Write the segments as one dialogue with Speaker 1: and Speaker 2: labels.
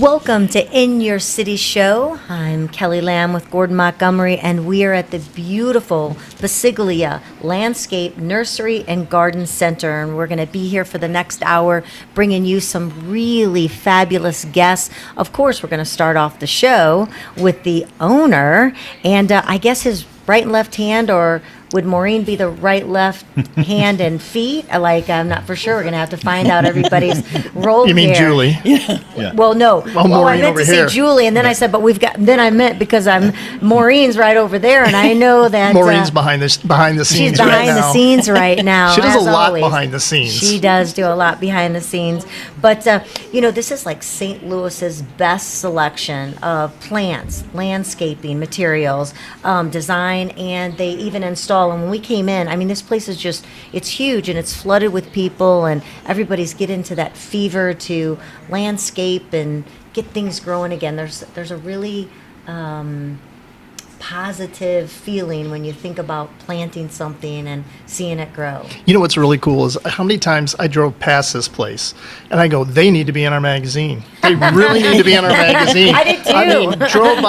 Speaker 1: Welcome to In Your City Show. I'm Kelly Lamb with Gordon Montgomery, and we are at the beautiful Passiglia Landscape Nursery and Garden Center. And we're going to be here for the next hour, bringing you some really fabulous guests. Of course, we're going to start off the show with the owner, and I guess his right and left hand, or would Maureen be the right, left hand and feet? I'm not for sure. We're going to have to find out everybody's role.
Speaker 2: You mean
Speaker 1: here.
Speaker 2: Julie?
Speaker 1: Yeah. Well, no.
Speaker 2: Well,
Speaker 1: I
Speaker 2: Maureen
Speaker 1: meant
Speaker 2: over
Speaker 1: to
Speaker 2: here.
Speaker 1: say Julie, and then I said, but we've got. Then I meant because Maureen's right over there, and I know that
Speaker 2: Maureen's behind the scenes.
Speaker 1: She's
Speaker 2: right
Speaker 1: behind
Speaker 2: now.
Speaker 1: the scenes right now.
Speaker 2: She does
Speaker 1: as
Speaker 2: a lot
Speaker 1: always.
Speaker 2: behind the scenes.
Speaker 1: She does do a lot behind the scenes. But, this is like St. Louis's best selection of plants, landscaping, materials, design, and they even install. And when we came in, this place is it's huge, and it's flooded with people, and everybody's getting into that fever to landscape and get things growing again. There's a really positive feeling when you think about planting something and seeing it grow.
Speaker 2: You know what's really cool is how many times I drove past this place and I go, they need to be in our magazine. They really need to be in our magazine.
Speaker 1: I did too.
Speaker 2: Drove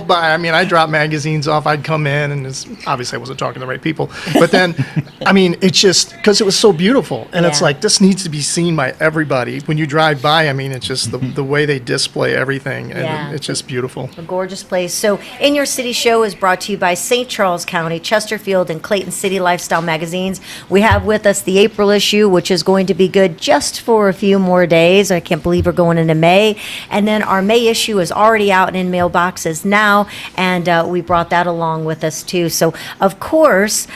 Speaker 2: by. I dropped magazines off. I'd come in, and obviously I wasn't talking to the right people. But then, it's just because it was so beautiful. And it's
Speaker 1: Yeah.
Speaker 2: like, this needs to be seen by everybody. When you drive by, it's just the way they display everything. And
Speaker 1: Yeah.
Speaker 2: it's just beautiful.
Speaker 1: A gorgeous place. So, In Your City Show is brought to you by St. Charles County, Chesterfield, and Clayton City Lifestyle magazines. We have with us the April issue, which is going to be good just for a few more days. I can't believe we're going into May. And then our May issue is already out and in mailboxes now, and we brought that along with us too. So, of course,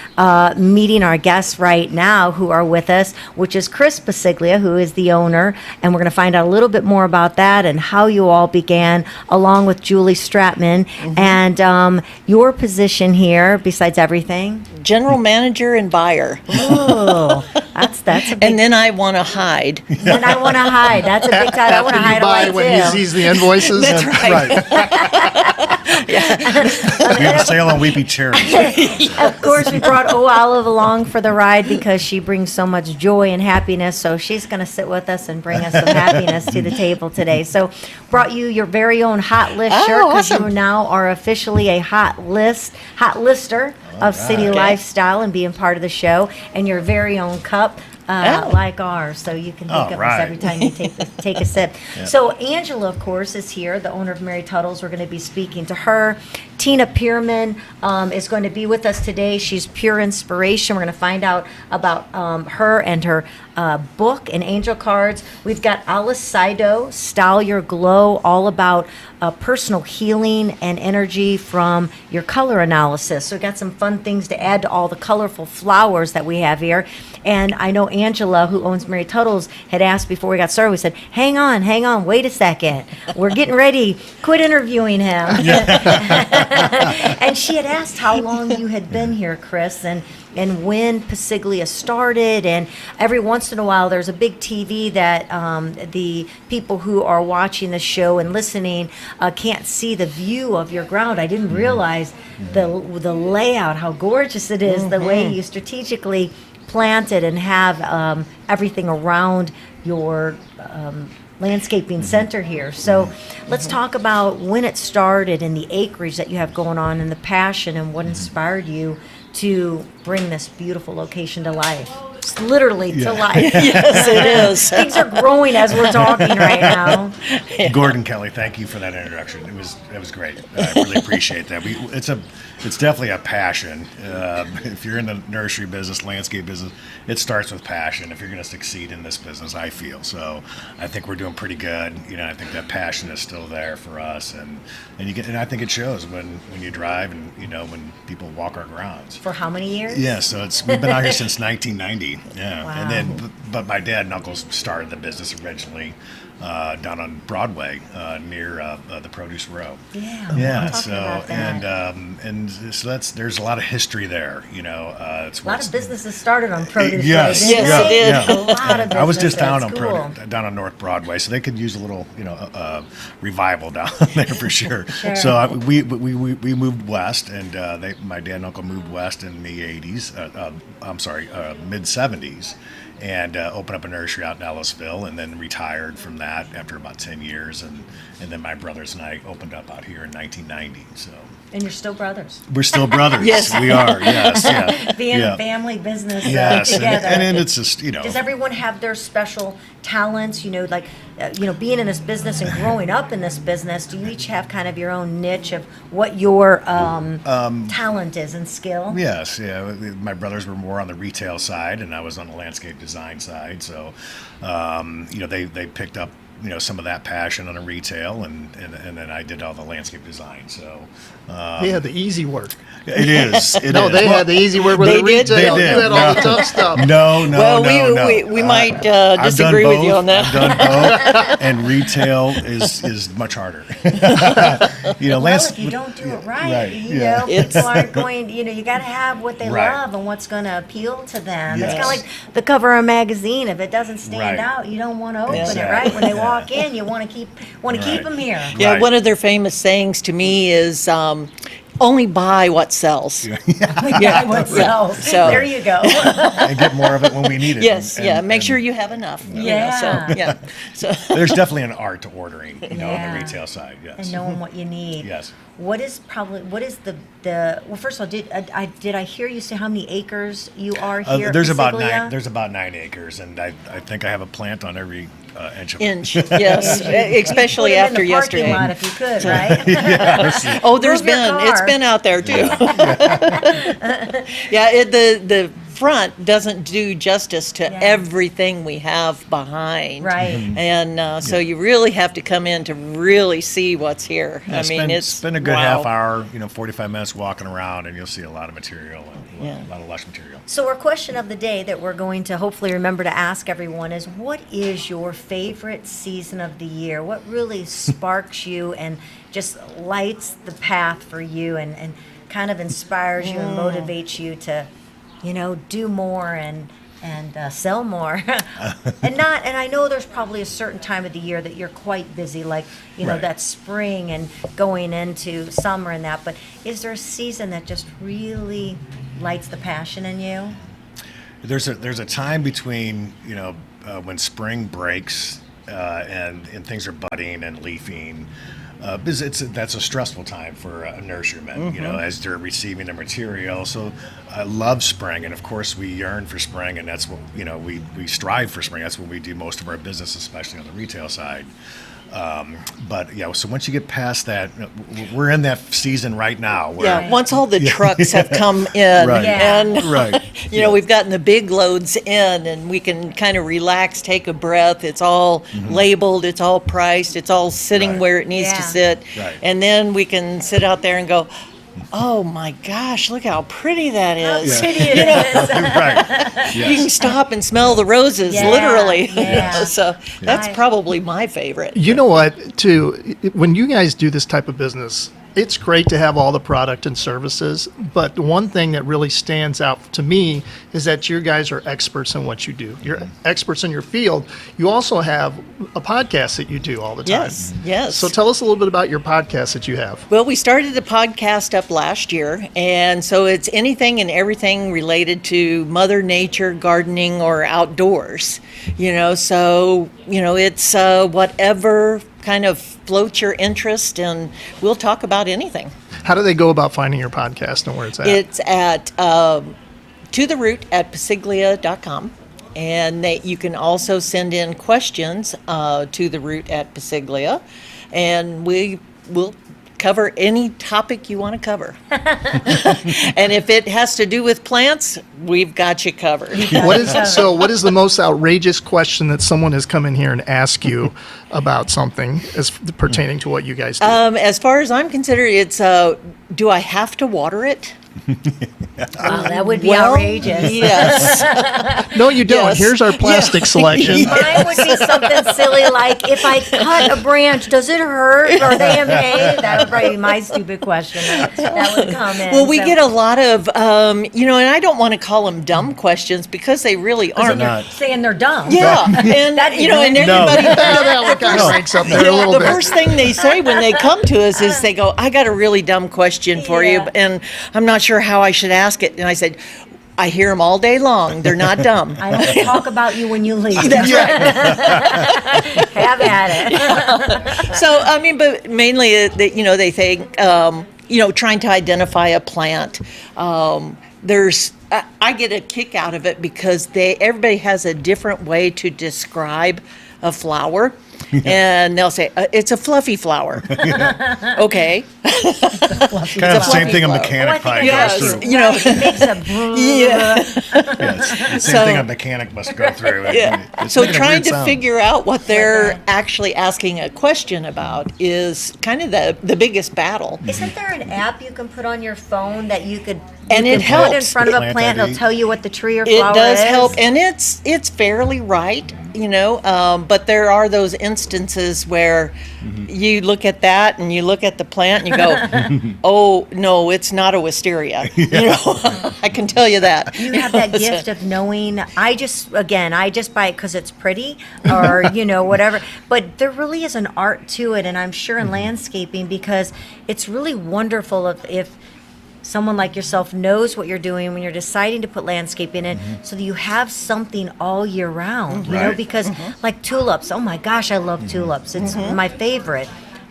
Speaker 1: meeting our guests right now who are with us, which is Chris Passiglia, who is the owner, and we're going to find out a little bit more about that and how you all began, along with Julie Straatmann, and your position here, besides everything.
Speaker 3: General manager and buyer.
Speaker 1: Oh, that's a big.
Speaker 3: And then I want to hide.
Speaker 1: And I want to hide. That's a big time. I want to hide
Speaker 2: After you buy
Speaker 1: away
Speaker 2: when he
Speaker 1: too.
Speaker 2: sees the invoices.
Speaker 3: That's right.
Speaker 4: We have a sale on weepy cherries.
Speaker 1: Of course, we brought Olive along for the ride because she brings so much joy and happiness. So she's going to sit with us and bring us some happiness to the table today. So, brought you your very own hot list shirt because
Speaker 3: awesome.
Speaker 1: you now are officially a hot lister of city lifestyle and being part of the show, and your very own cup. Like ours, so you can think of us every time you take a sip. So Angela, of course, is here, the owner of Mary Tuttle's. We're going to be speaking to her. Tina Perrmann is going to be with us today. She's pure inspiration. We're going to find out about her and her book and angel cards. We've got Alice Sydow, Style Your Glow, all about personal healing and energy from your color analysis. So we've got some fun things to add to all the colorful flowers that we have here. And I know Angela, who owns Mary Tuttle's, had asked before we got started. We said, hang on, wait a second. We're getting ready. Quit interviewing him. And she had asked how long you had been here, Chris, and when Passiglia started. And every once in a while, there's a big TV that the people who are watching the show and listening can't see the view of your ground. I didn't realize the layout, how gorgeous it is, the way you strategically planted and have everything around your landscaping center here. So let's talk about when it started and the acreage that you have going on and the passion and what inspired you to bring this beautiful location to life. It's literally to life.
Speaker 3: Yes, it is.
Speaker 1: Things are growing as we're talking right now.
Speaker 4: Gordon, Kelly, thank you for that introduction. It was great. I really appreciate that. It's definitely a passion. If you're in the nursery business, landscape business, it starts with passion. If you're going to succeed in this business, I feel so. I think we're doing pretty good. I think that passion is still there for us, and I think it shows when you drive and when people walk our grounds.
Speaker 1: For how many years?
Speaker 4: Yeah, so we've been out here since 1990. Yeah,
Speaker 1: Wow.
Speaker 4: and then but my dad and uncles started the business originally down on Broadway near the Produce Row.
Speaker 1: Yeah.
Speaker 4: So
Speaker 1: about that.
Speaker 4: and so there's a lot of history there. It's
Speaker 1: A lot of businesses started on produce.
Speaker 4: Yes,
Speaker 1: Road, didn't
Speaker 3: yes,
Speaker 1: they?
Speaker 3: it did.
Speaker 1: A lot of
Speaker 4: I was just
Speaker 1: businesses.
Speaker 4: down
Speaker 1: Cool.
Speaker 4: down on North Broadway, so they could use a little, revival down there for sure. So we moved west, and my dad and uncle moved west in the '80s. Mid '70s, and opened up a nursery out in Ellisville, and then retired from that after about 10 years. And then my brothers and I opened up out here in 1990. So.
Speaker 1: And you're still brothers.
Speaker 4: We're still brothers.
Speaker 3: Yes.
Speaker 4: We are. Yes. Yeah.
Speaker 1: Being
Speaker 4: yeah.
Speaker 1: a family business
Speaker 4: Yes.
Speaker 1: together.
Speaker 4: And it's just,
Speaker 1: Does everyone have their special talents? Like, being in this business and growing up in this business, do you each have kind of your own niche of what your talent is and skill?
Speaker 4: Yes, yeah. My brothers were more on the retail side, and I was on the landscape design side. So, they picked up, some of that passion on the retail, and then I did all the landscape design. So,
Speaker 2: They had the easy work.
Speaker 4: it is. It
Speaker 2: No,
Speaker 4: is.
Speaker 2: they had the easy work with
Speaker 3: They
Speaker 2: the
Speaker 3: did?
Speaker 2: retail.
Speaker 4: They did.
Speaker 2: You had all the tough stuff.
Speaker 4: No.
Speaker 3: We might
Speaker 4: I've
Speaker 3: disagree
Speaker 4: done
Speaker 3: with you
Speaker 4: both.
Speaker 3: on that.
Speaker 4: I've done both, and retail is much harder.
Speaker 1: Well, if you don't do it right,
Speaker 4: yeah.
Speaker 1: people aren't going, you got to have what they
Speaker 4: Right.
Speaker 1: love and what's going to appeal to them. It's
Speaker 4: Yes.
Speaker 1: kind of like the cover of a magazine. If it doesn't stand
Speaker 4: Right.
Speaker 1: out, you don't want to open it,
Speaker 4: Exactly.
Speaker 1: right? When they
Speaker 4: Yeah.
Speaker 1: walk in, you want to keep
Speaker 4: Right.
Speaker 1: them here.
Speaker 3: Yeah,
Speaker 4: Right.
Speaker 3: one of their famous sayings to me is only buy what sells.
Speaker 1: Yeah, what sells.
Speaker 3: So-
Speaker 1: There you go.
Speaker 4: And get more of it when we need it.
Speaker 3: Yes,
Speaker 4: And-
Speaker 3: make
Speaker 4: and
Speaker 3: sure you have enough.
Speaker 1: Yeah.
Speaker 3: So
Speaker 4: There's definitely an art to ordering, on
Speaker 1: Yeah.
Speaker 4: the retail side. Yes.
Speaker 1: And knowing what you need.
Speaker 4: Yes.
Speaker 1: What is the well, first of all, did I hear you say how many acres you are here?
Speaker 4: There's
Speaker 1: at
Speaker 4: about
Speaker 1: Passiglia?
Speaker 4: nine. There's about 9 acres, and I think I have a plant on every inch of it.
Speaker 3: inch, yes, especially
Speaker 1: Put it
Speaker 3: after
Speaker 1: in the parking
Speaker 3: yesterday.
Speaker 1: lot if you could, right?
Speaker 3: Oh, there's
Speaker 1: Move your
Speaker 3: it's
Speaker 1: car.
Speaker 3: been out there too. Yeah, the front doesn't do justice to
Speaker 1: Yeah.
Speaker 3: everything we have behind.
Speaker 1: Right.
Speaker 3: And so you really have to come in to really see what's here.
Speaker 4: Yeah,
Speaker 3: I mean, it's
Speaker 4: spend a good
Speaker 3: wow.
Speaker 4: half hour, 45 minutes walking around, and you'll see a lot of material, and
Speaker 3: Yeah.
Speaker 4: a lot of lush material.
Speaker 1: So our question of the day that we're going to hopefully remember to ask everyone is, what is your favorite season of the year? What really sparks you and just lights the path for you and kind of inspires you and motivates you to, do more and sell more. and I know there's probably a certain time of the year that you're quite busy, like,
Speaker 4: Right.
Speaker 1: that spring and going into summer and that, but is there a season that just really lights the passion in you?
Speaker 4: There's a time between when spring breaks and things are budding and leafing. Because that's a stressful time for a nurseryman, as they're receiving their material. So I love spring, and of course we yearn for spring, and that's what we strive for spring. That's what we do most of our business, especially on the retail side. But yeah, so once you get past that, we're in that season right now. Where,
Speaker 3: Yeah, once all the trucks have come in,
Speaker 4: Right.
Speaker 1: Yeah.
Speaker 3: and
Speaker 4: Right.
Speaker 3: we've gotten the big loads in, and we can kind of relax, take a breath. It's all labeled, it's all priced, it's all sitting
Speaker 4: Right.
Speaker 3: where it needs to
Speaker 1: Yeah.
Speaker 3: sit,
Speaker 4: Right.
Speaker 3: and then we can sit out there and go, "Oh my gosh, look how pretty that is!"
Speaker 1: Pretty it is.
Speaker 4: right.
Speaker 3: You can
Speaker 4: Yes.
Speaker 3: stop and smell the roses,
Speaker 1: Yeah,
Speaker 3: literally.
Speaker 1: yeah.
Speaker 3: So that's
Speaker 1: Right.
Speaker 3: probably my favorite.
Speaker 2: You know what, too, when you guys do this type of business, it's great to have all the product and services, but one thing that really stands out to me is that you guys are experts in what you do. You're experts in your field. You also have a podcast that you do all the time.
Speaker 3: Yes, yes.
Speaker 2: So tell us a little bit about your podcast that you have.
Speaker 3: Well, we started the podcast up last year, and so it's anything and everything related to Mother Nature, gardening, or outdoors. So it's whatever kind of floats your interest, and we'll talk about anything.
Speaker 2: How do they go about finding your podcast and where it's at?
Speaker 3: It's at To The Root at Passiglia.com. And you can also send in questions to the root at Passiglia, and we will cover any topic you want to cover. And if it has to do with plants, we've got you covered.
Speaker 2: What is the most outrageous question that someone has come in here and asked you about something as pertaining to what you guys do?
Speaker 3: As far as I'm concerned, it's do I have to water it?
Speaker 1: Oh, that would be
Speaker 3: Well,
Speaker 1: outrageous.
Speaker 3: Yes.
Speaker 2: No, you don't.
Speaker 3: yes.
Speaker 2: Here's our plastic selection.
Speaker 1: Mine would be something silly like, if I cut a branch, does it hurt? Are they in pain? That would probably be my stupid question that would come in.
Speaker 3: Well, we
Speaker 1: So-
Speaker 3: get a lot of, and I don't want to call them dumb questions because they really aren't.
Speaker 4: not.
Speaker 1: saying they're dumb.
Speaker 3: Yeah, and
Speaker 1: That-
Speaker 3: and
Speaker 4: No.
Speaker 3: everybody.
Speaker 2: That one kind of ranks up there a little
Speaker 3: The
Speaker 2: bit.
Speaker 3: first thing they say when they come to us is they go, "I got a really dumb question for you,
Speaker 1: Yeah.
Speaker 3: and I'm not sure how I should ask it." And I said, I hear them all day long. They're not dumb.
Speaker 1: I don't talk about you when you leave.
Speaker 3: That's right.
Speaker 1: Have at it.
Speaker 3: So, I mean, but mainly, they think, trying to identify a plant. I get a kick out of it because everybody has a different way to describe a flower. And they'll say, it's a fluffy flower. Okay.
Speaker 4: Kind of the same thing a mechanic probably goes through.
Speaker 1: It makes a
Speaker 3: Yeah.
Speaker 4: Yeah, it's the same thing a mechanic must go through.
Speaker 3: Yeah.
Speaker 4: It's
Speaker 3: So
Speaker 4: making a
Speaker 3: trying
Speaker 4: weird
Speaker 3: to
Speaker 4: sound.
Speaker 3: figure out what they're
Speaker 1: that.
Speaker 3: actually asking a question about is kind of the biggest battle.
Speaker 1: Isn't there an app you can put on your phone that you could
Speaker 3: And
Speaker 1: you
Speaker 3: it
Speaker 1: can put in
Speaker 3: helps.
Speaker 1: front of a
Speaker 4: Plant
Speaker 1: plant and
Speaker 4: ID.
Speaker 1: it'll tell you what the tree or
Speaker 3: It
Speaker 1: flower
Speaker 3: does
Speaker 1: is?
Speaker 3: help, and it's fairly right, but there are those instances where you look at that and you look at the plant and you go, oh, no, it's not a wisteria. I can tell you that.
Speaker 1: You have that gift of knowing. I just buy it because it's pretty or, whatever. But there really is an art to it, and I'm sure in landscaping, because it's really wonderful if someone like yourself knows what you're doing when you're deciding to put landscaping in, so that you have something all year round,
Speaker 4: Right.
Speaker 1: because like tulips, oh my gosh, I love tulips. It's my favorite.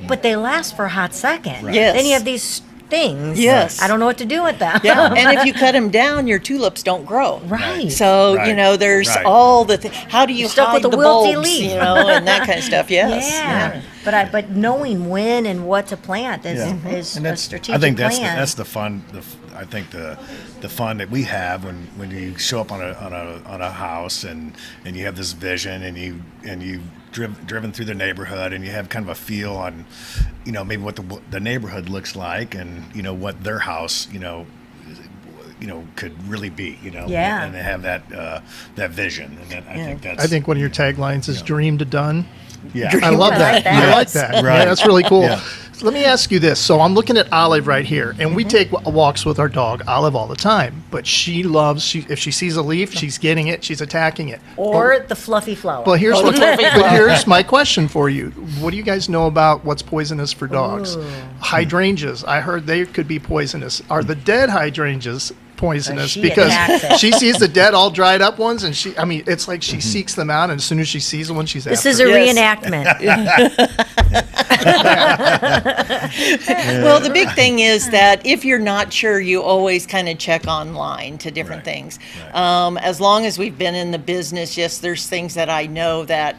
Speaker 1: But they last for a hot second.
Speaker 3: Yes.
Speaker 1: Then you have these things.
Speaker 3: Yes.
Speaker 1: I don't know what to do with them.
Speaker 3: Yeah, and if you cut them down, your tulips don't grow.
Speaker 1: Right.
Speaker 3: So,
Speaker 4: Right.
Speaker 3: there's
Speaker 4: Right.
Speaker 3: all how do you
Speaker 1: stuck
Speaker 3: hide
Speaker 1: with
Speaker 3: the
Speaker 1: a wilty
Speaker 3: bulbs,
Speaker 1: leaf.
Speaker 3: and that kind of stuff, yes.
Speaker 1: Yeah. But knowing when and what to plant is
Speaker 4: And
Speaker 1: a strategic
Speaker 4: I think
Speaker 1: plan.
Speaker 4: that's the fun. I think the fun that we have when you show up on a house and you have this vision and you've driven through the neighborhood and you have kind of a feel on maybe what the neighborhood looks like and what their house could really be,
Speaker 1: Yeah.
Speaker 4: and they have that vision, and
Speaker 2: I think one of your taglines is "Dream to Done."
Speaker 4: yeah.
Speaker 2: I love
Speaker 1: I
Speaker 2: that.
Speaker 1: like that.
Speaker 2: I like that.
Speaker 4: Right.
Speaker 2: Yeah, that's really cool.
Speaker 4: Yeah.
Speaker 2: So let me ask you this. So I'm looking at Olive right here, and we take walks with our dog Olive all the time. But she loves. If she sees a leaf, she's getting it. She's attacking it.
Speaker 1: or the fluffy flower.
Speaker 2: Well, here's my question for you. What do you guys know about what's poisonous for dogs? Hydrangeas. I heard they could be poisonous. Are the dead hydrangeas poisonous?
Speaker 1: She
Speaker 2: Because
Speaker 1: attacks it.
Speaker 2: she sees the dead, all dried up ones, and it's like she seeks them out, and as soon as she sees the one, she's
Speaker 1: This
Speaker 2: after
Speaker 1: is
Speaker 2: it.
Speaker 1: a
Speaker 3: Yes.
Speaker 1: reenactment.
Speaker 3: Well, the big thing is that if you're not sure, you always kind of check online to different
Speaker 4: Right.
Speaker 3: things. As long as we've been in the business, yes, there's things that I know that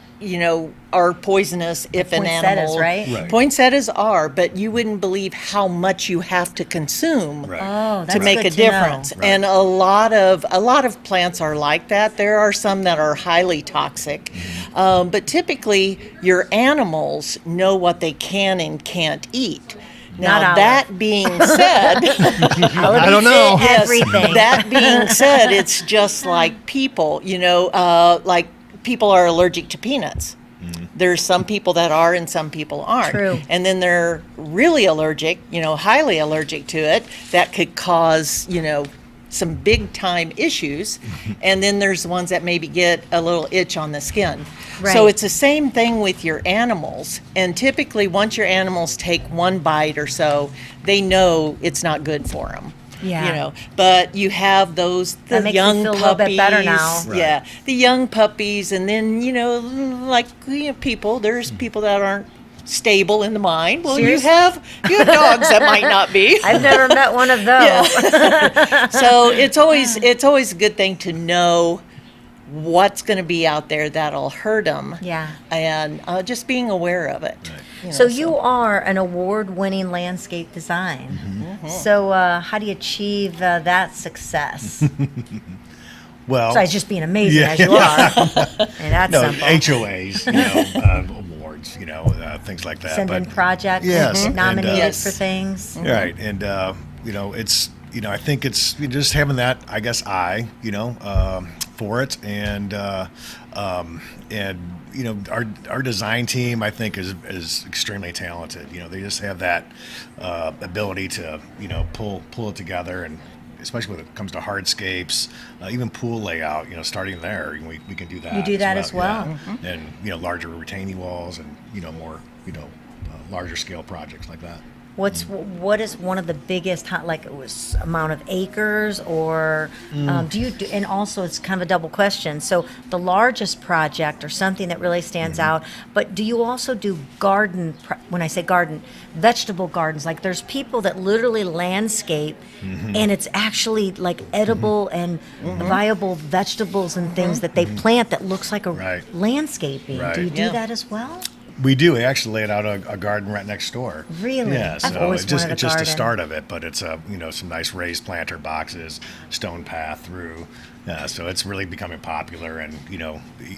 Speaker 3: are poisonous if an
Speaker 1: Poinsettias,
Speaker 3: animal.
Speaker 1: right?
Speaker 4: Right.
Speaker 3: Poinsettias are, but you wouldn't believe how much you have to consume.
Speaker 4: Right.
Speaker 1: Oh, that's
Speaker 3: To make
Speaker 1: good
Speaker 3: a
Speaker 1: to know.
Speaker 3: difference.
Speaker 4: Right.
Speaker 3: And a lot of plants are like that. There are some that are highly toxic. But typically your animals know what they can and can't eat. Now,
Speaker 1: Not Olive.
Speaker 3: that being said,
Speaker 2: I don't know.
Speaker 3: yes,
Speaker 1: Everything.
Speaker 3: that being said, it's just like people, like people are allergic to peanuts. There's some people that are and some people aren't.
Speaker 1: True.
Speaker 3: And then they're really allergic, highly allergic to it. That could cause, some big time issues. And then there's the ones that maybe get a little itch on the skin.
Speaker 1: Right.
Speaker 3: So it's the same thing with your animals. And typically once your animals take one bite or so, they know it's not good for them.
Speaker 1: Yeah.
Speaker 3: But you have those
Speaker 1: That
Speaker 3: the
Speaker 1: makes me
Speaker 3: young
Speaker 1: feel a
Speaker 3: puppies.
Speaker 1: little bit better now.
Speaker 4: Right.
Speaker 3: Yeah, the young puppies, and then people. There's people that aren't stable in the mind. Well, you
Speaker 1: Seriously?
Speaker 3: have dogs that might not be.
Speaker 1: I've never met one of those.
Speaker 3: So it's always a good thing to know what's going to be out there that'll hurt them.
Speaker 1: Yeah.
Speaker 3: And just being aware of it.
Speaker 1: So you are an award-winning landscape design. So how do you achieve that success?
Speaker 4: Well,
Speaker 1: Besides just being amazing
Speaker 4: Yeah.
Speaker 1: as you are. And that's
Speaker 4: no,
Speaker 1: simple.
Speaker 4: HOAs, awards, things like that.
Speaker 1: Send in
Speaker 4: But
Speaker 1: projects,
Speaker 4: Yes, and,
Speaker 1: nominated
Speaker 3: Yes.
Speaker 1: for things.
Speaker 4: right, and it's I think it's just having that eye for it, and our design team I think is extremely talented. They just have that ability to pull it together, and especially when it comes to hardscapes, even pool layout. Starting there, we can do that.
Speaker 1: You do that as well.
Speaker 4: yeah. And larger retaining walls, and more larger scale projects like that.
Speaker 1: what is one of the biggest amount of acres, or do you do, and also it's kind of a double question. So the largest project or something that really stands out, but do you also do when I say garden, vegetable gardens? Like there's people that literally landscape and it's actually like edible and viable vegetables and things that they plant that looks like a landscaping.
Speaker 4: Right.
Speaker 1: Do you do
Speaker 3: Yeah.
Speaker 1: that as well?
Speaker 4: We do. We actually laid out a garden right next door.
Speaker 1: Really?
Speaker 4: Yeah.
Speaker 1: I've
Speaker 4: So
Speaker 1: always
Speaker 4: it's
Speaker 1: wanted a
Speaker 4: just the
Speaker 1: garden.
Speaker 4: start of it, but it's some nice raised planter boxes, stone path through. So it's really becoming popular, and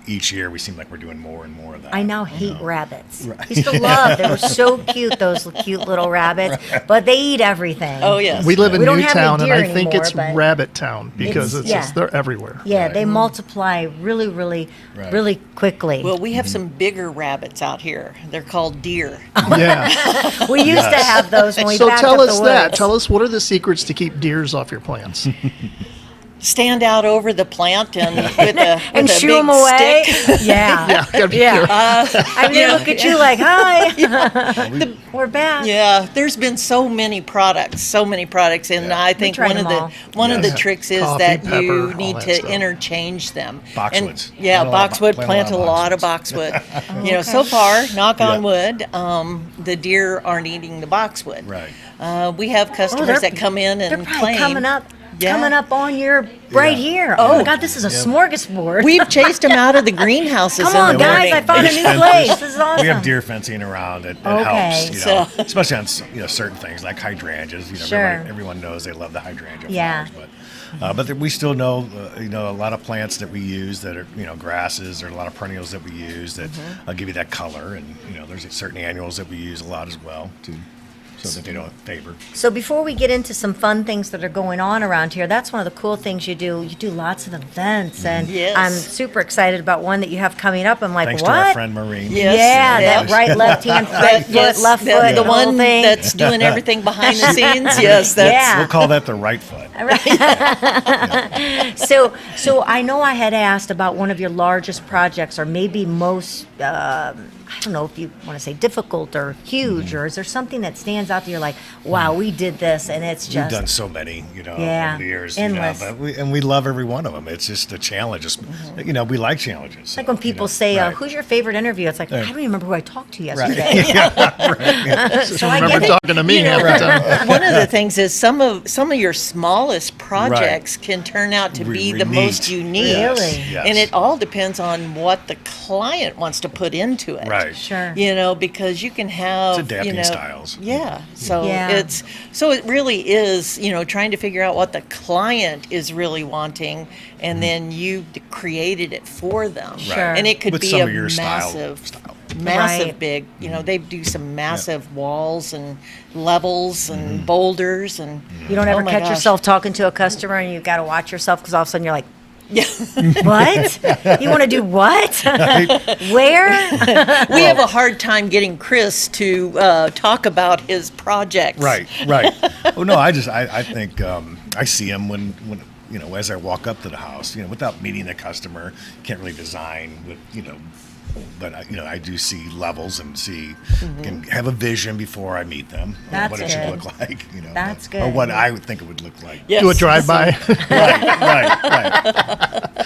Speaker 4: each year we seem like we're doing more and more of that.
Speaker 1: I now hate rabbits. Used to love. They were so cute, those cute little rabbits, but they eat everything.
Speaker 3: Oh, yes.
Speaker 2: We live in
Speaker 1: We don't have any
Speaker 2: Newtown, and
Speaker 1: deer
Speaker 2: I think
Speaker 1: anymore,
Speaker 2: it's
Speaker 1: but
Speaker 2: Rabbit Town because
Speaker 1: It's-
Speaker 2: it's they're everywhere.
Speaker 1: Yeah,
Speaker 4: Right.
Speaker 1: they multiply really, really,
Speaker 4: Right.
Speaker 1: really quickly.
Speaker 3: Well, we have some bigger rabbits out here. They're called deer.
Speaker 2: Yeah.
Speaker 1: we used to have those when we
Speaker 2: So
Speaker 1: backed
Speaker 2: tell
Speaker 1: up
Speaker 2: us
Speaker 1: the
Speaker 2: that.
Speaker 1: woods.
Speaker 2: Tell us what are the secrets to keep deers off your plants?
Speaker 3: Stand out over the plant and with a
Speaker 1: and
Speaker 3: with a
Speaker 1: shoo
Speaker 3: big
Speaker 1: them away.
Speaker 3: stick.
Speaker 1: Yeah.
Speaker 2: Gotta be
Speaker 1: Yeah.
Speaker 2: careful.
Speaker 1: I mean, they look at you like, hi, we're back.
Speaker 3: Yeah, there's been so many products, and
Speaker 4: Yeah.
Speaker 3: I think
Speaker 1: tried
Speaker 3: one of
Speaker 1: them all.
Speaker 3: one of the
Speaker 2: Yeah.
Speaker 3: tricks is
Speaker 2: Coffee,
Speaker 3: that
Speaker 2: pepper,
Speaker 3: you
Speaker 2: all
Speaker 3: need
Speaker 2: that
Speaker 3: to
Speaker 2: stuff.
Speaker 3: interchange them.
Speaker 4: Boxwoods.
Speaker 3: And, yeah,
Speaker 4: Plant a lot of
Speaker 3: boxwood.
Speaker 4: bo-
Speaker 3: Plant a lot of boxwood. So far, knock on wood, the deer aren't eating the boxwood.
Speaker 4: Right.
Speaker 3: We have customers that come in
Speaker 1: They're
Speaker 3: and
Speaker 1: probably
Speaker 3: claim.
Speaker 1: coming up on your right here. Oh my God, this is a smorgasbord.
Speaker 3: We've chased them out of the greenhouses.
Speaker 1: Come
Speaker 3: in
Speaker 1: on,
Speaker 3: the
Speaker 1: guys!
Speaker 3: morning.
Speaker 1: I found a new place. This is awesome.
Speaker 4: We have deer fencing around. It
Speaker 1: Okay.
Speaker 4: helps,
Speaker 3: So-
Speaker 4: especially on certain things like hydrangeas.
Speaker 1: Sure.
Speaker 4: Everyone knows they love the hydrangea
Speaker 1: Yeah.
Speaker 4: flowers, but we still know a lot of plants that we use that are grasses. There are a lot of perennials that we use that give you that color, and there's certain annuals that we use a lot as well too, so that they don't favor.
Speaker 1: So before we get into some fun things that are going on around here, that's one of the cool things you do. You do lots of events, and
Speaker 3: Yes.
Speaker 1: I'm super excited about one that you have coming up. I'm like,
Speaker 4: Thanks
Speaker 1: what?
Speaker 4: to our friend Maureen.
Speaker 3: Yes.
Speaker 1: Yeah,
Speaker 3: Yeah.
Speaker 1: that right, left hand, right foot,
Speaker 3: Yes,
Speaker 1: left
Speaker 3: the,
Speaker 1: foot,
Speaker 3: the
Speaker 1: whole
Speaker 3: one
Speaker 1: thing.
Speaker 3: that's doing everything behind the scenes. Yes, that's
Speaker 1: Yeah.
Speaker 4: We'll call that the right foot.
Speaker 1: So I know I had asked about one of your largest projects, or maybe most. I don't know if you want to say difficult or huge, or is there something that stands out that you're like, wow, we did this, and it's
Speaker 4: We've
Speaker 1: just
Speaker 4: done so many,
Speaker 1: Yeah,
Speaker 4: over the years.
Speaker 1: endless.
Speaker 4: But we love every one of them. It's just a challenge. We like challenges.
Speaker 1: It's like when people say,
Speaker 4: right.
Speaker 1: "Who's your favorite interview?" It's like, I don't even remember who I talked to
Speaker 4: Right.
Speaker 1: yesterday.
Speaker 2: Just
Speaker 1: So I
Speaker 2: remember
Speaker 1: get it.
Speaker 2: talking to me half the time.
Speaker 3: one of the things is some of your smallest projects can turn out to be the most unique.
Speaker 1: Really?
Speaker 4: Yes.
Speaker 3: And it all depends on what the client wants to put into it.
Speaker 4: Right.
Speaker 1: Sure.
Speaker 3: Because you can have
Speaker 4: It's adapting styles.
Speaker 3: Yeah. So
Speaker 1: Yeah.
Speaker 3: it really is, trying to figure out what the client is really wanting, and then you created it for them.
Speaker 1: Sure.
Speaker 3: And it could
Speaker 4: With
Speaker 3: be
Speaker 4: some
Speaker 3: a
Speaker 4: of your
Speaker 3: massive
Speaker 4: style.
Speaker 1: Right.
Speaker 3: big, they do some massive walls and levels and boulders and
Speaker 1: You don't ever
Speaker 3: oh my
Speaker 1: catch
Speaker 3: gosh.
Speaker 1: yourself talking to a customer, and you've got to watch yourself because all of a sudden you're like,
Speaker 3: Yeah.
Speaker 1: "What? You want to do what? Where?"
Speaker 3: We have a hard time getting Chris to talk about his projects.
Speaker 4: Right. Well, no, I think I see them when as I walk up to the house, without meeting the customer, can't really design with, but I do see levels and can have a vision before I meet them.
Speaker 1: That's
Speaker 4: what it
Speaker 1: good.
Speaker 4: should look like.
Speaker 1: That's
Speaker 4: or
Speaker 1: good.
Speaker 4: what I would think it would look like.
Speaker 3: Yes.
Speaker 2: Do a drive-by.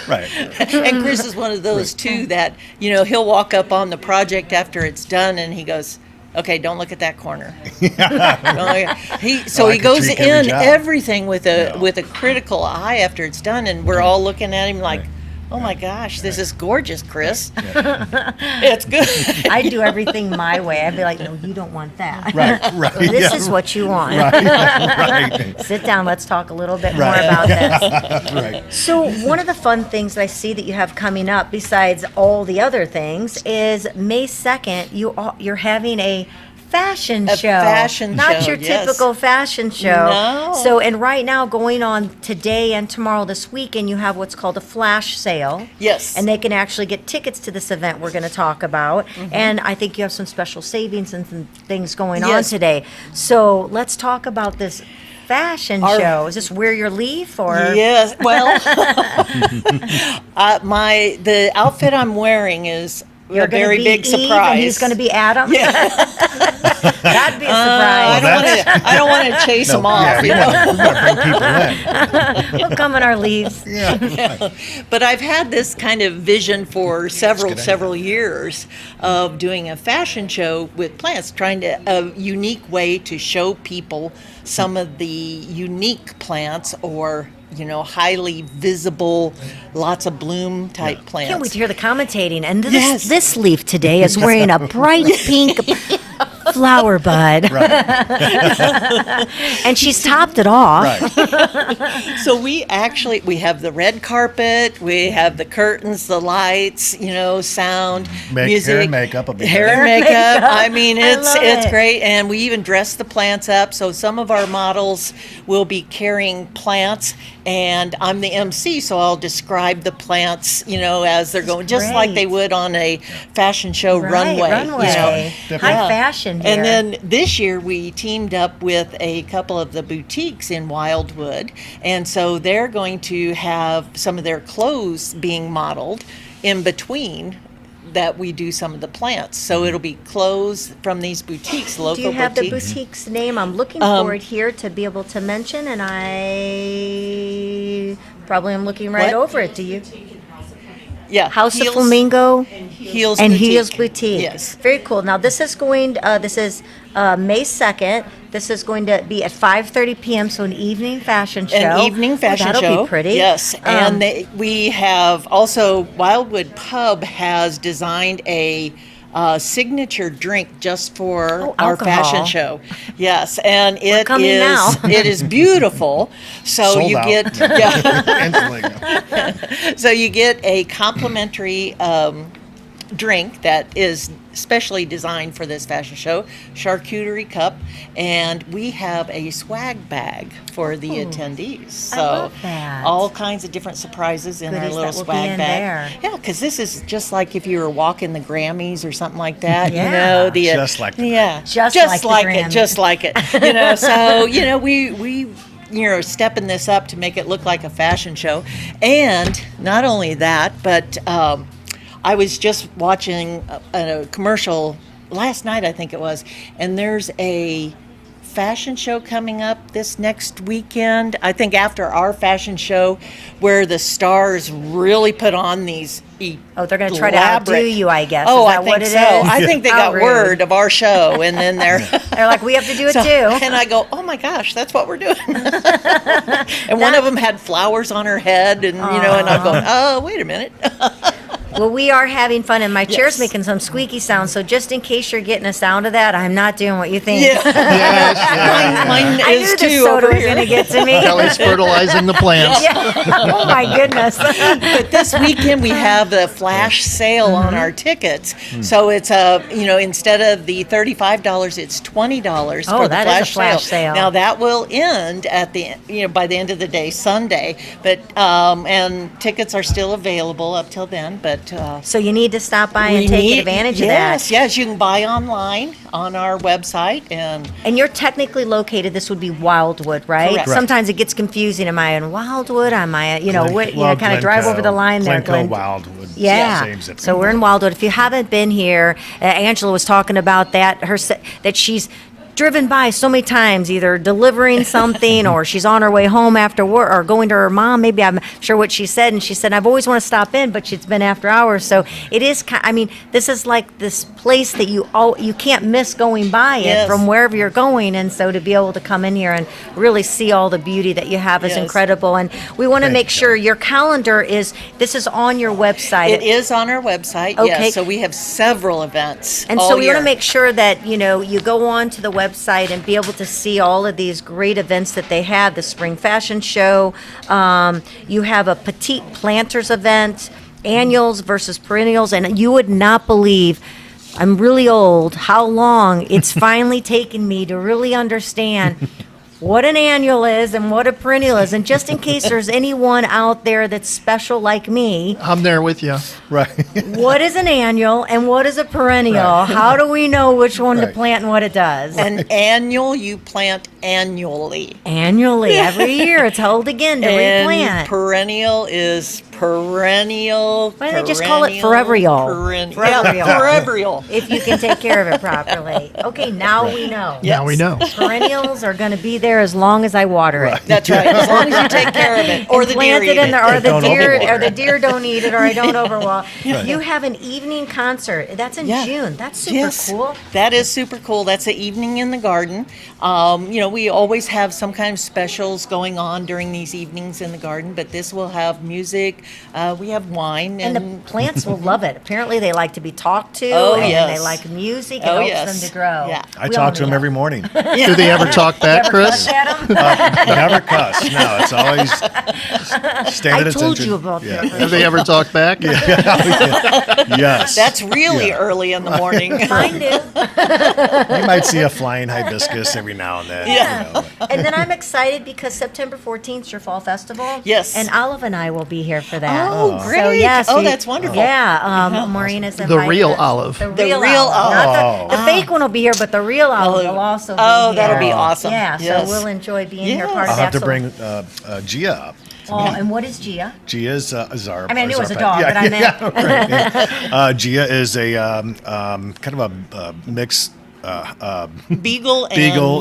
Speaker 4: Right.
Speaker 3: And Chris is one of those too that he'll walk up on the project after it's done and he goes, "Okay, don't look at that corner." He
Speaker 4: I
Speaker 3: goes
Speaker 4: critique every
Speaker 3: in
Speaker 4: job.
Speaker 3: everything with a critical eye after it's done, and we're all looking at him like, "Oh my gosh, this is gorgeous, Chris." It's good.
Speaker 1: I do everything my way. I'd be like, "No, you don't want that.
Speaker 4: Right.
Speaker 1: This
Speaker 4: yeah.
Speaker 1: is what you want.
Speaker 4: Right.
Speaker 1: Sit down. Let's talk a little bit more about this."
Speaker 4: Right.
Speaker 1: So one of the fun things that I see that you have coming up, besides all the other things, is May 2nd. You're having a fashion
Speaker 3: A
Speaker 1: show.
Speaker 3: fashion
Speaker 1: Not
Speaker 3: show,
Speaker 1: your
Speaker 3: yes.
Speaker 1: typical fashion show.
Speaker 3: No.
Speaker 1: So, and right now going on today and tomorrow this weekend, you have what's called a flash sale.
Speaker 3: Yes.
Speaker 1: And they can actually get tickets to this event we're going to talk about.
Speaker 3: Mm-hmm.
Speaker 1: And I think you have some special savings and some things going on
Speaker 3: Yes.
Speaker 1: today. So let's talk about this fashion
Speaker 3: Our-
Speaker 1: show. Is this Wear Your Leaf or?
Speaker 3: Yes. Well, the outfit I'm wearing is
Speaker 1: You're
Speaker 3: a very
Speaker 1: gonna be
Speaker 3: big
Speaker 1: Eve
Speaker 3: surprise.
Speaker 1: and he's going to be Adam. That'd be a
Speaker 3: I
Speaker 1: surprise.
Speaker 3: don't want to chase them off.
Speaker 4: we want to bring people in.
Speaker 1: He'll come in our leaves.
Speaker 4: Yeah.
Speaker 3: But I've had this kind of vision for several years of doing a fashion show with plants, a unique way to show people some of the unique plants or highly visible, lots of bloom type plants.
Speaker 1: Can't wait to hear the commentating. And
Speaker 3: Yes.
Speaker 1: this leaf today is wearing a bright pink flower bud.
Speaker 4: Right.
Speaker 1: And she's topped it off.
Speaker 4: Right.
Speaker 3: So we have the red carpet, we have the curtains, the lights, sound, music,
Speaker 4: Hair and makeup will be
Speaker 3: hair
Speaker 4: there.
Speaker 3: and makeup. I mean,
Speaker 1: I love
Speaker 3: it's
Speaker 1: it.
Speaker 3: great, and we even dress the plants up. So some of our models will be carrying plants, and I'm the MC, so I'll describe the plants, as they're going, just like
Speaker 1: great.
Speaker 3: they would on a fashion show runway.
Speaker 1: High fashion here.
Speaker 3: And then this year we teamed up with a couple of the boutiques in Wildwood, and so they're going to have some of their clothes being modeled in between that we do some of the plants. So it'll be clothes from these boutiques, local
Speaker 1: Do you have the
Speaker 3: boutiques.
Speaker 1: boutique's name? I'm looking for it here to be able to mention, and I probably am looking right
Speaker 3: What?
Speaker 1: over it. Do you?
Speaker 3: Yeah,
Speaker 1: House of
Speaker 3: Heels-
Speaker 1: Flamingo
Speaker 3: Heels
Speaker 1: and
Speaker 3: Boutique.
Speaker 1: Heels Boutique.
Speaker 3: Yes.
Speaker 1: Very cool. Now this is going. This is May 2nd. This is going to be at 5:30 p.m. So an evening fashion show.
Speaker 3: An evening fashion
Speaker 1: that'll
Speaker 3: show.
Speaker 1: be pretty.
Speaker 3: Yes, and we have also Wildwood Pub has designed a signature drink just for our
Speaker 1: alcohol.
Speaker 3: fashion show. Yes, and it
Speaker 1: coming
Speaker 3: is
Speaker 1: now.
Speaker 3: it is beautiful. So
Speaker 4: Sold
Speaker 3: you
Speaker 4: out.
Speaker 3: get yeah,
Speaker 4: Instantly.
Speaker 3: so you get a complimentary drink that is specially designed for this fashion show, charcuterie cup, and we have a swag bag for the attendees. So
Speaker 1: love that.
Speaker 3: all kinds of different surprises in our
Speaker 1: Goodies
Speaker 3: little
Speaker 1: that will be
Speaker 3: swag
Speaker 1: in
Speaker 3: bag.
Speaker 1: there.
Speaker 3: Yeah, because this is just like if you were walking the Grammys or something like that.
Speaker 1: Yeah.
Speaker 4: Just like the
Speaker 3: yeah,
Speaker 1: Just like the
Speaker 3: it,
Speaker 1: Grammys.
Speaker 3: just like it. So we stepping this up to make it look like a fashion show, and not only that, but I was just watching a commercial last night, I think it was, and there's a fashion show coming up this next weekend, I think after our fashion show, where the stars really put on these
Speaker 1: Oh, they're going to try to outdo
Speaker 3: elaborate-
Speaker 1: you, I guess.
Speaker 3: Oh,
Speaker 1: is that
Speaker 3: I think
Speaker 1: what it
Speaker 3: so.
Speaker 1: is?
Speaker 3: I think they
Speaker 1: How
Speaker 3: got
Speaker 1: rude.
Speaker 3: word of our show, and then they're
Speaker 1: They're like, we have to do it
Speaker 3: so-
Speaker 1: too.
Speaker 3: And I go, oh my gosh, that's what we're doing. And one of them had flowers on her head, and and I'm going, oh, wait a minute.
Speaker 1: Well, we are having fun, and my chair's
Speaker 3: Yes.
Speaker 1: making some squeaky sounds. So just in case you're getting a sound of that, I'm not doing what you think.
Speaker 3: Mine
Speaker 1: I
Speaker 3: is
Speaker 1: knew
Speaker 3: too
Speaker 1: the soda
Speaker 3: over
Speaker 1: was going to
Speaker 3: here.
Speaker 1: get to me.
Speaker 2: Kelly's fertilizing the plants.
Speaker 1: Oh my goodness.
Speaker 3: But this weekend we have the flash sale on our tickets. So it's instead of the $35, it's $20
Speaker 1: Oh,
Speaker 3: for the
Speaker 1: that is a flash sale.
Speaker 3: Now that will end at the by the end of the day, Sunday. But and tickets are still available up till then. But
Speaker 1: So you need to stop by and
Speaker 3: we
Speaker 1: take
Speaker 3: need-
Speaker 1: advantage of
Speaker 3: yes,
Speaker 1: that.
Speaker 3: Yes, you can buy online on our website, and
Speaker 1: And you're technically located, this would be Wildwood, right?
Speaker 3: Correct. Right.
Speaker 1: Sometimes it gets confusing. Am I in Wildwood? Am I,
Speaker 4: Well,
Speaker 1: kind of drive over the line there.
Speaker 4: Glencoe, Wildwood.
Speaker 1: Yeah.
Speaker 4: Same zip
Speaker 1: So
Speaker 4: code.
Speaker 1: we're in Wildwood. If you haven't been here, Angela was talking about that. That she's driven by so many times, either delivering something or she's on her way home after work or going to her mom. Maybe I'm sure what she said. And she said, I've always want to stop in, but it's been after hours. So it is, this is like this place that you can't miss going by it
Speaker 3: Yes.
Speaker 1: from wherever you're going. And so to be able to come in here and really see all the beauty that you have is
Speaker 3: Yes.
Speaker 1: incredible. And we want to
Speaker 4: Thank
Speaker 1: make
Speaker 4: you.
Speaker 1: sure your calendar this is on your website.
Speaker 3: it is on our website.
Speaker 1: Okay.
Speaker 3: Yes, so we have several events.
Speaker 1: And
Speaker 3: all
Speaker 1: so we want
Speaker 3: year.
Speaker 1: to make sure that, you go on to the website and be able to see all of these great events that they have, the Spring Fashion Show. You have a Petite Planters event, annuals versus perennials, and you would not believe, I'm really old, how long it's finally taken me to really understand what an annual is and what a perennial is. And just in case there's anyone out there that's special like me,
Speaker 2: I'm there with you.
Speaker 4: Right.
Speaker 1: what is an annual and what is a perennial?
Speaker 4: Right.
Speaker 1: How do we know which one to
Speaker 4: Right.
Speaker 1: plant and what it does?
Speaker 3: An annual you plant annually.
Speaker 1: Annually, every year, it's held again to
Speaker 3: And
Speaker 1: replant.
Speaker 3: perennial is perennial.
Speaker 1: Why don't they just call it Forever-Y'all? Forever-Y'all.
Speaker 3: Forever-Y'all.
Speaker 1: If you can take care of it properly. Okay, now we know.
Speaker 3: Yes.
Speaker 2: Now we know.
Speaker 1: Perennials are going to be there as long as I water it.
Speaker 3: That's right. As long as you take care of it, or
Speaker 1: And
Speaker 3: the
Speaker 1: plant
Speaker 3: deer
Speaker 1: it
Speaker 3: eat
Speaker 1: in
Speaker 3: it.
Speaker 1: there, or the
Speaker 4: Don't
Speaker 1: deer,
Speaker 4: overwater
Speaker 1: or the
Speaker 4: it.
Speaker 1: deer don't eat it, or I don't overwater. You have an evening concert. That's in
Speaker 3: Yeah.
Speaker 1: June. That's super
Speaker 3: Yes,
Speaker 1: cool.
Speaker 3: that is super cool. That's an evening in the garden. We always have some kind of specials going on during these evenings in the garden, but this will have music. We have wine
Speaker 1: And
Speaker 3: and,
Speaker 1: the plants will love it. Apparently, they like to be talked to,
Speaker 3: Oh,
Speaker 1: and
Speaker 3: yes.
Speaker 1: they like music. It
Speaker 3: Oh,
Speaker 1: helps
Speaker 3: yes.
Speaker 1: them to grow.
Speaker 3: Yeah.
Speaker 4: I
Speaker 1: We all
Speaker 4: talk to
Speaker 1: need
Speaker 4: them
Speaker 1: that.
Speaker 4: every morning.
Speaker 2: Do they ever talk back, Chris?
Speaker 1: Look at 'em.
Speaker 4: Never cuss. No, it's always stand
Speaker 1: I
Speaker 4: at
Speaker 1: told
Speaker 4: attention.
Speaker 1: you about
Speaker 4: Yeah.
Speaker 1: that.
Speaker 2: Have they ever talked back?
Speaker 4: Yes.
Speaker 3: that's really
Speaker 4: Yeah.
Speaker 3: early in the morning.
Speaker 1: Mine do.
Speaker 4: You might see a flying hibiscus every now and then.
Speaker 3: Yeah.
Speaker 4: You know.
Speaker 1: And then I'm excited because September 14th is your fall festival.
Speaker 3: Yes.
Speaker 1: And Olive and I will be here for that.
Speaker 3: Oh,
Speaker 1: So,
Speaker 3: great.
Speaker 1: yes,
Speaker 3: Oh, that's wonderful. Uh-huh.
Speaker 1: Yeah, Marina's
Speaker 2: The
Speaker 1: invited
Speaker 2: real
Speaker 1: us.
Speaker 2: Olive.
Speaker 1: The
Speaker 3: The
Speaker 1: real
Speaker 3: real
Speaker 1: Olive. Not the fake one will be here, but the real Olive will also be
Speaker 3: Oh,
Speaker 1: here.
Speaker 3: that'll be awesome.
Speaker 1: Yeah,
Speaker 3: Yes.
Speaker 1: so we'll enjoy being here
Speaker 3: Yes.
Speaker 1: part
Speaker 4: I'll
Speaker 1: of that.
Speaker 4: have to
Speaker 1: So-
Speaker 4: bring Gia up.
Speaker 1: Oh, and what is Gia?
Speaker 4: Gia is our.
Speaker 1: I mean, I knew it was a
Speaker 4: pet.
Speaker 1: dog, but I meant-
Speaker 4: right, yeah. Gia is a kind of a mix.
Speaker 3: Beagle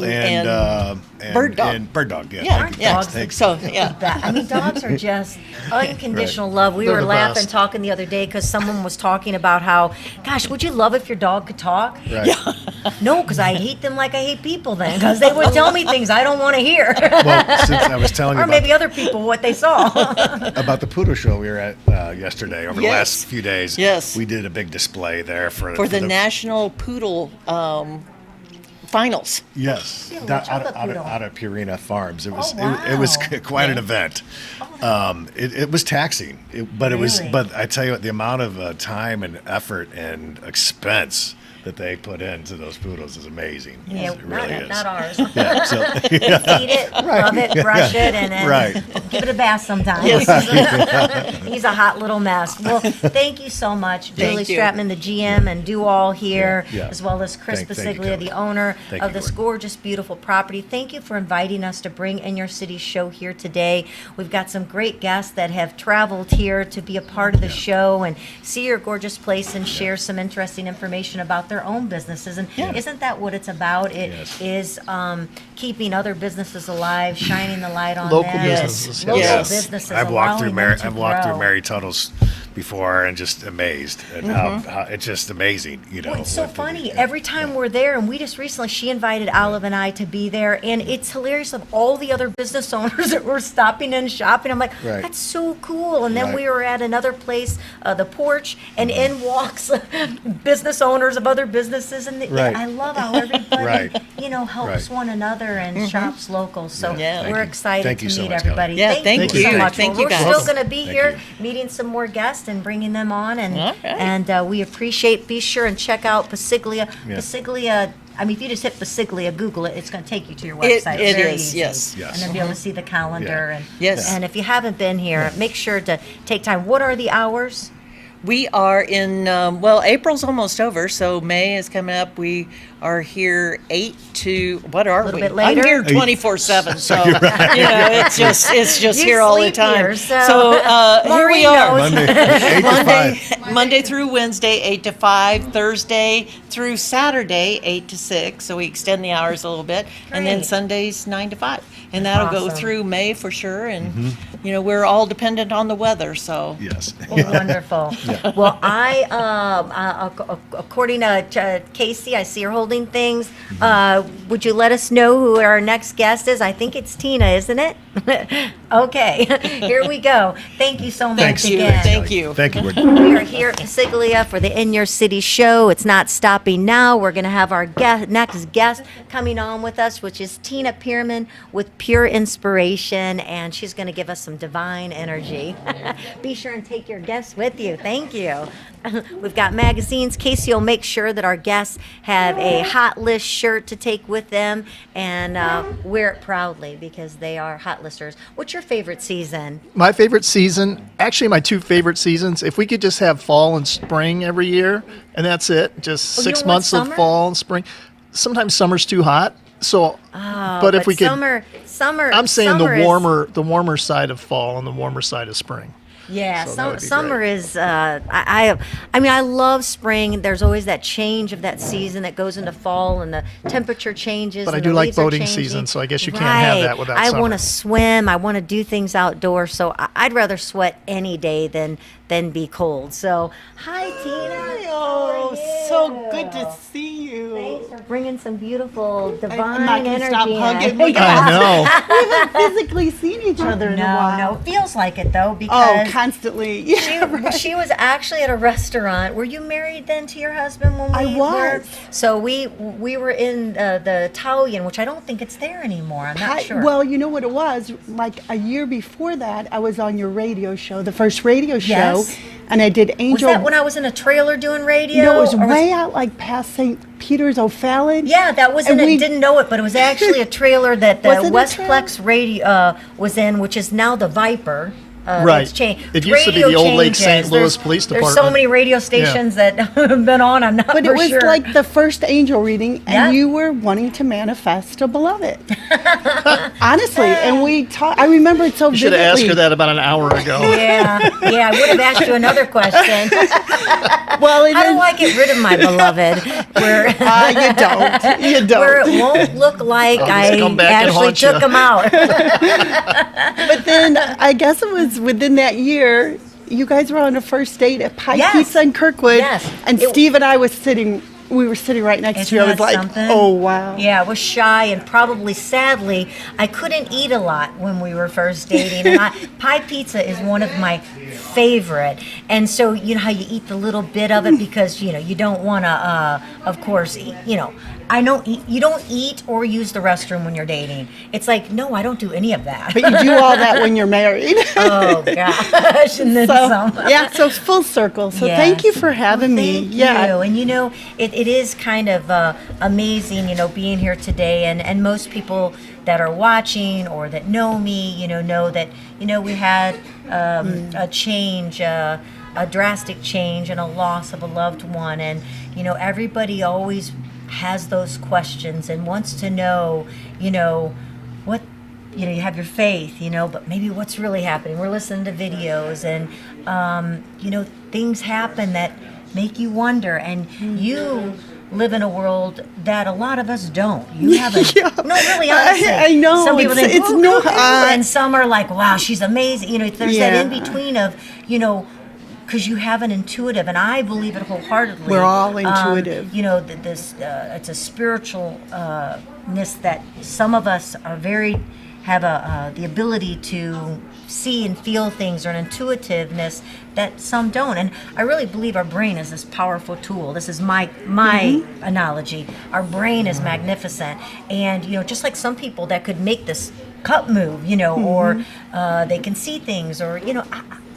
Speaker 4: and
Speaker 3: bird dog.
Speaker 4: And bird dog. Yeah.
Speaker 3: Yeah,
Speaker 4: thank you.
Speaker 3: yeah.
Speaker 1: Dogs
Speaker 4: Thanks.
Speaker 3: So, yeah.
Speaker 1: I mean, dogs are just unconditional love. We
Speaker 2: They're
Speaker 1: were
Speaker 2: the
Speaker 1: laughing,
Speaker 2: best.
Speaker 1: talking the other day because someone was talking about how, gosh, would you love if your dog could talk?
Speaker 4: Right.
Speaker 1: No, because I hate them like I hate people then, because they would tell me things I don't want to hear.
Speaker 4: Well, since I was telling you
Speaker 1: Or maybe other people what they saw.
Speaker 4: about the poodle show we were at yesterday, over the
Speaker 3: Yes.
Speaker 4: last few days,
Speaker 3: Yes.
Speaker 4: we did a big display there
Speaker 3: For the National Poodle Finals.
Speaker 4: Yes,
Speaker 1: Yeah,
Speaker 4: down-
Speaker 1: which
Speaker 4: out,
Speaker 1: other
Speaker 4: of, out, of,
Speaker 1: poodle?
Speaker 4: out of Purina Farms. It was
Speaker 1: Oh,
Speaker 4: it was
Speaker 1: wow.
Speaker 4: quite an event. It was taxing, but it was.
Speaker 1: Really?
Speaker 4: But I tell you what, the amount of time and effort and expense that they put into those poodles is amazing.
Speaker 1: Yeah,
Speaker 4: It really is.
Speaker 1: not ours.
Speaker 4: Yeah, so,
Speaker 1: Feed it, love it, brush it, and then
Speaker 4: Right.
Speaker 1: give it a bath sometimes. He's a hot little mess. Well, thank you so much, Julie
Speaker 3: you.
Speaker 1: Straatmann, the GM, and Do All here,
Speaker 4: Yeah, yeah.
Speaker 1: as well as Chris
Speaker 4: Thank you,
Speaker 1: Passiglia,
Speaker 4: Kelly.
Speaker 1: the owner
Speaker 4: Thank
Speaker 1: of
Speaker 4: you,
Speaker 1: this
Speaker 4: Gordon.
Speaker 1: gorgeous, beautiful property. Thank you for inviting us to bring In Your City show here today. We've got some great guests that have traveled here to be a part of the show and see your gorgeous place and share some interesting information about their own businesses. And isn't that what it's about? It
Speaker 4: Yes.
Speaker 1: is keeping other businesses alive, shining the light on
Speaker 2: Local
Speaker 1: them.
Speaker 2: businesses,
Speaker 1: Local
Speaker 3: yes.
Speaker 1: businesses.
Speaker 4: I've walked through
Speaker 1: allowing them to
Speaker 4: I've walked through
Speaker 1: grow.
Speaker 4: Mary Tuttle's before and just amazed at how it's just amazing. You know,
Speaker 1: Well, it's so
Speaker 4: what the-
Speaker 1: funny.
Speaker 4: yeah,
Speaker 1: Every time we're there, and we just recently, she invited Olive and I to be there, and it's hilarious of all the other business owners that were stopping in shopping. I'm like,
Speaker 4: Right.
Speaker 1: that's so cool. And then
Speaker 4: Right.
Speaker 1: we were at another place, the porch, and in walks business owners of other businesses, and
Speaker 4: Right.
Speaker 1: I love how everybody,
Speaker 4: Right.
Speaker 1: helps
Speaker 4: Right.
Speaker 1: one another and shops local. So
Speaker 3: Yeah.
Speaker 1: we're
Speaker 4: Thank you.
Speaker 1: excited
Speaker 4: Thank
Speaker 1: to
Speaker 4: you so
Speaker 1: meet
Speaker 4: much, Kelly.
Speaker 1: everybody.
Speaker 3: Yeah, thank you.
Speaker 1: so much.
Speaker 3: Thank
Speaker 1: Well,
Speaker 3: you,
Speaker 1: we're
Speaker 3: guys.
Speaker 1: still going to be
Speaker 4: Thank
Speaker 1: here
Speaker 4: you.
Speaker 1: meeting some more guests and bringing them on, and
Speaker 3: All right.
Speaker 1: we appreciate. Be sure and check out Passiglia.
Speaker 4: Yeah.
Speaker 1: Passiglia. I mean, if you just hit Passiglia, Google it, it's going to take you to your
Speaker 3: It-
Speaker 1: website.
Speaker 3: it
Speaker 1: It's very
Speaker 3: is,
Speaker 1: easy.
Speaker 3: yes.
Speaker 4: Yes.
Speaker 1: And then be able to see the calendar.
Speaker 4: Yeah.
Speaker 1: And
Speaker 3: Yes.
Speaker 1: And if you haven't been here, make sure to take time. What are the hours?
Speaker 3: We are in, April's almost over, so May is coming up. We are here 8 to, what are
Speaker 1: Little
Speaker 3: we?
Speaker 1: bit later.
Speaker 3: I'm here 24/7, so, it's just
Speaker 1: You
Speaker 3: here all the
Speaker 1: sleep
Speaker 3: time.
Speaker 1: here, so-
Speaker 3: Here we
Speaker 1: Maureen
Speaker 3: are.
Speaker 1: knows.
Speaker 4: Monday, 8 to 5.
Speaker 3: Monday through Wednesday, 8 to 5. Thursday through Saturday, 8 to 6. So we extend the hours a little bit. And then
Speaker 1: Great.
Speaker 3: Sundays, 9 to 5. And that'll go
Speaker 1: Awesome.
Speaker 3: through May for sure. And, we're all dependent on the weather. So,
Speaker 4: Yes.
Speaker 1: Well, wonderful. Well, according to Casey, I see her holding things. Would you let us know who our next guest is? I think it's Tina, isn't it? Okay, here we go. Thank you so much
Speaker 4: Thanks.
Speaker 1: again.
Speaker 3: Thank you.
Speaker 4: Thank you.
Speaker 1: We are here at Passiglia for the In Your City show. It's not stopping now. We're going to have our next guest coming on with us, which is Tina Perrmann with Pure Inspiration, and she's going to give us some divine energy. Be sure and take your guests with you. Thank you. We've got magazines. Casey will make sure that our guests have a hot list shirt to take with them and wear it proudly because they are hot listers. What's your favorite season?
Speaker 2: My favorite season, actually my two favorite seasons, if we could just have fall and spring every year, and that's it, just
Speaker 1: Oh, you
Speaker 2: 6
Speaker 1: don't want
Speaker 2: months of
Speaker 1: summer?
Speaker 2: fall and spring. Sometimes summer's too hot, so, but if we could,
Speaker 1: summer,
Speaker 2: I'm saying
Speaker 1: summer is-
Speaker 2: the warmer side of fall and the warmer side of spring.
Speaker 1: Yeah,
Speaker 2: So that would be
Speaker 1: summer
Speaker 2: great.
Speaker 1: is. I mean, I love spring. There's always that change of that season that goes into fall, and the temperature changes.
Speaker 2: But I
Speaker 1: and
Speaker 2: do
Speaker 1: the
Speaker 2: like
Speaker 1: leaves are
Speaker 2: boating
Speaker 1: changing.
Speaker 2: season, so I guess you can't have that without
Speaker 1: I
Speaker 2: summer.
Speaker 1: want to swim. I want to do things outdoors. So I'd rather sweat any day than be cold. So hi, Tina. How are you?
Speaker 5: So good to see you.
Speaker 1: Thanks for bringing some beautiful divine
Speaker 5: I'm not gonna
Speaker 1: energy.
Speaker 5: stop
Speaker 1: in.
Speaker 5: hugging.
Speaker 2: I know.
Speaker 5: We haven't physically seen each other in a while.
Speaker 1: No, it feels like it though
Speaker 5: Oh,
Speaker 1: because
Speaker 5: constantly. Yeah, right.
Speaker 1: she was actually at a restaurant. Were you married then to your husband when
Speaker 5: I
Speaker 1: we
Speaker 5: was.
Speaker 1: were? So we were in the Italian, which I don't think it's there anymore. I'm not sure.
Speaker 5: Well, you know what it was? Like a year before that, I was on your radio show, the first radio show,
Speaker 1: Yes.
Speaker 5: and I did
Speaker 1: was
Speaker 5: Angel.
Speaker 1: that when I was in a trailer doing radio?
Speaker 5: No, it was
Speaker 1: or
Speaker 5: way out like past St. Peter's O'Fallon.
Speaker 1: Yeah, that was
Speaker 5: And
Speaker 1: in it.
Speaker 5: we-
Speaker 1: Didn't know it, but it was actually a trailer that the
Speaker 5: Was it a
Speaker 1: Westplex radio was in, which is now the Viper.
Speaker 2: Right.
Speaker 1: It's changed.
Speaker 2: It used to be
Speaker 1: Radio
Speaker 2: the old Lake
Speaker 1: changes.
Speaker 2: St. Louis
Speaker 1: There's-
Speaker 2: Police
Speaker 1: There's so
Speaker 2: Department.
Speaker 1: many radio stations that have been on. I'm not
Speaker 5: But
Speaker 1: for
Speaker 5: it was
Speaker 1: sure.
Speaker 5: like the first angel reading, and
Speaker 1: Yeah.
Speaker 5: you were wanting to manifest a beloved. Honestly, and we talked. I remember it so
Speaker 2: You should
Speaker 5: vividly.
Speaker 2: have asked her that about an hour ago.
Speaker 1: Yeah, I would have asked you another question.
Speaker 5: Well, it
Speaker 1: How do
Speaker 5: is-
Speaker 1: I get rid of my beloved? Where
Speaker 5: you don't. You don't.
Speaker 1: where it won't look like
Speaker 2: just
Speaker 1: I
Speaker 2: come back and
Speaker 1: actually
Speaker 2: haunt ya.
Speaker 1: took him out.
Speaker 5: But then I guess it was within that year, you guys were on a first date at Pie
Speaker 1: Yes.
Speaker 5: Pizza in Kirkwood.
Speaker 1: Yes.
Speaker 5: And
Speaker 1: It-
Speaker 5: Steve and I we were sitting right next to you. I
Speaker 1: Isn't
Speaker 5: was
Speaker 1: that
Speaker 5: like,
Speaker 1: something?
Speaker 5: oh, wow.
Speaker 1: Yeah, I was shy and probably sadly I couldn't eat a lot when we were first dating. And pie pizza is one of my favorite. And so you know how you eat the little bit of it because you don't want to, of course, I don't eat. You don't eat or use the restroom when you're dating. It's like no, I don't do any of that.
Speaker 5: But you do all that when you're married.
Speaker 1: Oh gosh, and then
Speaker 5: So,
Speaker 1: some.
Speaker 5: yeah, so it's full circle. So thank you
Speaker 1: Yes.
Speaker 5: for having me.
Speaker 1: Thank
Speaker 5: Yeah.
Speaker 1: you. And it is kind of amazing, being here today. And most people that are watching or that know me, know that, we had a change, a drastic change and a loss of a loved one. And, everybody always has those questions and wants to know, what you have your faith, but maybe what's really happening. We're listening to videos and, things happen that make you wonder. And you live in a world that a lot of us don't. You have a,
Speaker 5: Yeah.
Speaker 1: no, really, honestly.
Speaker 5: I know.
Speaker 1: Some people
Speaker 5: It's-
Speaker 1: think,
Speaker 5: it's
Speaker 1: "Ooh,
Speaker 5: no-
Speaker 1: ooh, ooh," and some are like, wow, she's amazing. There's that
Speaker 5: Yeah.
Speaker 1: in between of, because you have an intuitive, and I believe it wholeheartedly.
Speaker 5: We're all intuitive.
Speaker 1: It's a spiritualness that some of us are have the ability to see and feel things, or an intuitiveness that some don't. And I really believe our brain is this powerful tool. This is my analogy. Our brain is magnificent, and just like some people that could make this cup move, or they can see things, or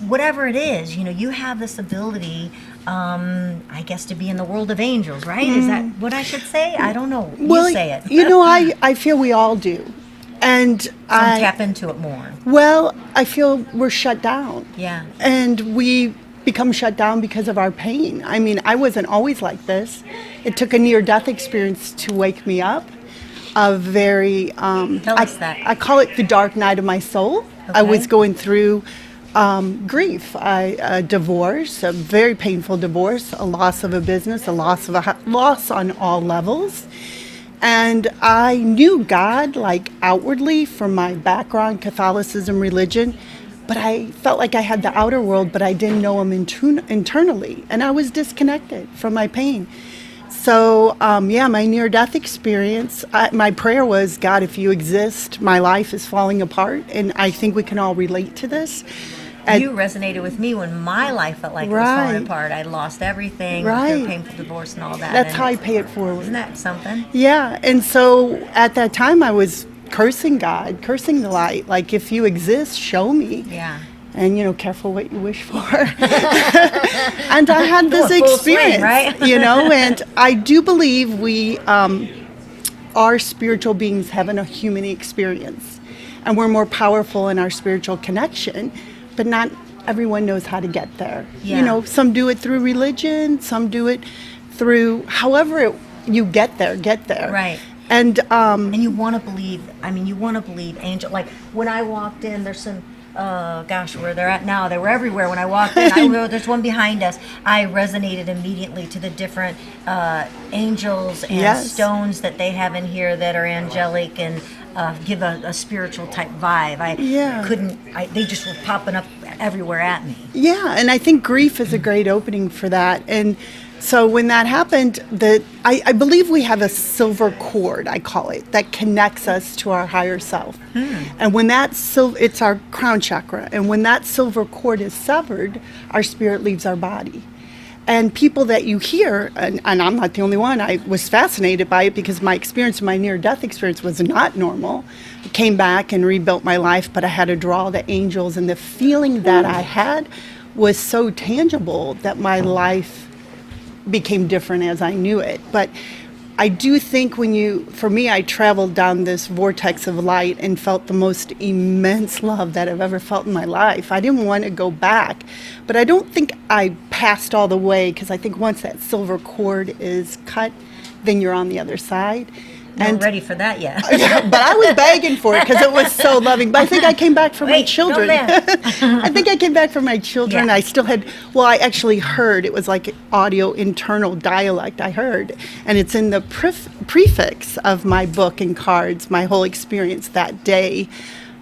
Speaker 1: whatever it is, you have this ability, I guess, to be in the world of angels, right? Is that what I should say? I don't know.
Speaker 5: Well,
Speaker 1: you say it.
Speaker 5: I feel we all do. And
Speaker 1: Some
Speaker 5: I,
Speaker 1: tap into it more.
Speaker 5: well, I feel we're shut down.
Speaker 1: Yeah.
Speaker 5: And we become shut down because of our pain. I mean, I wasn't always like this. It took a near-death experience to wake me up. A very,
Speaker 1: Tell us that.
Speaker 5: I call it the dark night of my soul. I
Speaker 1: Okay.
Speaker 5: was going through grief, a divorce, a very painful divorce, a loss of a business, a loss of loss on all levels. And I knew God, like outwardly, from my background, Catholicism, religion, but I felt like I had the outer world, but I didn't know him internally. And I was disconnected from my pain. So, my near-death experience, my prayer was, God, if you exist, my life is falling apart. And I think we can all relate to this. And
Speaker 1: You resonated with me when my life felt like it was
Speaker 5: Right.
Speaker 1: falling apart. I lost everything,
Speaker 5: Right.
Speaker 1: through a painful divorce and all that.
Speaker 5: that's
Speaker 1: and
Speaker 5: how I pay it forward.
Speaker 1: Isn't that something?
Speaker 5: Yeah, and so at that time I was cursing God, cursing the light. Like, if you exist, show me.
Speaker 1: Yeah.
Speaker 5: And, careful what you wish for. And I had this
Speaker 1: Full swing,
Speaker 5: experience,
Speaker 1: right?
Speaker 5: and I do believe we are spiritual beings having a human experience. And we're more powerful in our spiritual connection, but not everyone knows how to get there.
Speaker 1: Yeah.
Speaker 5: Some do it through religion, some do it through however you get there.
Speaker 1: Right.
Speaker 5: And
Speaker 1: And you want to believe, you want to believe angel. Like when I walked in, there's some oh gosh, where they're at now. They were everywhere when I walked in. There's one behind us. I resonated immediately to the different angels and
Speaker 5: Yes.
Speaker 1: stones that they have in here that are angelic and give a spiritual type vibe. They just were popping up everywhere at me.
Speaker 5: Yeah, and I think grief is a great opening for that. And so when that happened, I believe we have a silver cord, I call it, that connects us to our higher self. And when it's our crown chakra, and when that silver cord is severed, our spirit leaves our body. And people that you hear, and I'm not the only one, I was fascinated by it because my experience, my near-death experience was not normal. I came back and rebuilt my life, but I had to draw the angels, and the feeling that I had was so tangible that my life became different as I knew it. But I do think for me, I traveled down this vortex of light and felt the most immense love that I've ever felt in my life. I didn't want to go back, but I don't think I passed all the way, because I think once that silver cord is cut, then you're on the other side.
Speaker 1: Not ready for that yet.
Speaker 5: But I was begging for it because it was so loving. But I think I came back for my children. I think I came back for my children.
Speaker 1: Yeah.
Speaker 5: I still had, I actually heard, it was like audio internal dialect I heard. And it's in the prefix of my book and cards, my whole experience that day,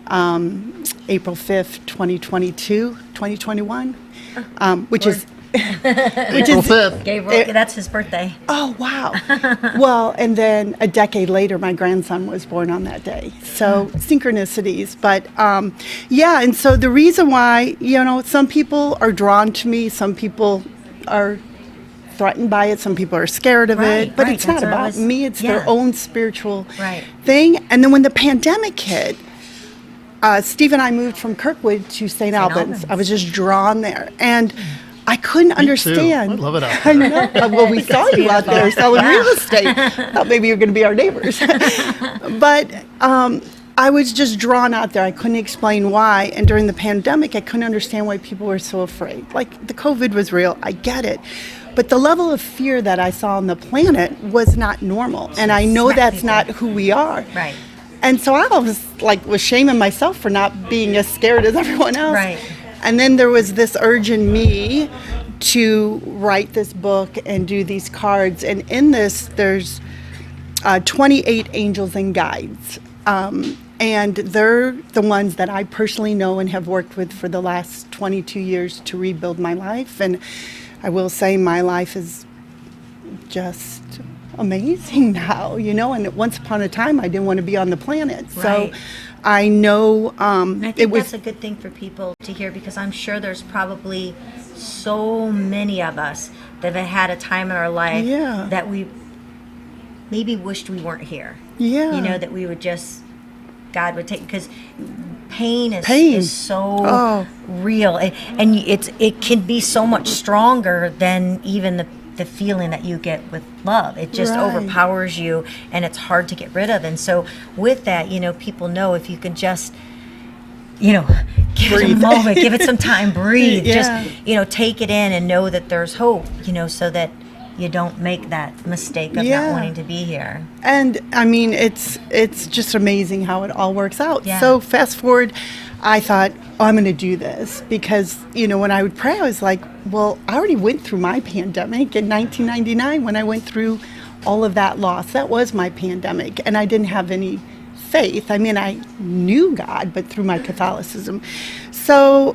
Speaker 5: April 5th, 2021, which is...
Speaker 2: April 5th.
Speaker 1: Gabriel, that's his birthday.
Speaker 5: Oh, wow. Well, and then a decade later, my grandson was born on that day. So synchronicities. But and so the reason why, some people are drawn to me, some people are threatened by it, some people are scared of it, but it's not about me, it's their own spiritual thing. And then when the pandemic hit, Steve and I moved from Kirkwood to St. Albans. I was just drawn there. And I couldn't understand.
Speaker 2: I love it out
Speaker 5: I
Speaker 2: there.
Speaker 5: know. Well, we saw you out there selling real estate. Thought maybe you were going to be our neighbors. But I was just drawn out there. I couldn't explain why. And during the pandemic, I couldn't understand why people were so afraid. Like, the COVID was real. I get it. But the level of fear that I saw on the planet was not normal. And I know that's not who we are.
Speaker 1: Right.
Speaker 5: And so I was shaming myself for not being as scared as everyone else.
Speaker 1: Right.
Speaker 5: And then there was this urge in me to write this book and do these cards. And in this, there's 28 angels and guides. And they're the ones that I personally know and have worked with for the last 22 years to rebuild my life. And I will say my life is just amazing now, and once upon a time I didn't want to be on the planet. So I know
Speaker 1: I think that's a good thing for people to hear, because I'm sure there's probably so many of us that have had a time in our life that we maybe wished we weren't here. Yeah. That we would God would take, because pain is so real, and it can be so much stronger than even the feeling that you get with love. It just overpowers you, and it's hard to get rid of. And so with that, people know if you can just, give it a moment, give it some time, breathe, just, take it in and know that there's hope, so that you don't make that mistake of not wanting to be here.
Speaker 5: And I mean, it's just amazing how it all works out.
Speaker 1: Yeah.
Speaker 5: So fast forward, I thought, I'm going to do this because, when I would pray, I was like, well, I already went through my pandemic in 1999 when I went through all of that loss. That was my pandemic, and I didn't have any faith. I mean, I knew God, but through my Catholicism. So,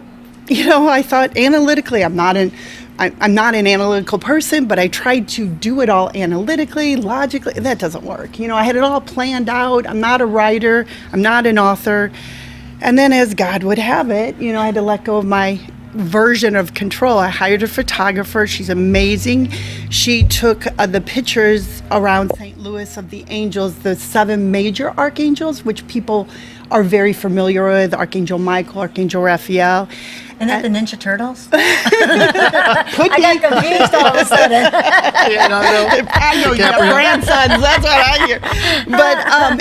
Speaker 5: I thought analytically, I'm not an analytical person, but I tried to do it all analytically, logically. That doesn't work. I had it all planned out. I'm not a writer. I'm not an author. And then as God would have it, I had to let go of my version of control. I hired a photographer. She's amazing. She took the pictures around St. Louis of the angels, the 7 major archangels, which people are very familiar with, Archangel Michael, Archangel Raphael.
Speaker 1: Isn't that the Ninja Turtles?
Speaker 5: Could
Speaker 1: I got confused all of a sudden.
Speaker 5: I know you have grandsons. That's what I hear. But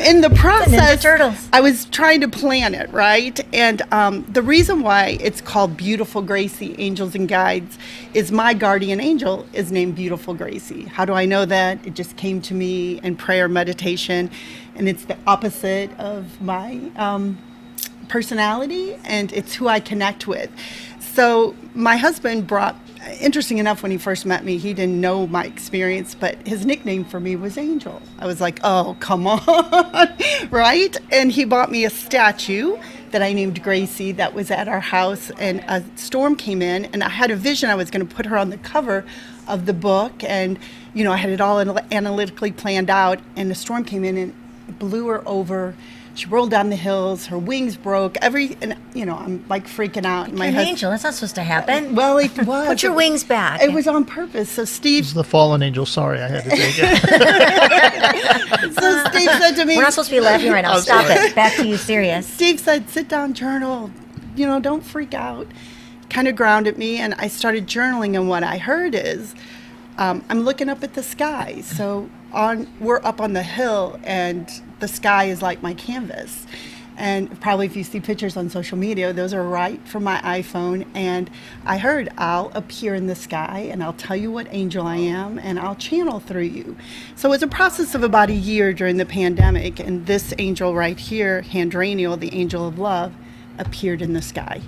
Speaker 5: in the process,
Speaker 1: Ninja Turtles.
Speaker 5: I was trying to plan it, right? And the reason why it's called Beautiful Gracie, Angels and Guides, is my guardian angel is named Beautiful Gracie. How do I know that? It just came to me in prayer, meditation, and it's the opposite of my personality, and it's who I connect with. So my husband brought, interesting enough, when he first met me, he didn't know my experience, but his nickname for me was Angel. I was like, oh, come on, right? And he bought me a statue that I named Gracie that was at our house, and a storm came in, and I had a vision I was going to put her on the cover of the book, and I had it all analytically planned out, and the storm came in and blew her over. She rolled down the hills, her wings broke, and I'm like freaking out. And
Speaker 1: An angel, that's not supposed to happen.
Speaker 5: Well, it was.
Speaker 1: Put your wings back.
Speaker 5: It was on purpose. So Steve,
Speaker 2: It's the fallen angel. Sorry, I had to take it.
Speaker 5: so Steve said to me,
Speaker 1: We're not supposed to be laughing right now.
Speaker 2: I'm
Speaker 1: Stop
Speaker 2: sorry.
Speaker 1: it. Back to you, serious.
Speaker 5: Steve said, sit down, journal, don't freak out. Kind of grounded me, and I started journaling, and what I heard is, I'm looking up at the sky. So we're up on the hill, and the sky is like my canvas. And probably if you see pictures on social media, those are right from my iPhone. And I heard, I'll appear in the sky, and I'll tell you what angel I am, and I'll channel through you. So it was a process of about a year during the pandemic, and this angel right here, Handraniel, the angel of love, appeared in the sky.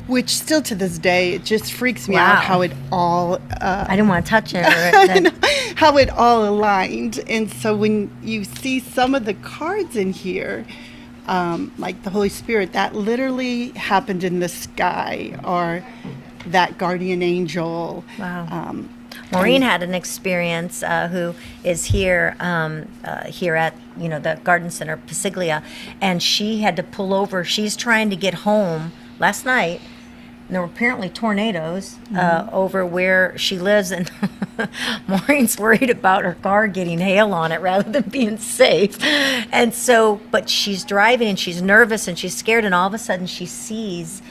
Speaker 5: Which still to this day, it just freaks me
Speaker 1: Wow.
Speaker 5: out how it all
Speaker 1: I didn't want to touch it.
Speaker 5: how it all aligned. And so when you see some of the cards in here, like the Holy Spirit, that literally happened in the sky, or that guardian angel.
Speaker 1: Wow. Maureen had an experience who is here here at the garden center Passiglia, and she had to pull over. She's trying to get home last night. And there were apparently tornadoes over where she lives, and Maureen's worried about her car getting hail on it rather than being safe. And so, but she's driving and she's nervous and she's scared, and all of a sudden she sees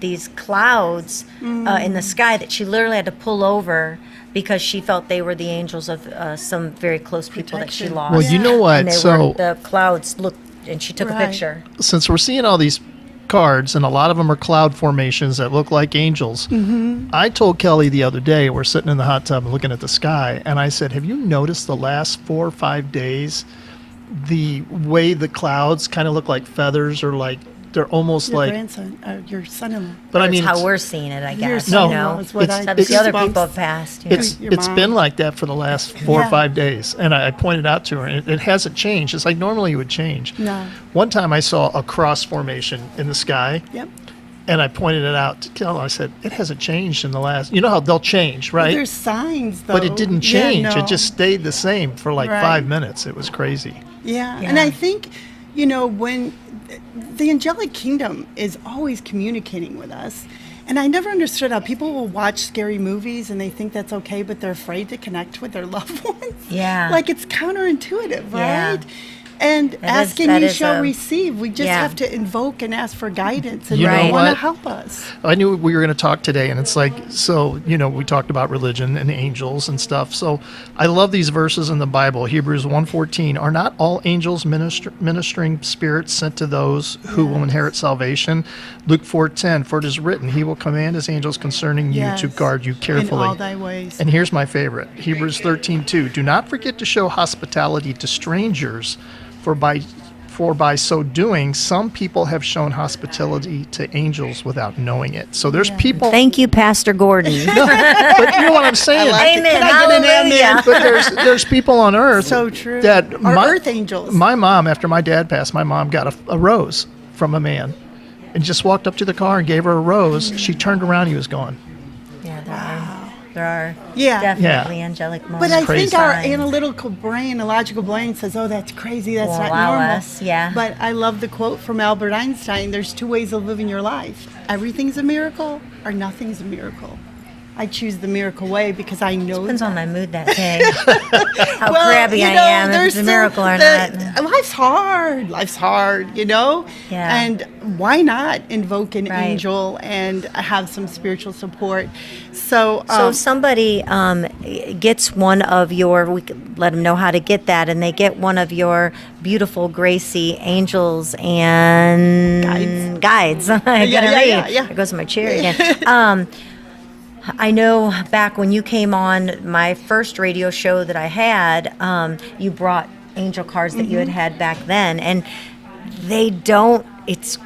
Speaker 1: these clouds in the sky that she literally had to pull over because she felt they were the angels of some very close people that she
Speaker 5: Protection.
Speaker 1: lost.
Speaker 2: Well, you know what?
Speaker 1: And they
Speaker 2: So-
Speaker 1: were, the clouds looked, and she took a
Speaker 5: Right.
Speaker 1: picture.
Speaker 2: Since we're seeing all these cards, and a lot of them are cloud formations that look like angels, I told Kelly the other day, we're sitting in the hot tub and looking at the sky, and I said, have you noticed the last 4 or 5 days the way the clouds kind of look like feathers, or like they're almost
Speaker 5: Your
Speaker 2: like,
Speaker 5: grandson, your son-in-law.
Speaker 2: but I
Speaker 1: That's
Speaker 2: mean,
Speaker 1: how
Speaker 2: it's-
Speaker 1: we're seeing it, I guess.
Speaker 2: No,
Speaker 1: you know,
Speaker 5: is what
Speaker 2: it's-
Speaker 1: That's the other
Speaker 5: goosebumps.
Speaker 1: people have passed.
Speaker 2: it's
Speaker 5: Your
Speaker 2: it's
Speaker 5: mom.
Speaker 2: been like that for the last 4 or
Speaker 5: Yeah.
Speaker 2: 5 days, and I pointed out to her, and it hasn't changed. It's like normally it would change.
Speaker 5: No.
Speaker 2: One time I saw a cross formation in the sky,
Speaker 5: Yep.
Speaker 2: and I pointed it out to Kelly. I said, it hasn't changed in the last, how they'll change, right?
Speaker 5: There's signs, though.
Speaker 2: But it didn't
Speaker 5: Yeah,
Speaker 2: change.
Speaker 5: no.
Speaker 2: It just stayed the same for like
Speaker 5: Right.
Speaker 2: 5 minutes. It was crazy.
Speaker 5: Yeah.
Speaker 1: Yeah.
Speaker 5: And I think, when the angelic kingdom is always communicating with us. And I never understood how people will watch scary movies and they think that's okay, but they're afraid to connect with their loved ones.
Speaker 1: Yeah.
Speaker 5: Like it's counterintuitive,
Speaker 1: Yeah.
Speaker 5: right? And asking
Speaker 1: that
Speaker 5: you
Speaker 1: is
Speaker 5: shall
Speaker 1: a-
Speaker 5: receive. We just
Speaker 1: yeah.
Speaker 5: have to invoke and ask for guidance, and
Speaker 2: You
Speaker 5: they
Speaker 2: know
Speaker 5: want to
Speaker 2: what?
Speaker 5: help us.
Speaker 2: I knew we were going to talk today, and it's like, so, we talked about religion and angels and stuff. So I love these verses in the Bible. Hebrews 1:14, are not all angels ministering spirits sent to those who will inherit salvation? Luke 4:10, for it is written, he will command his angels concerning you to
Speaker 5: Yes.
Speaker 2: guard you carefully.
Speaker 5: In all thy ways.
Speaker 2: And here's my favorite, Hebrews 13:2. Do not forget to show hospitality to strangers, for by so doing, some people have shown hospitality to angels without knowing it. So there's people,
Speaker 1: Thank you, Pastor Gordon.
Speaker 2: but you know what I'm saying?
Speaker 1: Amen.
Speaker 5: Can I get an
Speaker 1: Hallelujah.
Speaker 2: But there's people on earth
Speaker 5: So true.
Speaker 2: that
Speaker 5: Our earth angels.
Speaker 2: My mom, after my dad passed, my mom got a rose from a man and just walked up to the car and gave her a rose. She turned around, he was gone.
Speaker 1: Yeah, there are
Speaker 5: Yeah.
Speaker 1: definitely
Speaker 2: Yeah.
Speaker 1: angelic moments.
Speaker 5: But I
Speaker 2: crazy.
Speaker 5: think our
Speaker 1: Signs.
Speaker 5: analytical brain, a logical brain says, oh, that's crazy, that's
Speaker 1: Will
Speaker 5: not
Speaker 1: allow
Speaker 5: normal.
Speaker 1: us, yeah.
Speaker 5: But I love the quote from Albert Einstein, there's two ways of living your life. Everything's a miracle or nothing's a miracle. I choose the miracle way because I know
Speaker 1: Depends
Speaker 5: that.
Speaker 1: on my mood that day. How
Speaker 5: Well,
Speaker 1: crabby I am, if it's a miracle or not.
Speaker 5: Life's hard. Life's hard,
Speaker 1: Yeah.
Speaker 5: And why not invoke an
Speaker 1: Right.
Speaker 5: angel and have some spiritual support? So,
Speaker 1: So if somebody gets one of your, we could let them know how to get that, and they get one of your beautiful Gracie angels and guides. I gotta read.
Speaker 5: yeah.
Speaker 1: There goes my chair again. I know back when you came on my first radio show that I had, you brought angel cards that you had back then, and they don't. It's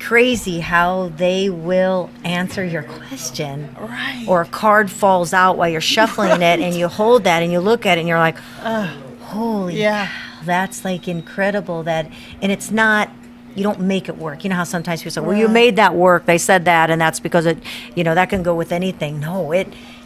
Speaker 1: crazy how they will answer your question.
Speaker 5: Right.
Speaker 1: Or a card falls out while you're shuffling it, and you hold that and you look at it and you're like, holy
Speaker 5: Yeah.
Speaker 1: cow, that's like incredible. And it's not, you don't make it work. You know how sometimes people say, well, you made that work. They said that, and that's because it, that can go with anything. No,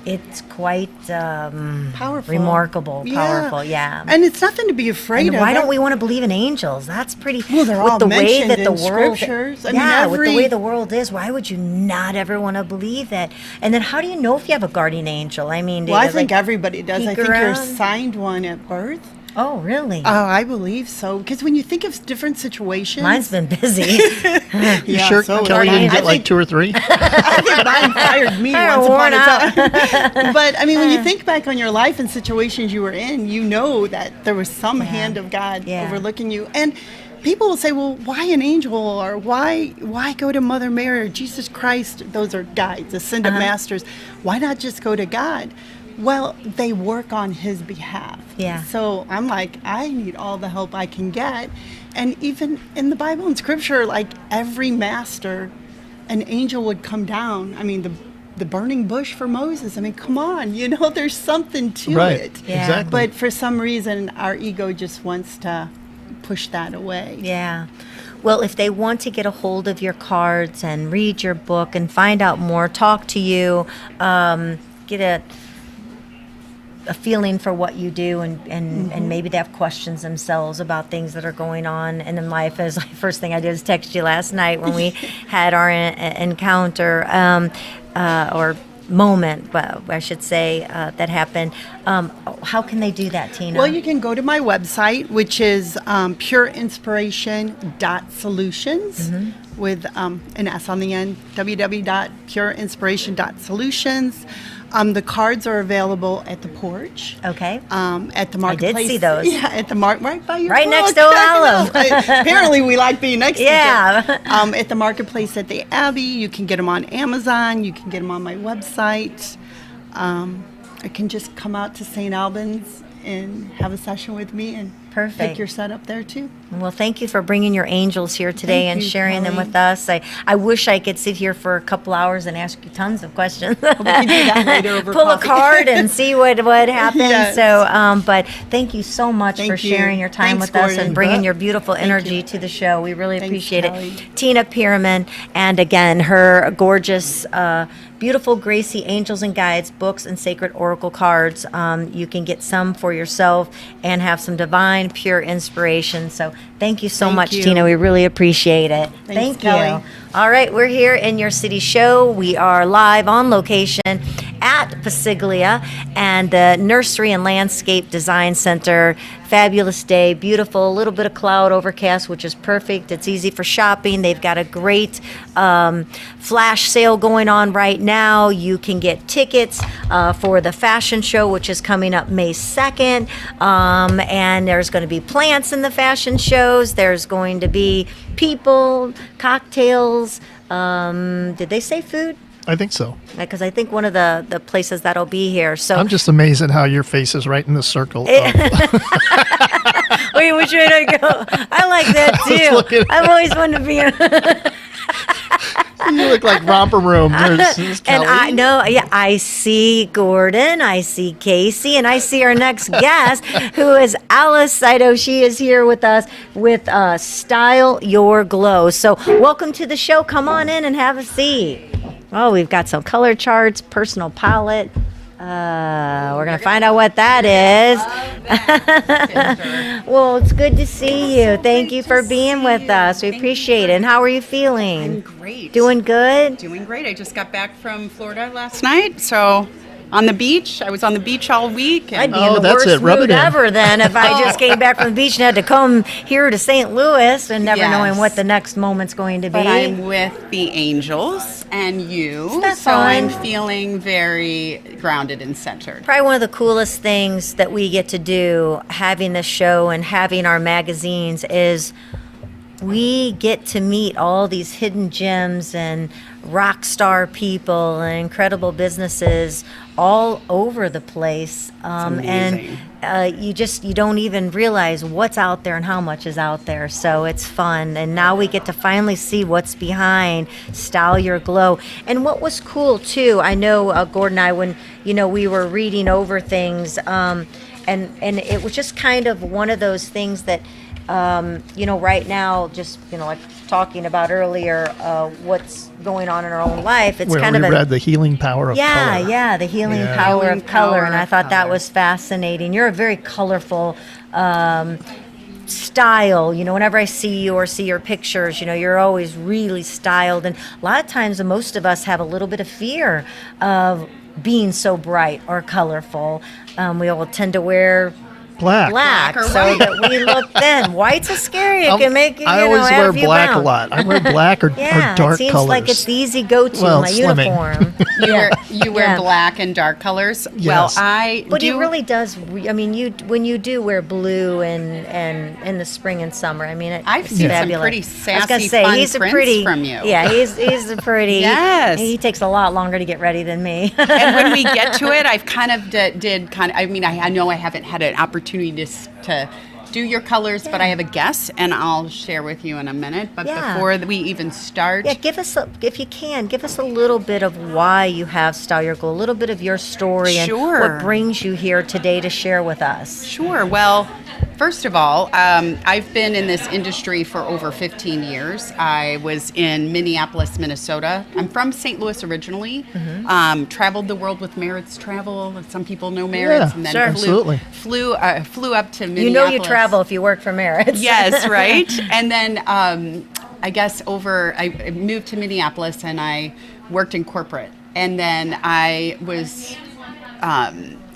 Speaker 1: it's quite
Speaker 5: Powerful.
Speaker 1: remarkable, powerful, yeah.
Speaker 5: And it's nothing to be afraid
Speaker 1: And
Speaker 5: of.
Speaker 1: why don't we want to believe in angels? That's pretty.
Speaker 5: Well, they're
Speaker 1: with
Speaker 5: all
Speaker 1: the way
Speaker 5: mentioned
Speaker 1: that the
Speaker 5: in
Speaker 1: world,
Speaker 5: scriptures. I
Speaker 1: yeah,
Speaker 5: mean,
Speaker 1: with the
Speaker 5: every-
Speaker 1: way the world is, why would you not ever want to believe that? And then, how do you know if you have a guardian angel? I mean, do
Speaker 5: Well, I
Speaker 1: you,
Speaker 5: think
Speaker 1: like,
Speaker 5: everybody does. I
Speaker 1: peek
Speaker 5: think you're
Speaker 1: around?
Speaker 5: assigned one at birth.
Speaker 1: Oh, really?
Speaker 5: Oh, I believe so. Because when you think of different situations,
Speaker 1: Mine's been busy.
Speaker 2: You sure,
Speaker 5: so
Speaker 2: Kelly, you
Speaker 5: mine.
Speaker 2: didn't
Speaker 5: I
Speaker 2: get like
Speaker 5: think-
Speaker 2: 2 or 3?
Speaker 5: I think mine fired me
Speaker 1: They're
Speaker 5: once upon
Speaker 1: worn
Speaker 5: a
Speaker 1: out.
Speaker 5: time. But I mean, when you think back on your life and situations you were in, you know that there was some hand of God
Speaker 1: Yeah.
Speaker 5: overlooking you. And people will say, "Well, why an angel?" or "Why go to Mother Mary or Jesus Christ?" Those are guides, ascended masters. Why not just go to God? Well, they work on His behalf.
Speaker 1: Yeah.
Speaker 5: So I'm like, I need all the help I can get. And even in the Bible and Scripture, like every master, an angel would come down. I mean, the burning bush for Moses. I mean, come on, there's something to
Speaker 2: Right,
Speaker 5: it.
Speaker 1: Yeah.
Speaker 2: exactly.
Speaker 5: But for some reason, our ego just wants to push that away.
Speaker 1: Yeah. Well, if they want to get a hold of your cards and read your book and find out more, talk to you, get a feeling for what you do, and maybe they have questions themselves about things that are going on in life. As first thing I did was text you last night when we had our encounter or moment, I should say, that happened. How can they do that, Tina?
Speaker 5: Well, you can go to my website, which is pureinspiration.solutions with an S on the end, www.pureinspiration.solutions. The cards are available at the porch.
Speaker 1: Okay.
Speaker 5: At the marketplace.
Speaker 1: see those.
Speaker 5: Yeah, at the right by your
Speaker 1: Right next
Speaker 5: book.
Speaker 1: to Alum.
Speaker 5: Apparently, we like being next
Speaker 1: Yeah.
Speaker 5: to each other. At the marketplace at the Abbey. You can get them on Amazon. You can get them on my website. I can just come out to St. Albans and have a session with me and
Speaker 1: Perfect.
Speaker 5: pick your setup there too.
Speaker 1: Well, thank you for bringing your angels here today
Speaker 5: Thank
Speaker 1: and
Speaker 5: you,
Speaker 1: sharing them
Speaker 5: Kelly.
Speaker 1: with us. I wish I could sit here for a couple hours and ask you tons of questions.
Speaker 5: We can do that later over
Speaker 1: Pull
Speaker 5: coffee.
Speaker 1: a card and see what happens.
Speaker 5: Yes.
Speaker 1: So, but thank you so much
Speaker 5: Thank
Speaker 1: for
Speaker 5: you.
Speaker 1: sharing your time
Speaker 5: Thanks,
Speaker 1: with us
Speaker 5: Gordon.
Speaker 1: and bringing your beautiful
Speaker 5: Thank
Speaker 1: energy
Speaker 5: you.
Speaker 1: to the show. We really
Speaker 5: Thanks,
Speaker 1: appreciate
Speaker 5: Kelly.
Speaker 1: it. Tina Perrmann, and again, her gorgeous, beautiful Gracie Angels and Guides books and sacred oracle cards. You can get some for yourself and have some divine, pure inspiration. So thank you so
Speaker 5: Thank
Speaker 1: much,
Speaker 5: you.
Speaker 1: Tina. We really appreciate it.
Speaker 5: Thanks,
Speaker 1: Thank
Speaker 5: Kelly.
Speaker 1: you. All right, we're here in your city show. We are live on location at Passiglia and the Nursery and Landscape Design Center. Fabulous day, beautiful, a little bit of cloud overcast, which is perfect. It's easy for shopping. They've got a great flash sale going on right now. You can get tickets for the fashion show, which is coming up May 2nd. And there's going to be plants in the fashion shows. There's going to be people, cocktails. Did they say food?
Speaker 2: I think so.
Speaker 1: Because I think one of the places that'll be here. So
Speaker 2: I'm just amazed at how your face is right in the circle.
Speaker 1: wait, which way to go? I like that
Speaker 2: looking
Speaker 1: too. I've always wanted to be in.
Speaker 2: You look like Romper Room. There's
Speaker 1: And
Speaker 2: Kelly.
Speaker 1: I know, yeah, I see Gordon, I see Casey, and I see our next guest, who is Alice Sydow. She is here with us with Style Your Glow. So welcome to the show. Come on in and have a seat. Oh, we've got some color charts, personal palette. We're going to find out what that is. Well, it's good to see you. Thank you for being with us. We appreciate it. And how are you feeling?
Speaker 6: I'm great.
Speaker 1: Doing good?
Speaker 6: Doing great. I just got back from Florida last night, so on the beach. I was on the beach all week.
Speaker 1: I'd
Speaker 6: And
Speaker 1: be
Speaker 2: Oh,
Speaker 1: in the
Speaker 2: that's
Speaker 1: worst
Speaker 2: it. Rub
Speaker 1: mood
Speaker 2: it in.
Speaker 1: ever then if I just came back from the beach and had to come here to St. Louis and never
Speaker 6: Yes.
Speaker 1: knowing what the next moment's going to be.
Speaker 6: but I'm with the angels and you,
Speaker 1: that
Speaker 6: so I'm
Speaker 1: fun?
Speaker 6: feeling very grounded and centered.
Speaker 1: Probably one of the coolest things that we get to do having this show and having our magazines is we get to meet all these hidden gems and rock star people and incredible businesses all over the place.
Speaker 6: amazing.
Speaker 1: And you don't even realize what's out there and how much is out there. So it's fun. And now we get to finally see what's behind Style Your Glow. And what was cool too, I know Gordon and I, when, we were reading over things, and it was just kind of one of those things that, right now, just, like talking about earlier, what's going on in our own life. It's
Speaker 2: Where
Speaker 1: kind
Speaker 2: we
Speaker 1: of
Speaker 2: read The Healing Power of Color.
Speaker 1: the healing
Speaker 2: Yeah.
Speaker 1: power
Speaker 6: Healing
Speaker 1: of color.
Speaker 6: power
Speaker 1: And I
Speaker 6: of
Speaker 1: thought that
Speaker 6: color.
Speaker 1: was fascinating. You're a very colorful, style. Whenever I see you or see your pictures, you're always really styled. And a lot of times, most of us have a little bit of fear of being so bright or colorful. We all tend to wear
Speaker 2: Black.
Speaker 1: black
Speaker 6: or
Speaker 1: so
Speaker 6: white.
Speaker 1: that we look thin. White's a scary. It can make you,
Speaker 2: I always wear
Speaker 1: have you
Speaker 2: black
Speaker 1: bound.
Speaker 2: a lot. I wear black or
Speaker 1: Yeah,
Speaker 2: dark
Speaker 1: it seems
Speaker 2: colors.
Speaker 1: like it's the easy go-to
Speaker 2: Well,
Speaker 1: in my
Speaker 2: slimming.
Speaker 1: uniform.
Speaker 6: You wear
Speaker 1: Yeah.
Speaker 6: black and dark colors.
Speaker 2: Yes.
Speaker 6: Well, I
Speaker 1: But
Speaker 6: do.
Speaker 1: he really does. When you do wear blue and in the spring and summer,
Speaker 6: I've seen some
Speaker 1: fabulous.
Speaker 6: pretty
Speaker 1: I was gonna
Speaker 6: sassy,
Speaker 1: say
Speaker 6: fun
Speaker 1: he's a
Speaker 6: prints
Speaker 1: pretty
Speaker 6: from you.
Speaker 1: Yeah, he's a pretty.
Speaker 6: Yes.
Speaker 1: He takes a lot longer to get ready than me.
Speaker 6: And when we get to it, I've kind of did kind of. I know I haven't had an opportunity to do your colors, but I have a guess, and I'll share with you in a minute. But
Speaker 1: Yeah.
Speaker 6: before we even start,
Speaker 1: Yeah, if you can, give us a little bit of why you have Style Your Glow, a little bit of your story and
Speaker 6: Sure.
Speaker 1: what brings you here today to share with us.
Speaker 6: Sure. Well, first of all, I've been in this industry for over 15 years. I was in Minneapolis, Minnesota. I'm from St. Louis originally. Traveled the world with Merritt's Travel. Some people know Merritt's.
Speaker 2: Yeah,
Speaker 6: And then
Speaker 1: sure.
Speaker 2: Absolutely.
Speaker 6: flew up to Minneapolis.
Speaker 1: You know you travel if you work for Merritt's.
Speaker 6: Yes, right. And then I guess I moved to Minneapolis and I worked in corporate. And then I was,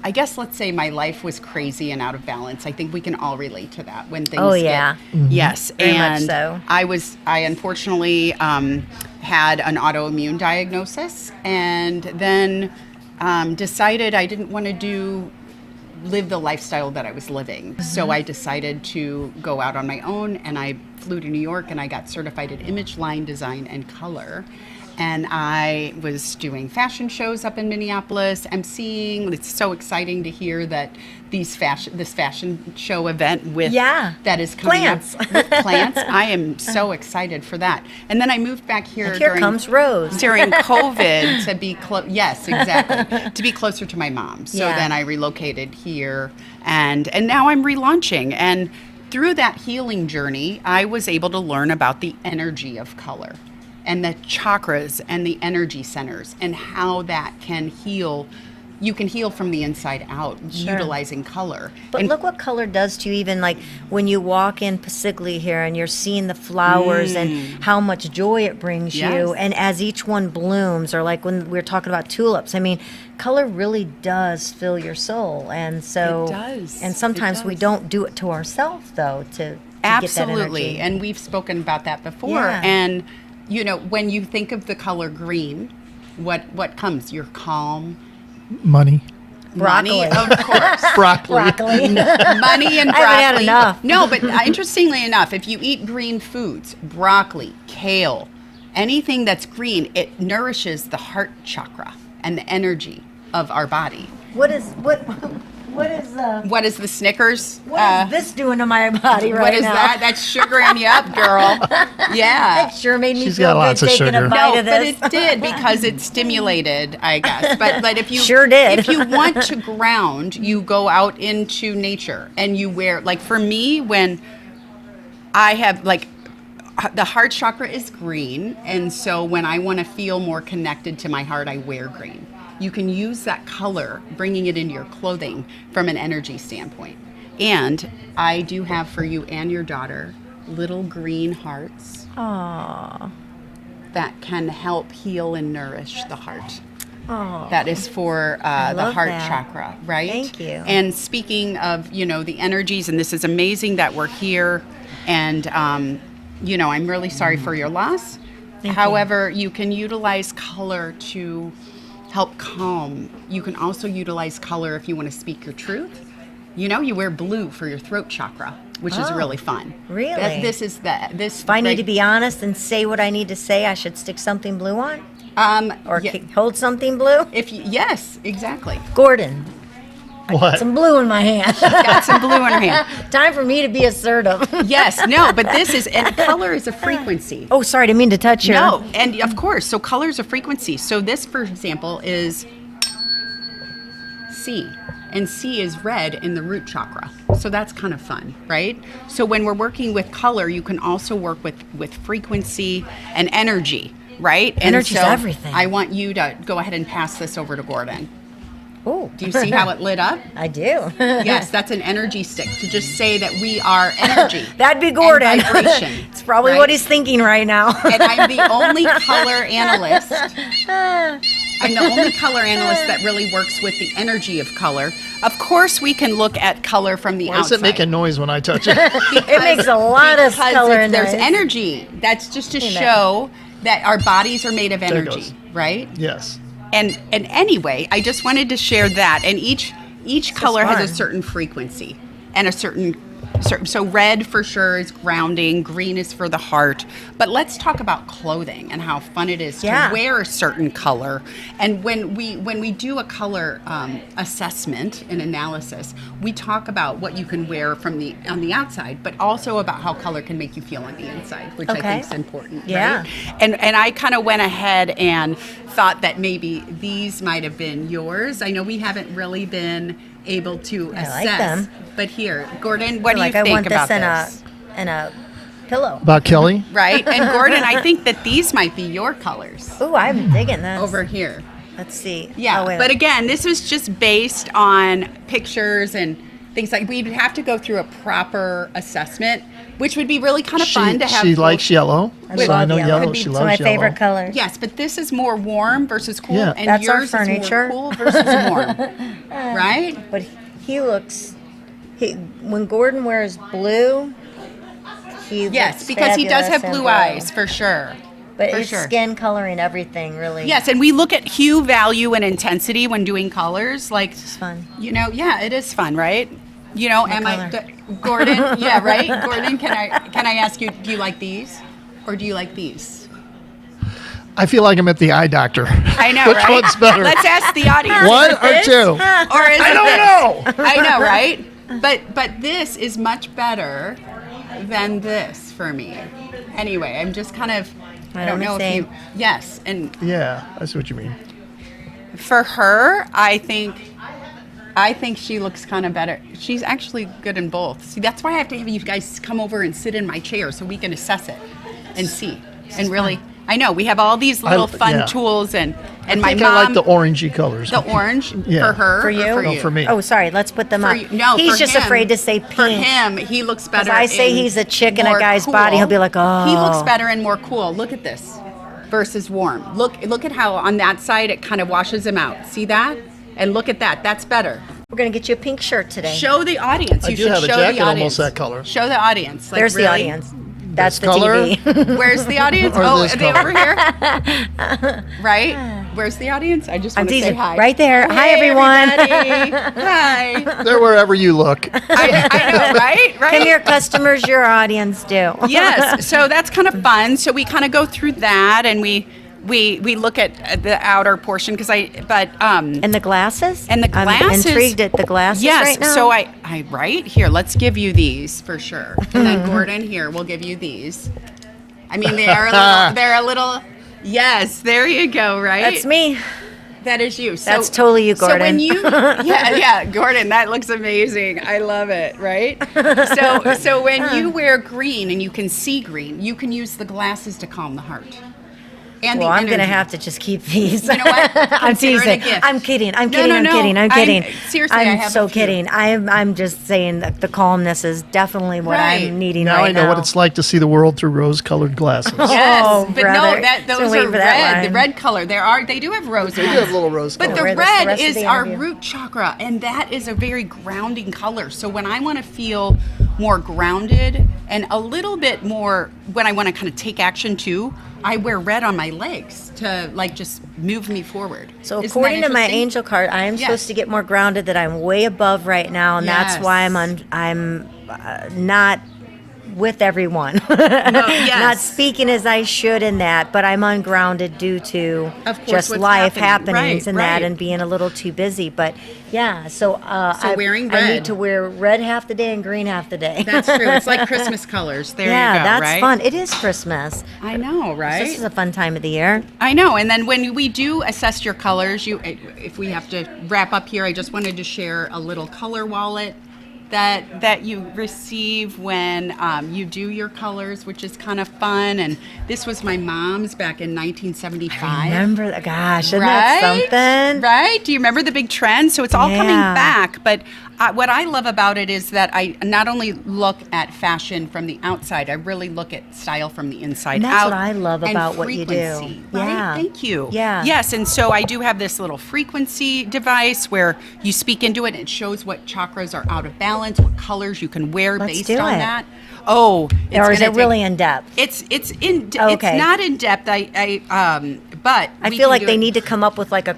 Speaker 6: I guess let's say my life was crazy and out of balance. I think we can all relate to that when things
Speaker 1: Oh,
Speaker 6: get-
Speaker 1: yeah.
Speaker 6: Yes.
Speaker 1: Very much
Speaker 6: and
Speaker 1: so.
Speaker 6: I unfortunately had an autoimmune diagnosis and then decided I didn't want to live the lifestyle that I was living. So I decided to go out on my own, and I flew to New York and I got certified in image, line design, and color. And I was doing fashion shows up in Minneapolis, emceeing. It's so exciting to hear that this fashion show event that is coming
Speaker 1: Plants.
Speaker 6: up with plants. I am so excited for that. And then I moved back here.
Speaker 1: And here comes Rose.
Speaker 6: During COVID to be yes, exactly, to be closer to my mom. So
Speaker 1: Yeah.
Speaker 6: then I relocated here, and now I'm relaunching. And through that healing journey, I was able to learn about the energy of color and the chakras and the energy centers and how that can heal. You can heal from the inside out utilizing color.
Speaker 1: But
Speaker 6: And-
Speaker 1: look what color does to you, even like when you walk in Passiglia here and you're seeing the flowers and how much joy it brings
Speaker 6: Yes.
Speaker 1: you. And as each one blooms, or like when we were talking about tulips, color really does fill your soul. And so,
Speaker 6: It does.
Speaker 1: And sometimes
Speaker 6: It
Speaker 1: we
Speaker 6: does.
Speaker 1: don't do it to ourselves, though, to get that
Speaker 6: Absolutely.
Speaker 1: energy.
Speaker 6: And we've spoken about that before.
Speaker 1: Yeah.
Speaker 6: And, when you think of the color green, what comes? You're calm.
Speaker 2: Money.
Speaker 1: Broccoli.
Speaker 6: Money, of course.
Speaker 2: Broccoli.
Speaker 1: Broccoli.
Speaker 6: Money and broccoli.
Speaker 1: I haven't had enough.
Speaker 6: No, but interestingly enough, if you eat green foods, broccoli, kale, anything that's green, it nourishes the heart chakra and the energy of our body.
Speaker 1: What is
Speaker 6: What is the Snickers?
Speaker 1: what is this doing to my body right
Speaker 6: What is
Speaker 1: now?
Speaker 6: that? That's sugaring you up, girl. Yeah.
Speaker 1: That sure made me
Speaker 2: She's
Speaker 1: feel
Speaker 2: got
Speaker 1: good
Speaker 2: lots of
Speaker 1: taking
Speaker 2: sugar.
Speaker 1: a bite
Speaker 6: No,
Speaker 1: of
Speaker 6: but
Speaker 1: this.
Speaker 6: it did because it stimulated, I guess. But if you
Speaker 1: Sure did.
Speaker 6: if you want to ground, you go out into nature and you wear, like for me, when I have the heart chakra is green, and so when I want to feel more connected to my heart, I wear green. You can use that color, bringing it into your clothing from an energy standpoint. And I do have for you and your daughter little green hearts.
Speaker 1: Aww.
Speaker 6: That can help heal and nourish the heart.
Speaker 1: Aww.
Speaker 6: That is for the
Speaker 1: love
Speaker 6: heart
Speaker 1: that.
Speaker 6: chakra, right?
Speaker 1: Thank you.
Speaker 6: And speaking of, the energies, and this is amazing that we're here, and, I'm really sorry for your loss. However, you can utilize color to help calm. You can also utilize color if you want to speak your truth. You wear blue for your throat chakra. which is
Speaker 1: Oh,
Speaker 6: really fun.
Speaker 1: really?
Speaker 6: This is
Speaker 1: If I need to be honest and say what I need to say, I should stick something blue on? Or hold something blue?
Speaker 6: Yes, exactly.
Speaker 1: Gordon,
Speaker 2: What?
Speaker 1: some blue in my hand.
Speaker 6: Got some blue in her hand.
Speaker 1: Time for me to be assertive.
Speaker 6: Yes, no, but this is, and color is a frequency.
Speaker 1: Oh, sorry, didn't mean to touch your.
Speaker 6: No, and of course, so color is a frequency. So this, for example, is C, and C is red in the root chakra. So that's kind of fun, right? So when we're working with color, you can also work with frequency and energy, right? And
Speaker 1: Energy's
Speaker 6: so
Speaker 1: everything.
Speaker 6: I want you to go ahead and pass this over to Gordon.
Speaker 1: Oh,
Speaker 6: Do you see how it lit up?
Speaker 1: I do.
Speaker 6: Yes, that's an energy stick to just say that we are energy.
Speaker 1: That'd be Gordon.
Speaker 6: And vibration.
Speaker 1: It's probably
Speaker 6: right?
Speaker 1: what he's thinking right now.
Speaker 6: And I'm the only color analyst. I'm the only color analyst that really works with the energy of color. Of course, we can look at color from the
Speaker 2: Why does
Speaker 6: outside.
Speaker 2: it make a noise when I touch it?
Speaker 1: It makes a lot of
Speaker 6: Because
Speaker 1: color in
Speaker 6: there's
Speaker 1: there.
Speaker 6: energy. That's just to
Speaker 1: Amen.
Speaker 6: show that our bodies are made of
Speaker 2: There it
Speaker 6: energy,
Speaker 2: goes.
Speaker 6: right?
Speaker 2: Yes.
Speaker 6: And anyway, I just wanted to share that. And each color has a
Speaker 1: fun.
Speaker 6: certain frequency and a certain. So red for sure is grounding, green is for the heart. But let's talk about clothing and how fun it is
Speaker 1: Yeah.
Speaker 6: to wear a certain color. And when we do a color assessment and analysis, we talk about what you can wear on the outside, but also about how color can make you feel on the inside, which I
Speaker 1: Okay.
Speaker 6: think is important.
Speaker 1: Yeah.
Speaker 6: Right? And I kind of went ahead and thought that maybe these might have been yours. I know we haven't really been able to assess.
Speaker 1: like them.
Speaker 6: But here, Gordon, what do
Speaker 1: like
Speaker 6: you
Speaker 1: I
Speaker 6: think
Speaker 1: want
Speaker 6: about
Speaker 1: this
Speaker 6: this?
Speaker 1: in a pillow.
Speaker 2: About Kelly?
Speaker 6: Right? And Gordon, I think that these might be your colors
Speaker 1: Ooh, I'm digging this.
Speaker 6: over here.
Speaker 1: Let's see.
Speaker 6: Yeah.
Speaker 1: Oh, wait a
Speaker 6: But
Speaker 1: minute.
Speaker 6: again, this was just based on pictures and things like we'd have to go through a proper assessment, which would be really kind of fun to have.
Speaker 2: She
Speaker 6: both-
Speaker 2: likes yellow.
Speaker 1: I
Speaker 2: So I
Speaker 1: love
Speaker 2: know
Speaker 1: yellow.
Speaker 2: yellow.
Speaker 6: Could be-
Speaker 2: She
Speaker 6: it's
Speaker 1: It's
Speaker 2: loves
Speaker 1: my
Speaker 2: yellow.
Speaker 1: favorite color.
Speaker 6: Yes, but this is more warm versus cool,
Speaker 2: Yeah.
Speaker 6: and
Speaker 1: That's our
Speaker 6: yours
Speaker 1: furniture.
Speaker 6: is more cool versus warm, right?
Speaker 1: But when Gordon wears blue, he
Speaker 6: Yes,
Speaker 1: looks
Speaker 6: because he does have
Speaker 1: fabulous in
Speaker 6: blue eyes for sure.
Speaker 1: But
Speaker 6: for
Speaker 1: it's
Speaker 6: sure.
Speaker 1: skin color and everything, really.
Speaker 6: Yes, and we look at hue, value, and intensity when doing colors. Like,
Speaker 1: It's fun.
Speaker 6: yeah, it is fun, right?
Speaker 1: color?
Speaker 6: Gordon? Yeah, right. Gordon, can I ask you? Do you like these, or do you like these?
Speaker 2: I feel like I'm at the eye doctor.
Speaker 6: I know,
Speaker 2: Which
Speaker 6: right?
Speaker 2: one's better?
Speaker 6: Let's ask the audience.
Speaker 2: One
Speaker 6: Is it
Speaker 2: or
Speaker 6: this?
Speaker 2: two?
Speaker 6: Or is
Speaker 2: I
Speaker 6: it
Speaker 2: don't
Speaker 6: this?
Speaker 2: know.
Speaker 6: I know, right? But this is much better than this for me. Anyway, I'm just kind of. I don't know if you. Yes, and
Speaker 2: Yeah, I see what you mean.
Speaker 6: for her, I think she looks kind of better. She's actually good in both. See, that's why I have to have you guys come over and sit in my chair so we can assess it and see. And really, I know we have all these little fun
Speaker 2: yeah.
Speaker 6: tools and
Speaker 2: I
Speaker 6: my
Speaker 2: think
Speaker 6: mom.
Speaker 2: I like the orangey colors.
Speaker 6: the orange
Speaker 2: Yeah.
Speaker 6: for her.
Speaker 1: For you?
Speaker 6: Or for
Speaker 2: No,
Speaker 6: you?
Speaker 2: for me.
Speaker 1: Oh, sorry. Let's put them
Speaker 6: For
Speaker 1: up.
Speaker 6: you. No,
Speaker 1: He's
Speaker 6: for
Speaker 1: just
Speaker 6: him.
Speaker 1: afraid to say pink.
Speaker 6: For him, he looks better.
Speaker 1: I say
Speaker 6: in
Speaker 1: he's a chick in a
Speaker 6: more
Speaker 1: guy's body, he'll be like,
Speaker 6: He
Speaker 1: "Oh."
Speaker 6: looks better and more cool. Look at this versus warm. Look at how on that side it kind of washes him out. See that? And look at that. That's better.
Speaker 1: We're going to get you a pink shirt today.
Speaker 6: Show the audience.
Speaker 2: I
Speaker 6: You
Speaker 2: do
Speaker 6: should
Speaker 2: have a
Speaker 6: show
Speaker 2: jacket
Speaker 6: the audience.
Speaker 2: almost that color.
Speaker 6: Show the audience. Like,
Speaker 1: There's the
Speaker 6: really?
Speaker 1: audience. That's the
Speaker 2: color?
Speaker 1: TV.
Speaker 6: Where's the audience?
Speaker 2: Or
Speaker 6: Oh,
Speaker 2: this
Speaker 6: are they
Speaker 2: color?
Speaker 6: over here? Right? Where's the audience? I just
Speaker 1: I'm
Speaker 6: want to say
Speaker 1: teasing.
Speaker 6: hi.
Speaker 1: Right there. Hi,
Speaker 6: Hey,
Speaker 1: everyone.
Speaker 6: everybody. Hi.
Speaker 2: They're wherever you look.
Speaker 6: I know, right? Right?
Speaker 1: Come here, customers, your audience do.
Speaker 6: Yes, so that's kind of fun. So we kind of go through that, and we look at the outer portion
Speaker 1: And the glasses?
Speaker 6: And the glasses.
Speaker 1: I'm intrigued at the glasses
Speaker 6: yes.
Speaker 1: right now.
Speaker 6: So I right here. Let's give you these for sure, and then Gordon here. We'll give you these. I mean, they're a little. Yes, there you go. Right.
Speaker 1: That's me.
Speaker 6: That is you. So,
Speaker 1: That's totally you,
Speaker 6: So when
Speaker 1: Gordon.
Speaker 6: you, yeah, Gordon, that looks amazing. I love it, right? So when you wear green and you can see green, you can use the glasses to calm the heart. And
Speaker 1: Well,
Speaker 6: the
Speaker 1: I'm going to
Speaker 6: energy.
Speaker 1: have to just keep these.
Speaker 6: You know what?
Speaker 1: I'm
Speaker 6: Consider it a
Speaker 1: teasing.
Speaker 6: gift.
Speaker 1: I'm kidding. I'm
Speaker 6: No,
Speaker 1: kidding.
Speaker 6: no,
Speaker 1: I'm
Speaker 6: no.
Speaker 1: kidding. I'm kidding.
Speaker 6: Seriously, I
Speaker 1: I'm
Speaker 6: have
Speaker 1: so
Speaker 6: a few.
Speaker 1: kidding. I'm just saying that the calmness is definitely what
Speaker 6: Right.
Speaker 1: I'm needing
Speaker 2: Now
Speaker 1: right
Speaker 2: I know
Speaker 1: now.
Speaker 2: what it's like to see the world through rose-colored glasses.
Speaker 6: Yes,
Speaker 1: Oh,
Speaker 6: but
Speaker 1: brother.
Speaker 6: no,
Speaker 1: Still
Speaker 6: those
Speaker 1: waiting
Speaker 6: are
Speaker 1: for that
Speaker 6: red. The
Speaker 1: line.
Speaker 6: red color. They do have rose.
Speaker 2: They do have little rose
Speaker 6: But
Speaker 2: colors.
Speaker 6: the
Speaker 1: Wear this the
Speaker 6: red
Speaker 1: rest of
Speaker 6: is
Speaker 1: the
Speaker 6: our
Speaker 1: interview.
Speaker 6: root chakra, and that is a very grounding color. So when I want to feel more grounded and a little bit more, when I want to kind of take action too, I wear red on my legs to like just move me forward.
Speaker 1: So
Speaker 6: Isn't that
Speaker 1: according to my
Speaker 6: interesting?
Speaker 1: angel card, I am
Speaker 6: Yes.
Speaker 1: supposed to get more grounded. That I'm way above right now, and
Speaker 6: Yes.
Speaker 1: that's why I'm not with everyone, not speaking as I should in that, but I'm ungrounded due to
Speaker 6: Of course,
Speaker 1: just
Speaker 6: what's
Speaker 1: life
Speaker 6: happening.
Speaker 1: happenings
Speaker 6: Right,
Speaker 1: and that,
Speaker 6: right.
Speaker 1: and being a little too busy. But yeah, so
Speaker 6: wearing
Speaker 1: I
Speaker 6: red.
Speaker 1: need to wear red half the day and green half the day.
Speaker 6: That's true. It's like Christmas colors. There
Speaker 1: yeah,
Speaker 6: you go,
Speaker 1: that's
Speaker 6: right?
Speaker 1: fun. It is Christmas.
Speaker 6: I know, right?
Speaker 1: This is a fun time of the year.
Speaker 6: I know. And then when we do assess your colors, if we have to wrap up here, I just wanted to share a little color wallet that you receive when you do your colors, which is kind of fun. And this was my mom's back in 1975.
Speaker 1: Remember that? Gosh, isn't that something?
Speaker 6: Right? Do you remember the big trend? So it's all coming
Speaker 1: Yeah.
Speaker 6: back. But what I love about it is that I not only look at fashion from the outside, I really look at style from the inside
Speaker 1: And that's
Speaker 6: out.
Speaker 1: what I love
Speaker 6: and
Speaker 1: about what you do.
Speaker 6: frequency, Right?
Speaker 1: Yeah.
Speaker 6: Thank you.
Speaker 1: Yeah.
Speaker 6: Yes, and so I do have this little frequency device where you speak into it and it shows what chakras are out of balance, what colors you can wear
Speaker 1: Let's
Speaker 6: based
Speaker 1: do
Speaker 6: on
Speaker 1: it.
Speaker 6: that. Oh, it's
Speaker 1: Or is
Speaker 6: gonna
Speaker 1: it really in depth?
Speaker 6: It's it's
Speaker 1: Okay.
Speaker 6: not in depth. But
Speaker 1: I
Speaker 6: we
Speaker 1: feel
Speaker 6: can
Speaker 1: like
Speaker 6: do
Speaker 1: they
Speaker 6: it.
Speaker 1: need to come up with like a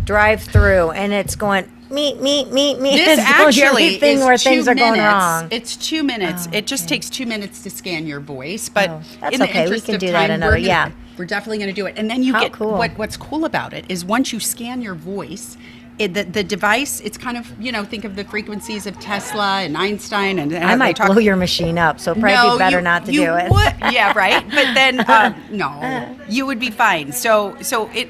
Speaker 1: drive through, and it's going me.
Speaker 6: This
Speaker 1: It's going
Speaker 6: actually
Speaker 1: everything
Speaker 6: is
Speaker 1: where
Speaker 6: 2
Speaker 1: things are
Speaker 6: minutes.
Speaker 1: going wrong.
Speaker 6: It's 2 minutes.
Speaker 1: Oh,
Speaker 6: it just takes 2 minutes to scan your voice, but
Speaker 1: Oh, that's
Speaker 6: in the
Speaker 1: okay. We
Speaker 6: interest
Speaker 1: can
Speaker 6: of
Speaker 1: do that
Speaker 6: time,
Speaker 1: another- yeah.
Speaker 6: we're definitely going to do it. And then you
Speaker 1: How
Speaker 6: get
Speaker 1: cool.
Speaker 6: what's cool about it is once you scan your voice, the device, it's kind of, think of the frequencies of Tesla and Einstein and
Speaker 1: I
Speaker 6: they
Speaker 1: might
Speaker 6: talk-
Speaker 1: blow your machine up, so it'd probably be better not to
Speaker 6: you
Speaker 1: do it.
Speaker 6: Would, yeah, right. But then, no, you would be fine. So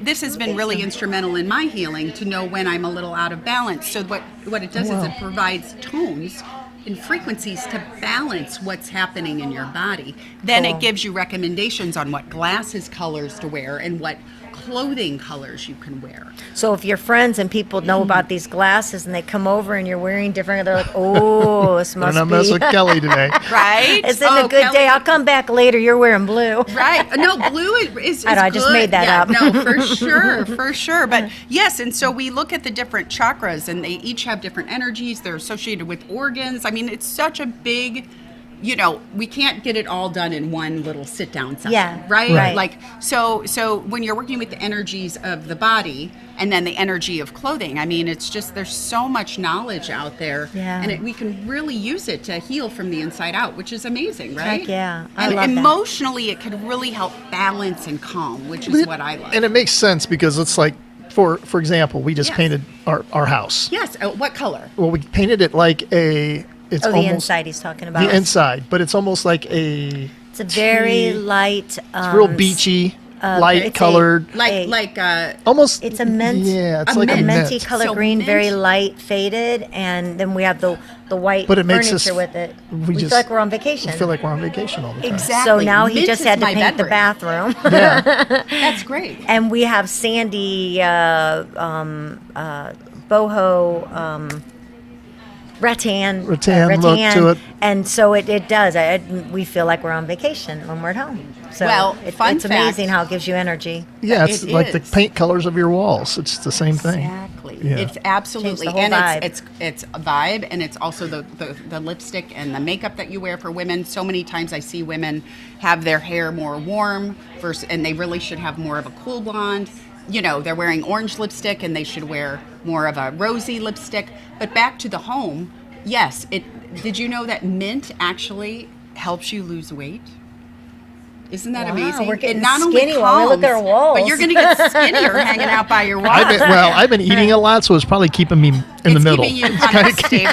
Speaker 6: this has been really instrumental in my healing to know when I'm a little out of balance. So what it does is it provides tones and frequencies to balance what's happening in your body. Then
Speaker 1: Cool.
Speaker 6: it gives you recommendations on what glasses colors to wear and what clothing colors you can wear.
Speaker 1: So if your friends and people know about these glasses and they come over and you're wearing different, they're like, oh, this
Speaker 2: Better
Speaker 1: must
Speaker 2: not mess
Speaker 1: be.
Speaker 2: with Kelly today.
Speaker 6: Right?
Speaker 1: Isn't it a good
Speaker 6: Kelly-
Speaker 1: day? I'll come back later. You're wearing blue.
Speaker 6: Right. No, blue is
Speaker 1: I know, I just
Speaker 6: good.
Speaker 1: made that
Speaker 6: Yeah,
Speaker 1: up.
Speaker 6: No, for sure, for sure. But yes, and so we look at the different chakras and they each have different energies. They're associated with organs. I mean, it's such a big, we can't get it all done in one little sit down session.
Speaker 1: Yeah,
Speaker 6: Right?
Speaker 1: right.
Speaker 6: Like so when you're working with the energies of the body and then the energy of clothing, I mean, it's just there's so much knowledge out there.
Speaker 1: Yeah.
Speaker 6: And we can really use it to heal from the inside out, which is amazing, right?
Speaker 1: Heck yeah. I
Speaker 6: And
Speaker 1: love that.
Speaker 6: emotionally, it can really help balance and calm, which is what I love.
Speaker 2: And it makes sense because it's like, for example, we just
Speaker 6: Yes.
Speaker 2: painted our house.
Speaker 6: Yes. What color?
Speaker 2: Well, we painted it like it's
Speaker 1: Oh, the
Speaker 2: almost
Speaker 1: inside he's talking about.
Speaker 2: the inside, but it's almost like a
Speaker 1: It's a very light.
Speaker 2: it's real beachy, light
Speaker 1: it's a-
Speaker 2: colored, almost.
Speaker 1: It's a mint.
Speaker 2: Yeah, it's
Speaker 6: a
Speaker 2: like a
Speaker 1: a
Speaker 6: mint.
Speaker 1: minty color
Speaker 6: So
Speaker 1: green, very
Speaker 6: mint-
Speaker 1: light faded, and then we have the white
Speaker 2: But it makes
Speaker 1: furniture
Speaker 2: us-
Speaker 1: with it.
Speaker 2: we
Speaker 1: We
Speaker 2: just-
Speaker 1: feel like we're on vacation.
Speaker 2: I feel like we're on vacation all the time.
Speaker 6: Exactly.
Speaker 1: So now he
Speaker 6: Mint
Speaker 1: just
Speaker 6: is
Speaker 1: had to
Speaker 6: my
Speaker 1: paint the
Speaker 6: bedroom.
Speaker 1: bathroom.
Speaker 2: Yeah,
Speaker 6: That's great.
Speaker 1: And we have sandy boho rattan
Speaker 2: look to it.
Speaker 1: and so it does. We feel like we're on vacation when we're at home. So
Speaker 6: Well, fun
Speaker 1: it's amazing
Speaker 6: fact.
Speaker 1: how it gives you energy.
Speaker 2: yeah. It's
Speaker 6: It
Speaker 2: like the
Speaker 6: is.
Speaker 2: paint colors of your walls. It's the same thing.
Speaker 6: Exactly.
Speaker 2: Yeah.
Speaker 6: It's absolutely,
Speaker 1: Change the whole
Speaker 6: and
Speaker 1: vibe.
Speaker 6: it's a vibe, and it's also the lipstick and the makeup that you wear for women. So many times I see women have their hair more warm and they really should have more of a cool blonde. They're wearing orange lipstick and they should wear more of a rosy lipstick. But back to the home, yes. Did you know that mint actually helps you lose weight? Isn't that
Speaker 1: Wow,
Speaker 6: amazing?
Speaker 1: we're getting
Speaker 6: it not only
Speaker 1: skinny while we look at our
Speaker 6: calms,
Speaker 1: walls.
Speaker 6: but you're going to get skinnier hanging out by your walls.
Speaker 2: I've been eating a lot, so it's probably keeping me in the middle.
Speaker 6: It's keeping you kind of stable,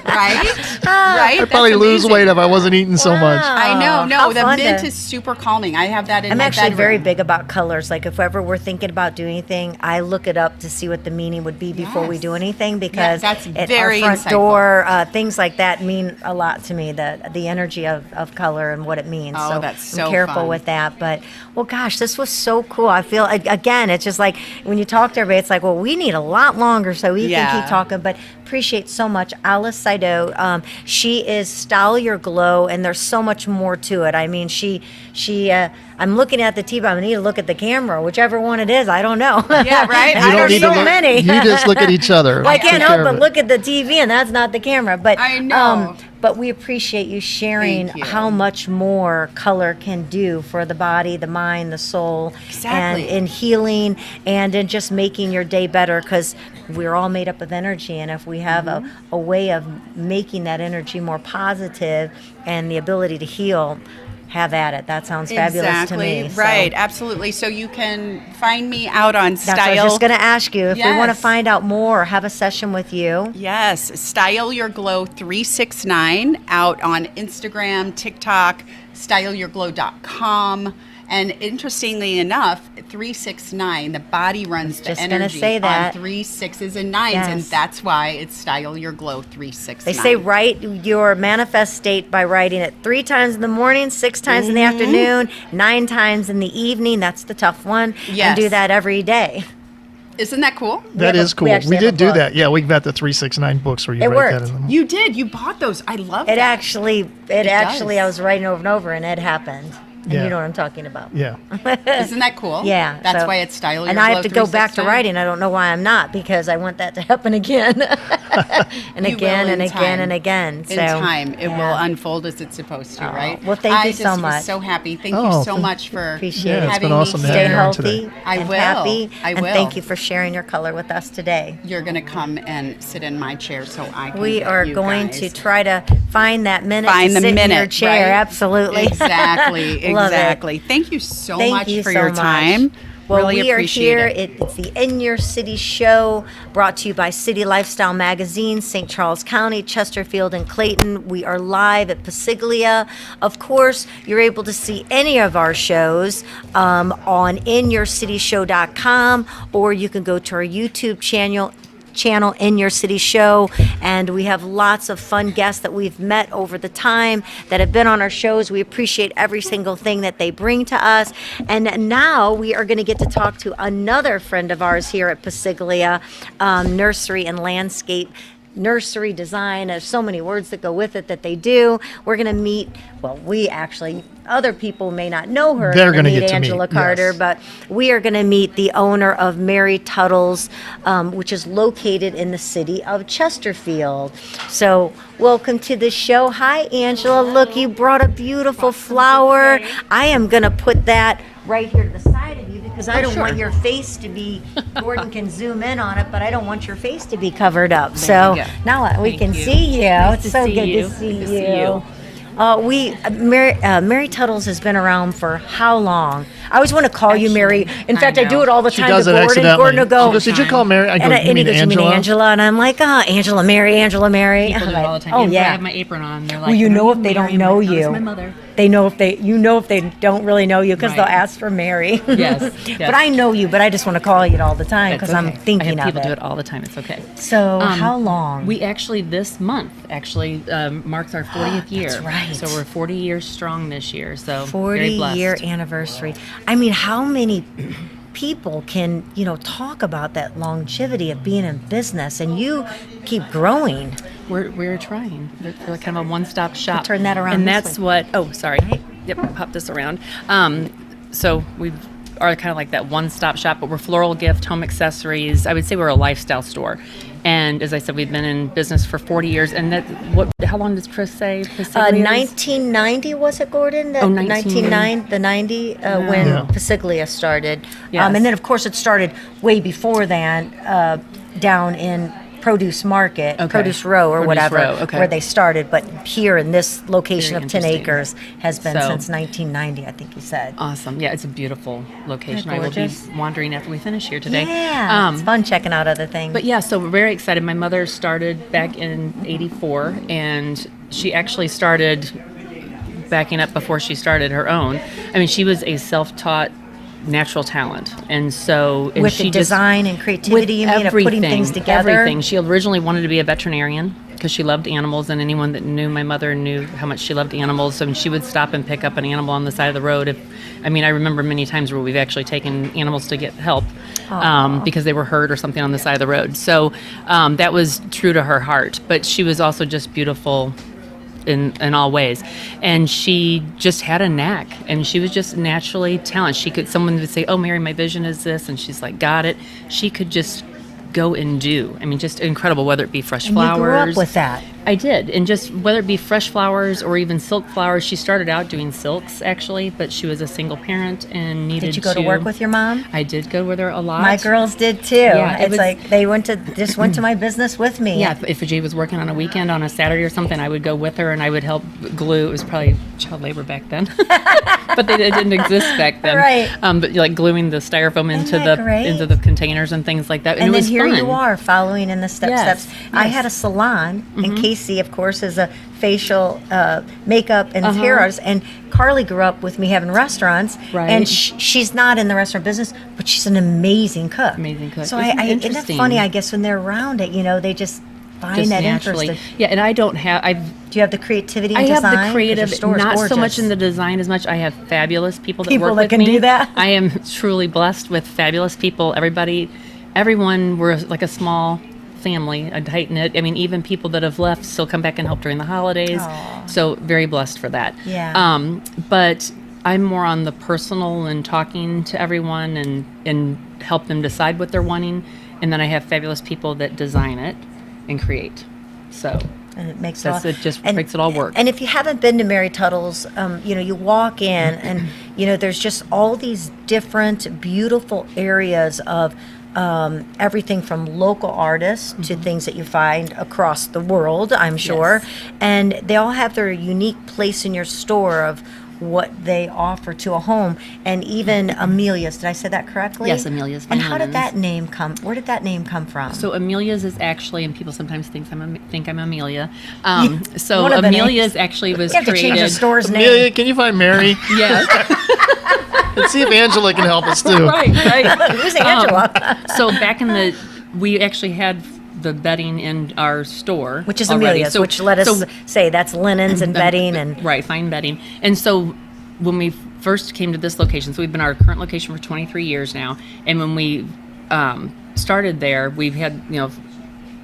Speaker 6: right? Right?
Speaker 2: I'd probably
Speaker 6: That's
Speaker 2: lose
Speaker 6: amazing.
Speaker 2: weight if I wasn't eating so much.
Speaker 6: I know.
Speaker 1: How
Speaker 6: No, the
Speaker 1: fun
Speaker 6: mint
Speaker 1: to-
Speaker 6: is super calming. I have that in
Speaker 1: I'm
Speaker 6: my
Speaker 1: actually
Speaker 6: bedroom.
Speaker 1: very big about colors. Like if ever we're thinking about doing anything, I look it up to see what the meaning would be before we
Speaker 6: Yes.
Speaker 1: do anything because
Speaker 6: that's
Speaker 1: at
Speaker 6: very
Speaker 1: our front
Speaker 6: insightful.
Speaker 1: door, things like that mean a lot to me. The energy of color and what it means.
Speaker 6: Oh,
Speaker 1: so
Speaker 6: that's so
Speaker 1: I'm careful
Speaker 6: fun.
Speaker 1: with that. But well, gosh, this was so cool. I feel again, it's just like when you talk to everybody, it's like, well, we need a lot longer so we
Speaker 6: Yeah.
Speaker 1: can keep talking. But appreciate so much Alice Sydow. She is Style Your Glow, and there's so much more to it. I mean, she. I'm looking at the TV. I need to look at the camera, whichever one it is. I don't know.
Speaker 6: Yeah, right?
Speaker 2: You
Speaker 6: I
Speaker 2: don't
Speaker 6: don't
Speaker 2: need to
Speaker 1: so
Speaker 2: look.
Speaker 1: many.
Speaker 2: You just look at each other.
Speaker 1: Well, I
Speaker 2: Take
Speaker 1: can't
Speaker 2: care
Speaker 1: help
Speaker 2: of
Speaker 1: but
Speaker 2: it.
Speaker 1: look at the TV, and that's not the camera. But
Speaker 6: I know.
Speaker 1: But we appreciate you sharing
Speaker 6: Thank you.
Speaker 1: how much more color can do for the body, the mind, the soul,
Speaker 6: Exactly.
Speaker 1: and in healing and in just making your day better. Because we're all made up of energy, and if we we have a way of making that energy more positive and the ability to heal, have at it. That sounds fabulous to me. So
Speaker 6: Right, absolutely. So you can find me out on
Speaker 1: that's what I was
Speaker 6: Style.
Speaker 1: just going to ask you. If we want to
Speaker 6: Yes.
Speaker 1: find out more or have a session with you.
Speaker 6: Yes, Style Your Glow 369 out on Instagram, TikTok, styleyourglow.com. And interestingly enough, 369, the body runs the
Speaker 1: just gonna
Speaker 6: energy
Speaker 1: say that.
Speaker 6: on 3 6s and 9s, and
Speaker 1: Yes.
Speaker 6: that's why it's Style Your Glow 369.
Speaker 1: They say write your manifest state by writing it 3 times in the morning, 6 times in the afternoon, 9 times in the evening. That's the tough one.
Speaker 6: Yes.
Speaker 1: And do that every day.
Speaker 6: Isn't that cool?
Speaker 2: That
Speaker 1: have
Speaker 2: is
Speaker 1: a-
Speaker 2: cool.
Speaker 1: we
Speaker 2: We
Speaker 1: actually have
Speaker 2: did
Speaker 1: a
Speaker 2: do
Speaker 1: book.
Speaker 2: that. Yeah, we got the 369 books where you
Speaker 1: It
Speaker 2: write
Speaker 1: worked.
Speaker 2: that in them.
Speaker 6: You did. You bought those. I love
Speaker 1: It
Speaker 6: that.
Speaker 1: actually,
Speaker 6: does.
Speaker 1: I was writing over and over, and it happened. And
Speaker 2: Yeah.
Speaker 1: you know what I'm talking about.
Speaker 2: Yeah.
Speaker 6: Isn't that cool?
Speaker 1: Yeah.
Speaker 6: That's
Speaker 1: so-
Speaker 6: why it's Style Your
Speaker 1: And
Speaker 6: Glow
Speaker 1: I have to go back to
Speaker 6: 369.
Speaker 1: writing. I don't know why I'm not, because I want that to happen again. and
Speaker 6: You
Speaker 1: again
Speaker 6: will
Speaker 1: and
Speaker 6: in
Speaker 1: again
Speaker 6: time.
Speaker 1: and again. So,
Speaker 6: In time, it will
Speaker 1: yeah.
Speaker 6: unfold as it's supposed to,
Speaker 1: Oh,
Speaker 6: right?
Speaker 1: well, thank you
Speaker 6: I
Speaker 1: so
Speaker 6: just
Speaker 1: much.
Speaker 6: was so happy. Thank
Speaker 2: Oh,
Speaker 6: you so much for
Speaker 1: Appreciate
Speaker 2: Yeah,
Speaker 1: it.
Speaker 2: it's
Speaker 6: having
Speaker 2: been awesome
Speaker 6: me
Speaker 2: to
Speaker 1: Stay
Speaker 2: have you
Speaker 6: here.
Speaker 2: on today.
Speaker 1: healthy
Speaker 6: I
Speaker 1: and
Speaker 6: will.
Speaker 1: happy.
Speaker 6: I
Speaker 1: and
Speaker 6: will.
Speaker 1: thank you for sharing your color with us today.
Speaker 6: You're going to come and sit in my chair so I can
Speaker 1: We
Speaker 6: get
Speaker 1: are
Speaker 6: you
Speaker 1: going
Speaker 6: guys.
Speaker 1: to try to find that minute
Speaker 6: Find
Speaker 1: to
Speaker 6: the
Speaker 1: sit in your
Speaker 6: minute,
Speaker 1: chair.
Speaker 6: right?
Speaker 1: Absolutely.
Speaker 6: Exactly,
Speaker 1: Love it.
Speaker 6: exactly. Thank you so
Speaker 1: Thank
Speaker 6: much
Speaker 1: you
Speaker 6: for
Speaker 1: so
Speaker 6: your
Speaker 1: much.
Speaker 6: time.
Speaker 1: Well,
Speaker 6: really
Speaker 1: we are
Speaker 6: appreciate
Speaker 1: here.
Speaker 6: it.
Speaker 1: It's the In Your City show, brought to you by City Lifestyle Magazine, St. Charles County, Chesterfield, and Clayton. We are live at Passiglia. Of course, you're able to see any of our shows on inyourcityshow.com, or you can go to our YouTube channel In Your City Show, and we have lots of fun guests that we've met over the time that have been on our shows. We appreciate every single thing that they bring to us. And now we are going to get to talk to another friend of ours here at Passiglia, Nursery and Landscape. Nursery design. There's so many words that go with it that they do. We're going to meet, other people may not know her.
Speaker 2: They're
Speaker 1: going to
Speaker 2: gonna get to
Speaker 1: Angela
Speaker 2: meet,
Speaker 1: Carter,
Speaker 2: yes.
Speaker 1: but we are going to meet the owner of Mary Tuttle's, which is located in the city of Chesterfield. So welcome to the show. Hi, Angela. Look, you brought a beautiful flower. I am going to put that right here to the side of you because I don't want your face to be, Gordon can zoom in on it, but I don't want your face to be covered up. So
Speaker 7: you go.
Speaker 1: now we can
Speaker 7: you.
Speaker 1: see you.
Speaker 7: Nice
Speaker 1: It's
Speaker 7: to
Speaker 1: so
Speaker 7: see
Speaker 1: good
Speaker 7: you.
Speaker 1: to see
Speaker 7: Good to see you.
Speaker 1: Mary Tuttle's has been around for how long? I always want to call you Mary. In
Speaker 7: I
Speaker 1: fact, I do
Speaker 7: know.
Speaker 1: it all the
Speaker 2: She
Speaker 1: time
Speaker 2: does
Speaker 1: to
Speaker 2: it
Speaker 1: Gordon.
Speaker 2: accidentally.
Speaker 1: Gordon will go,
Speaker 2: She goes, "Did you call Mary?" I go,
Speaker 1: and
Speaker 2: "You mean
Speaker 1: he goes, "You mean
Speaker 2: Angela?"
Speaker 1: Angela?" And I'm like, Angela, Mary.
Speaker 7: People
Speaker 1: I'm
Speaker 7: do it
Speaker 1: like,
Speaker 7: all the time.
Speaker 1: oh,
Speaker 7: Even if I
Speaker 1: yeah.
Speaker 7: have my apron on. They're like,
Speaker 1: Well, you know
Speaker 7: "Oh,
Speaker 1: if they
Speaker 7: Mary."
Speaker 1: don't know
Speaker 7: I'm like, "Oh,
Speaker 1: you.
Speaker 7: it's my mother.
Speaker 1: They know if they don't really know you because they'll
Speaker 7: Right.
Speaker 1: ask for Mary.
Speaker 7: Yes,
Speaker 1: But
Speaker 7: yes.
Speaker 1: I know you, but I just want to call you all the time
Speaker 7: That's
Speaker 1: because I'm
Speaker 7: okay.
Speaker 1: thinking
Speaker 7: I have
Speaker 1: of
Speaker 7: people do
Speaker 1: it.
Speaker 7: it all the time. It's okay.
Speaker 1: So how long?
Speaker 7: We actually, this month, marks our 40th year.
Speaker 1: That's right.
Speaker 7: So we're 40 years strong this year. So very blessed.
Speaker 1: 40-year anniversary. I mean, how many people can, talk about that longevity of being in business, and you keep growing.
Speaker 7: We're trying. We're like kind of a one-stop shop.
Speaker 1: turn that around
Speaker 7: And
Speaker 1: this
Speaker 7: that's
Speaker 1: way.
Speaker 7: what. Oh, sorry.
Speaker 1: Right.
Speaker 7: Yep. Pop this around. So we are kind of like that one-stop shop, but we're floral gift, home accessories. I would say we're a lifestyle store. And as I said, we've been in business for 40 years. And that how long does Chris say? Passiglia's?
Speaker 1: 1990 was it, Gordon?
Speaker 7: Oh,
Speaker 1: 90 when
Speaker 2: Yeah.
Speaker 1: Passiglia started.
Speaker 7: Yes.
Speaker 1: And then, of course, it started way before that down in Produce Market,
Speaker 7: Okay.
Speaker 1: Produce Row or
Speaker 7: Produce
Speaker 1: whatever,
Speaker 7: Row, okay.
Speaker 1: where they started. But here in this location
Speaker 7: Very
Speaker 1: of 10
Speaker 7: interesting.
Speaker 1: acres has been
Speaker 7: So-
Speaker 1: since 1990, I think you said.
Speaker 7: Awesome. Yeah, it's a beautiful location. I will be
Speaker 1: gorgeous?
Speaker 7: wandering after we finish here today.
Speaker 1: Yeah, it's fun checking out other things.
Speaker 7: But yeah, so we're very excited. My mother started back in '84, and she actually started backing up before she started her own. I mean, she was a self-taught natural talent, and so and
Speaker 1: with
Speaker 7: she
Speaker 1: the
Speaker 7: just-
Speaker 1: design and creativity, you mean, of putting things together.
Speaker 7: Everything. She originally wanted to be a veterinarian because she loved animals, and anyone that knew my mother knew how much she loved animals. So she would stop and pick up an animal on the side of the road. I remember many times where we've actually taken animals to get help because they were hurt or something on the side of the road. So that was true to her heart. But she was also just beautiful in all ways, and she just had a knack, and she was just naturally talented. Someone would say, "Oh, Mary, my vision is this," and she's like, "Got it." She could just go and do. I mean, just incredible. Whether it be fresh
Speaker 1: And
Speaker 7: flowers.
Speaker 1: you grew up with that.
Speaker 7: I did, and just whether it be fresh flowers or even silk flowers. She started out doing silks actually, but she was a single parent and needed.
Speaker 1: Did you go to work with your mom?
Speaker 7: I did go with her a lot.
Speaker 1: My girls did too.
Speaker 7: Yeah, it
Speaker 1: It's
Speaker 7: was-
Speaker 1: like they went to my business with me.
Speaker 7: Yeah, if Jay was working on a weekend on a Saturday or something, I would go with her and I would help glue. It was probably child labor back then, but it didn't exist back then.
Speaker 1: Right.
Speaker 7: But like gluing the styrofoam into
Speaker 1: Isn't that great?
Speaker 7: the containers and things like that.
Speaker 1: And
Speaker 7: it
Speaker 1: then
Speaker 7: was
Speaker 1: here
Speaker 7: fun.
Speaker 1: you are following in the steps.
Speaker 7: Yes,
Speaker 1: I
Speaker 7: yes.
Speaker 1: had a salon, and Casey, of course, is a facial makeup and hair artist. And Carly grew up with me having restaurants,
Speaker 7: Right.
Speaker 1: and she's not in the restaurant business, but she's an amazing cook.
Speaker 7: Amazing cook.
Speaker 1: So
Speaker 7: Isn't it
Speaker 1: isn't that
Speaker 7: interesting?
Speaker 1: funny? I guess when they're around it, they just find
Speaker 7: Just
Speaker 1: that
Speaker 7: naturally.
Speaker 1: interest.
Speaker 7: Yeah, and I don't have.
Speaker 1: Do you have the creativity and
Speaker 7: I have
Speaker 1: design?
Speaker 7: the
Speaker 1: 'Cause your
Speaker 7: creative,
Speaker 1: store is
Speaker 7: not so much
Speaker 1: gorgeous.
Speaker 7: in the design as much. I have fabulous people that
Speaker 1: People
Speaker 7: work
Speaker 1: that
Speaker 7: with
Speaker 1: can
Speaker 7: me.
Speaker 1: do that?
Speaker 7: I am truly blessed with fabulous people. Everyone, we're like a small family, a tight knit. I mean, even people that have left still come back and help during the holidays.
Speaker 1: Aw.
Speaker 7: So very blessed for that.
Speaker 1: Yeah.
Speaker 7: But I'm more on the personal and talking to everyone and help them decide what they're wanting. And then I have fabulous people that design it and create. So
Speaker 1: And it makes
Speaker 7: That's
Speaker 1: all,
Speaker 7: it, just makes it all work.
Speaker 1: And if you haven't been to Mary Tuttle's, you walk in and there's just all these different beautiful areas of everything from local artists to things that you find across the world, I'm sure,
Speaker 7: Yes.
Speaker 1: and they all have their unique place in your store of what they offer to a home. And even Amelia's, did I say that correctly?
Speaker 7: Yes, Amelia's
Speaker 1: And
Speaker 7: Fine
Speaker 1: how did
Speaker 7: Linens.
Speaker 1: that name come? Where did that name come from?
Speaker 7: So Amelia's is actually, and people sometimes think I'm Amelia. So
Speaker 1: One of the
Speaker 7: Amelia's
Speaker 1: names.
Speaker 7: actually was
Speaker 1: you have to change
Speaker 7: created.
Speaker 1: your store's
Speaker 2: Amelia,
Speaker 1: name.
Speaker 2: can you find Mary?
Speaker 7: Yes,
Speaker 2: Let's see if Angela can help us too.
Speaker 7: right.
Speaker 1: Who's Angela?
Speaker 7: So back in we actually had the bedding in our store,
Speaker 1: Which is
Speaker 7: already.
Speaker 1: Amelia's, which let us
Speaker 7: so-
Speaker 1: say that's linens and bedding and
Speaker 7: right, fine bedding. And so when we first came to this location, so we've been our current location for 23 years now, and when we started there, we've had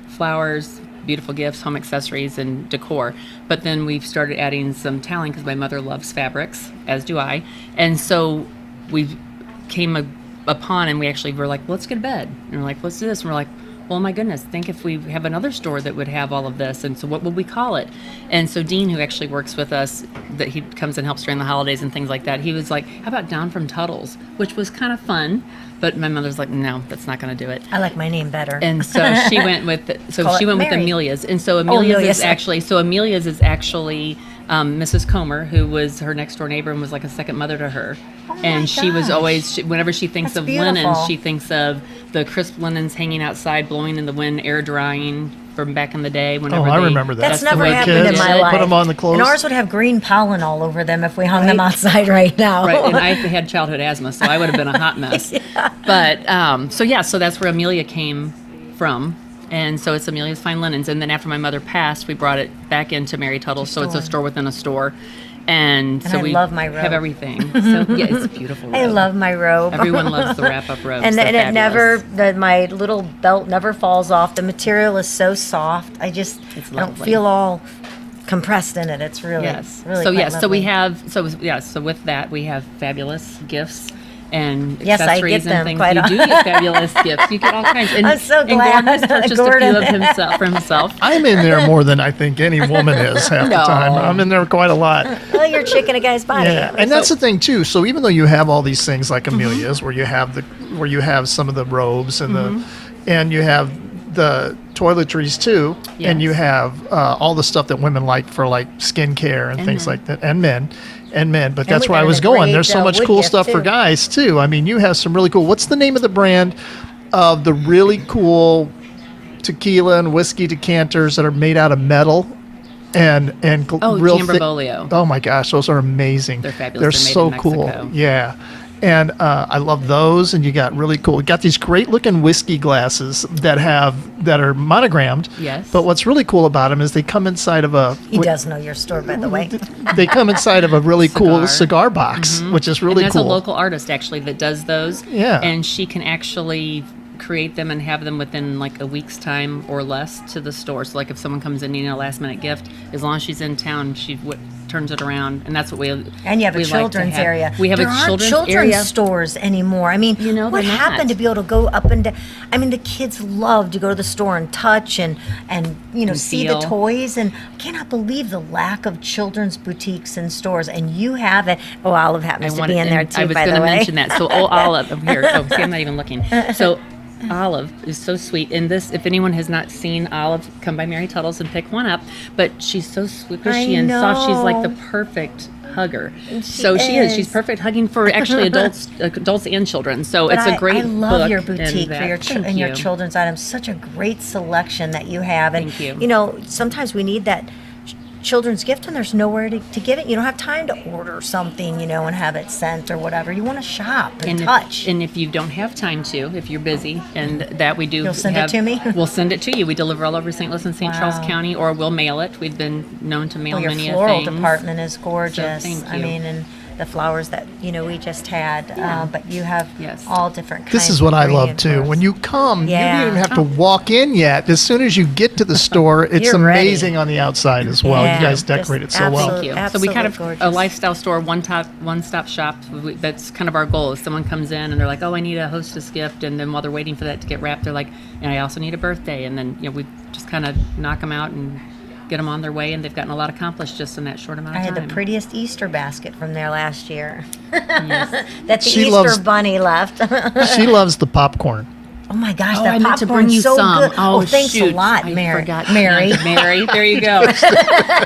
Speaker 7: flowers, beautiful gifts, home accessories, and decor. But then we've started adding some toweling because my mother loves fabrics, as do I. And so we came upon, and we actually were like, let's get a bed. And we're like, let's do this. And we're like, well, my goodness, think if we have another store that would have all of this. And so what would we call it? And so Dean, who actually works with us, that he comes and helps during the holidays and things like that, he was like, how about Down from Tuttle's? Which was kind of fun. But my mother's like, no, that's not going to do it.
Speaker 1: I like my name better.
Speaker 7: And so she went with
Speaker 1: Call it
Speaker 7: with
Speaker 1: Mary.
Speaker 7: Amelia's. And so
Speaker 1: Amelia's.
Speaker 7: Amelia's is actually Mrs. Comer, who was her next door neighbor and was like a second mother to her. And she was
Speaker 1: gosh.
Speaker 7: always, whenever she thinks
Speaker 1: That's
Speaker 7: of
Speaker 1: beautiful.
Speaker 7: linens, she thinks of the crisp linens hanging outside, blowing in the wind, air drying from back in the day. Whenever
Speaker 2: I
Speaker 7: they-
Speaker 2: remember that.
Speaker 1: That's
Speaker 2: the
Speaker 1: never
Speaker 2: way
Speaker 1: happened in
Speaker 2: kids
Speaker 1: my life.
Speaker 2: put 'em on the clothes.
Speaker 1: And ours would have green pollen all over them if we hung them outside right now.
Speaker 7: Right, and I had childhood asthma, so I would have been a hot mess. But so that's where Amelia came from, and so it's Amelia's Fine Linens. And then after my mother passed, we brought it back into Mary Tuttle, so it's a store within a store. And so
Speaker 1: I
Speaker 7: we
Speaker 1: love my robe.
Speaker 7: have everything. So yeah, it's a beautiful.
Speaker 1: I
Speaker 7: robe.
Speaker 1: love my robe.
Speaker 7: Everyone loves the wrap-up robes.
Speaker 1: and
Speaker 7: They're
Speaker 1: it never,
Speaker 7: fabulous.
Speaker 1: my little belt never falls off. The material is so soft. I
Speaker 7: It's
Speaker 1: don't
Speaker 7: lovely.
Speaker 1: feel all compressed in it. It's really,
Speaker 7: Yes.
Speaker 1: really
Speaker 7: So
Speaker 1: quite
Speaker 7: yes. So we
Speaker 1: lovely.
Speaker 7: have. So with that, we have fabulous gifts and
Speaker 1: Yes, I
Speaker 7: accessories
Speaker 1: get them
Speaker 7: and things.
Speaker 1: quite
Speaker 7: You
Speaker 1: a-
Speaker 7: do get fabulous gifts. You get all kinds. And,
Speaker 1: I'm so
Speaker 7: and
Speaker 1: glad.
Speaker 7: Gordon's purchased
Speaker 1: Gordon.
Speaker 7: a few of himself for himself.
Speaker 2: I'm in there more than I think any woman is half the
Speaker 7: No.
Speaker 2: time. I'm in there quite a lot.
Speaker 1: Well, you're chicken a guy's body.
Speaker 2: Yeah, and that's the thing too. So even though you have all these things like
Speaker 1: Mm-hmm.
Speaker 2: Amelia's, where you have some of the robes and and you have the toiletries too, and you
Speaker 7: Yes.
Speaker 2: have all the stuff that women like for like skincare and things
Speaker 7: men.
Speaker 2: like that, and men. But that's
Speaker 1: we
Speaker 2: where I
Speaker 1: got
Speaker 2: was
Speaker 1: a
Speaker 2: going.
Speaker 1: great,
Speaker 2: There's so much
Speaker 1: wood
Speaker 2: cool
Speaker 1: gift,
Speaker 2: stuff for
Speaker 1: too.
Speaker 2: guys too. I mean, you have some really cool. What's the name of the brand of the really cool tequila and whiskey decanters that are made out of metal and
Speaker 7: Oh,
Speaker 2: real thick?
Speaker 7: Camberbolio.
Speaker 2: Oh my gosh, those are amazing.
Speaker 7: They're fabulous.
Speaker 2: They're
Speaker 7: They're made
Speaker 2: so
Speaker 7: in
Speaker 2: cool.
Speaker 7: Mexico.
Speaker 2: Yeah. And I love those. And you got really cool. You got these great looking whiskey glasses that are monogrammed.
Speaker 7: Yes.
Speaker 2: But what's really cool about them is they come inside of a.
Speaker 1: He does know your store, by the way.
Speaker 2: They come inside of a really cool
Speaker 7: Cigar.
Speaker 2: cigar box, which is really
Speaker 7: and there's
Speaker 2: cool.
Speaker 7: a local artist actually that does those.
Speaker 2: Yeah.
Speaker 7: And she can actually create them and have them within like a week's time or less to the store. So like if someone comes in needing a last minute gift, as long as she's in town, she turns turns it around, and that's what we.
Speaker 1: And you have a
Speaker 7: we like to
Speaker 1: children's
Speaker 7: have.
Speaker 1: area.
Speaker 7: We have
Speaker 1: there
Speaker 7: a
Speaker 1: aren't
Speaker 7: children's area.
Speaker 1: stores anymore. I mean,
Speaker 7: You know,
Speaker 1: what
Speaker 7: they're
Speaker 1: happened
Speaker 7: not.
Speaker 1: to be able to go up and down? I mean, the kids love to go to the store and touch and see the
Speaker 7: feel.
Speaker 1: toys. And I cannot believe the lack of children's boutiques and stores. And you have it. Oh, Olive happens to be in there
Speaker 7: and
Speaker 1: too,
Speaker 7: I was
Speaker 1: by
Speaker 7: going
Speaker 1: the
Speaker 7: to
Speaker 1: way.
Speaker 7: mention that. So, Olive, here. Oh, see, I'm not even looking. So, Olive is so sweet. And this, if anyone has not seen Olive, come by Mary Tuttle's and pick one up. But she's so squishy
Speaker 1: I
Speaker 7: and soft. She's like the
Speaker 1: know.
Speaker 7: perfect hugger.
Speaker 1: She
Speaker 7: She is. She's
Speaker 1: is.
Speaker 7: perfect hugging for actually adults and children. So
Speaker 1: But
Speaker 7: it's a great
Speaker 1: I love
Speaker 7: book
Speaker 1: your
Speaker 7: and
Speaker 1: boutique
Speaker 7: that.
Speaker 1: for your
Speaker 7: Thank
Speaker 1: and your
Speaker 7: you.
Speaker 1: children's items. Such a great selection that you have. And
Speaker 7: Thank you.
Speaker 1: Sometimes we need that children's gift and there's nowhere to give it. You don't have time to order something, and have it sent or whatever. You want to shop and touch.
Speaker 7: And if you don't have time to, if you're busy, and that we do,
Speaker 1: You'll send it to me?
Speaker 7: We'll send it to you. We deliver all over St. Louis and St. Charles
Speaker 1: Wow.
Speaker 7: County, or we'll mail it. We've been known to mail
Speaker 1: Well, your
Speaker 7: many
Speaker 1: floral
Speaker 7: things.
Speaker 1: department is gorgeous.
Speaker 7: thank
Speaker 1: I
Speaker 7: you.
Speaker 1: mean, and the flowers that we just had.
Speaker 7: Yeah.
Speaker 1: But you have
Speaker 7: Yes.
Speaker 1: all different kinds.
Speaker 2: This is what
Speaker 1: of
Speaker 2: I love
Speaker 1: ingredient
Speaker 2: too.
Speaker 1: flowers.
Speaker 2: When you come,
Speaker 1: Yeah.
Speaker 2: you don't even have to walk in yet. As soon as you get to the store, it's
Speaker 1: You're ready.
Speaker 2: amazing on the outside as well.
Speaker 1: Yeah,
Speaker 2: You guys
Speaker 1: just
Speaker 2: decorate it so well.
Speaker 7: Thank you. So we kind of
Speaker 1: Absolutely
Speaker 7: a
Speaker 1: gorgeous.
Speaker 7: lifestyle store, one-stop shop. That's kind of our goal. If someone comes in and they're like, "Oh, I need a hostess gift," and then while they're waiting for that to get wrapped, they're like, "And I also need a birthday," and then we just kind of knock them out and get them on their way, and they've gotten a lot accomplished just in that short amount
Speaker 1: I
Speaker 7: of
Speaker 1: had
Speaker 7: time.
Speaker 1: the prettiest Easter basket from there last year.
Speaker 7: Yes.
Speaker 1: That the
Speaker 2: She
Speaker 1: Easter
Speaker 2: loves-
Speaker 1: bunny left.
Speaker 2: She loves the popcorn.
Speaker 1: Oh my gosh,
Speaker 7: Oh,
Speaker 1: that
Speaker 7: I meant to bring
Speaker 1: popcorn's
Speaker 7: you
Speaker 1: so
Speaker 7: some.
Speaker 1: good.
Speaker 7: Oh,
Speaker 1: Thanks
Speaker 7: shoot.
Speaker 1: a lot,
Speaker 7: I
Speaker 1: Mary.
Speaker 7: forgot.
Speaker 1: Mary.
Speaker 7: Mary, there you go.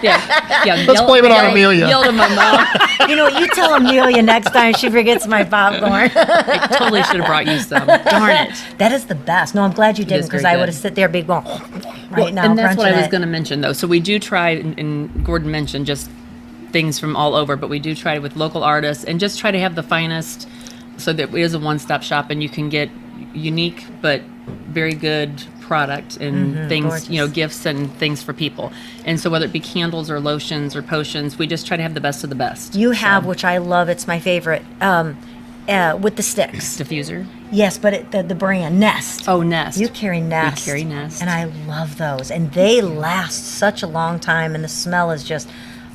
Speaker 7: yeah.
Speaker 2: Let's blame it on
Speaker 7: Mary,
Speaker 2: Amelia.
Speaker 7: Yell to my mom.
Speaker 1: You know what? You tell Amelia next time she forgets my popcorn.
Speaker 7: I totally should have brought you some. Darn it.
Speaker 1: That is the best. No, I'm glad you didn't
Speaker 7: is
Speaker 1: because
Speaker 7: very
Speaker 1: I
Speaker 7: good.
Speaker 1: would have sit there big going right now.
Speaker 7: And that's what I
Speaker 1: crunching
Speaker 7: was
Speaker 1: it.
Speaker 7: going to mention, though. So we do try, and Gordon mentioned just things from all over, but we do try with local artists and just try to have the finest so that it is a one-stop shop and you can get unique but very good product and things,
Speaker 1: gorgeous.
Speaker 7: gifts and things for people. And so whether it be candles or lotions or potions, we just try to have the best of the best.
Speaker 1: You have, which I love. It's my favorite. With the sticks.
Speaker 7: Diffuser.
Speaker 1: Yes, but the brand Nest.
Speaker 7: Oh, Nest.
Speaker 1: You carry Nest.
Speaker 7: carry Nest.
Speaker 1: And I love those. And they last such a long time, and the smell is just,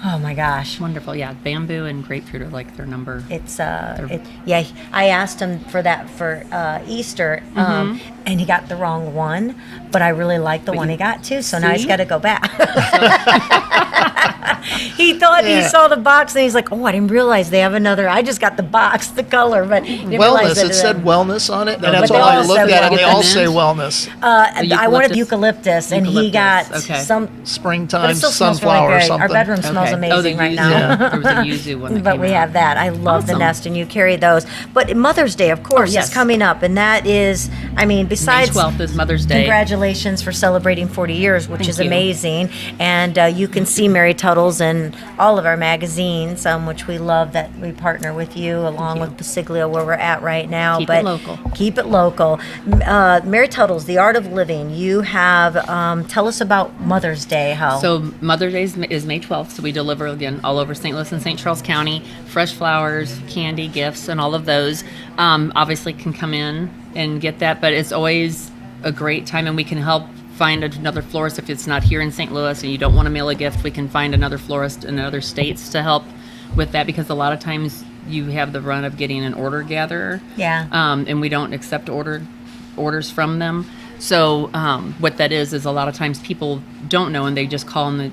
Speaker 1: oh my gosh.
Speaker 7: Wonderful. Yeah, bamboo and grapefruit are like their number.
Speaker 1: It's yeah. I asked him for that for Easter, and he got the wrong one. But I really like the one he got too. So now he's
Speaker 7: See?
Speaker 1: got to go back. He thought he
Speaker 2: Yeah.
Speaker 1: saw the box and he's like, "Oh, I didn't realize they have another. I just got the box, the color, but didn't realize
Speaker 2: Wellness.
Speaker 1: that
Speaker 2: It said wellness on it, and
Speaker 7: but
Speaker 2: that's
Speaker 1: they
Speaker 2: all I
Speaker 1: all
Speaker 2: looked
Speaker 1: said
Speaker 2: at, and they all
Speaker 7: wellness.
Speaker 2: say wellness.
Speaker 1: I wanted
Speaker 7: eucalyptus?
Speaker 1: eucalyptus, and he got
Speaker 7: Eucalyptus, okay.
Speaker 1: some. But
Speaker 2: Springtime
Speaker 1: it still smells really
Speaker 2: sunflower or
Speaker 1: great.
Speaker 2: something.
Speaker 1: Our bedroom smells
Speaker 7: Okay.
Speaker 1: amazing
Speaker 7: Oh, the
Speaker 1: right
Speaker 7: yuzu.
Speaker 1: now.
Speaker 7: There was a yuzu one that
Speaker 1: But
Speaker 7: came
Speaker 1: we
Speaker 7: out.
Speaker 1: have that. I love the
Speaker 7: Awesome.
Speaker 1: Nest, and you carry those. But Mother's Day, of course,
Speaker 7: yes.
Speaker 1: is coming up, and that is, I mean,
Speaker 7: May
Speaker 1: besides
Speaker 7: 12th is Mother's Day.
Speaker 1: congratulations for celebrating 40 years, which
Speaker 7: Thank
Speaker 1: is
Speaker 7: you.
Speaker 1: amazing. And you can see Mary Tuttle's in all of our magazines, which we love that we partner with you along with Passiglia, where we're at right now.
Speaker 7: Keep it local.
Speaker 1: Keep it local. Mary Tuttle's, The Art of Living. You have, tell us about Mother's Day. How?
Speaker 7: So Mother's Day is May 12th, so we deliver, again, all over St. Louis and St. Charles County, fresh flowers, candy, gifts, and all of those. Obviously can come in and get that, but it's always a great time, and we can help find another florist if it's not here in St. Louis and you don't want to mail a gift. We can find another florist in other states to help with that, because a lot of times you have the run of getting an order gatherer.
Speaker 1: Yeah.
Speaker 7: And we don't accept orders from them. So what that is a lot of times people don't know, and they just call and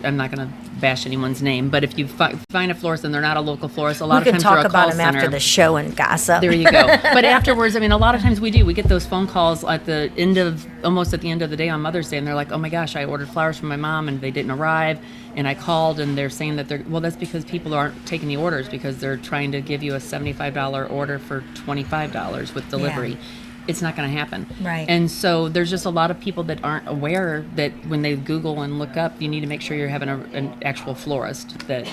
Speaker 7: I'm not going to bash anyone's name, but if you find a florist and they're not a local florist, a lot
Speaker 1: we
Speaker 7: of
Speaker 1: can
Speaker 7: times
Speaker 1: talk
Speaker 7: they're a
Speaker 1: about
Speaker 7: call
Speaker 1: them
Speaker 7: center.
Speaker 1: after the show and gossip.
Speaker 7: There you go. But afterwards, I mean, a lot of times we get those phone calls almost at the end of the day on Mother's Day, and they're like, "Oh my gosh, I ordered flowers from my mom and they didn't arrive." And I called, and they're saying that that's because people aren't taking the orders because they're trying to give you a $75 order for $25 with delivery.
Speaker 1: Yeah.
Speaker 7: It's not going to happen.
Speaker 1: Right.
Speaker 7: And so there's just a lot of people that aren't aware that when they Google and look up, you need to make sure you're having an actual florist that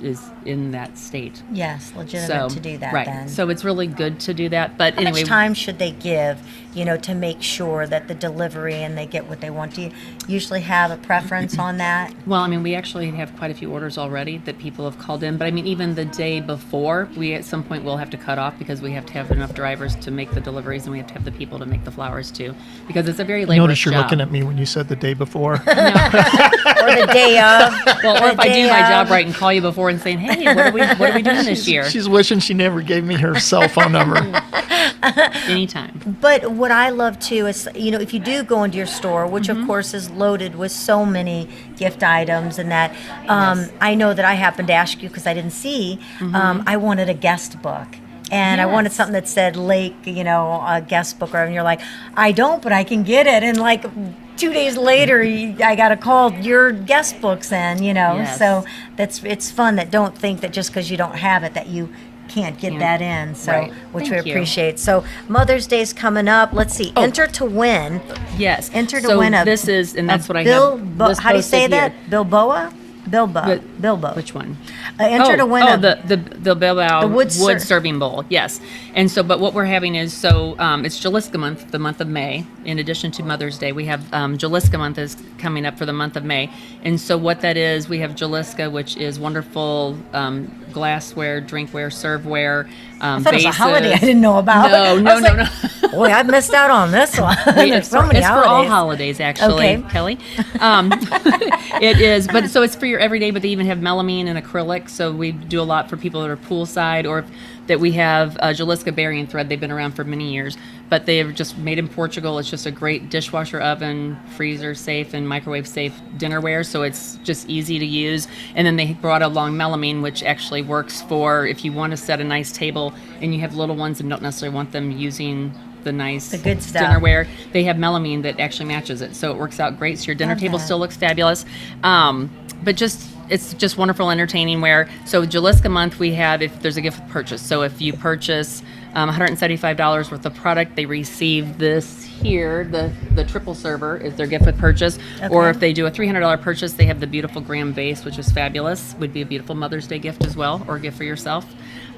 Speaker 7: is in that state.
Speaker 1: Yes, legitimate
Speaker 7: So
Speaker 1: to do that
Speaker 7: right.
Speaker 1: then.
Speaker 7: So it's really good to do that. But
Speaker 1: How
Speaker 7: anyway,
Speaker 1: much time should they give, to make sure that the delivery and they get what they want. Do you usually have a preference on that?
Speaker 7: Well, I mean, we actually have quite a few orders already that people have called in. But I mean, even the day before, we at some point will have to cut off because we have to have enough drivers to make the deliveries, and we have to have the people to make the flowers too, because it's a very laborious
Speaker 2: Notice you're
Speaker 7: job.
Speaker 2: looking at me when you said the day before.
Speaker 1: Or the day of?
Speaker 7: Well, or if I do
Speaker 1: day
Speaker 7: my
Speaker 1: of.
Speaker 7: job right and call you before and saying, hey, what are we doing this year?
Speaker 2: She's wishing she never gave me her cell phone number.
Speaker 7: Anytime.
Speaker 1: But what I love too is, if you do go into your store, which of course is loaded with so many gift items and that, I know that I happened to ask you because I didn't see, I wanted a guest book. And I wanted something that said Lake, a guest book, and you're like, I don't, but I can get it. And like 2 days later, I got a call, your guest book's in,
Speaker 7: Yes.
Speaker 1: So it's fun that don't think that just because you don't have it that you can't get that in. So,
Speaker 7: Right.
Speaker 1: which
Speaker 7: Thank
Speaker 1: we
Speaker 7: you.
Speaker 1: appreciate. So Mother's Day's coming up. Let's see. Enter to win.
Speaker 7: Yes.
Speaker 1: Enter to
Speaker 7: so
Speaker 1: win a.
Speaker 7: this is, and that's
Speaker 1: a
Speaker 7: what I
Speaker 1: Bill,
Speaker 7: have.
Speaker 1: Bo-
Speaker 7: this
Speaker 1: how do you say
Speaker 7: posted here.
Speaker 1: that? Bilboa? Bilbo.
Speaker 7: Which one?
Speaker 1: Enter to win a.
Speaker 7: the BEaUTiFuLL
Speaker 1: The wood ser-
Speaker 7: serving bowl. Yes. And so, but what we're having is it's Jaliska month, the month of May. In addition to Mother's Day, we have Jaliska month is coming up for the month of May. And so what that is, we have Jaliska, which is wonderful glassware, drinkware, serveware.
Speaker 1: I thought it was a holiday I didn't know about.
Speaker 7: No.
Speaker 1: Boy, I missed out on this one.
Speaker 7: It's
Speaker 1: There's so many
Speaker 7: for all
Speaker 1: holidays.
Speaker 7: holidays, actually,
Speaker 1: Okay.
Speaker 7: Kelly. It is, but so it's for your everyday. But they even have melamine and acrylic. So we do a lot for people that are poolside, or that we have Jaliska berry and thread. They've been around for many years, but they are just made in Portugal. It's just a great dishwasher, oven, freezer safe, and microwave safe dinnerware. So it's just easy to use. And then they brought along melamine, which actually works for if you want to set a nice table and you have little ones and don't necessarily want them using the nice
Speaker 1: The good stuff.
Speaker 7: dinnerware. They have melamine that actually matches it, so it works out great. So your dinner
Speaker 1: Love
Speaker 7: table
Speaker 1: that.
Speaker 7: still looks fabulous. But it's just wonderful entertaining wear. So Jaliska month we have if there's a gift with purchase. So if you purchase $175 worth of product, they receive this here. The triple server is their gift with purchase. Or
Speaker 1: Okay.
Speaker 7: if they do a $300 purchase, they have the beautiful graham vase, which is fabulous. Would be a beautiful Mother's Day gift as well, or a gift for yourself.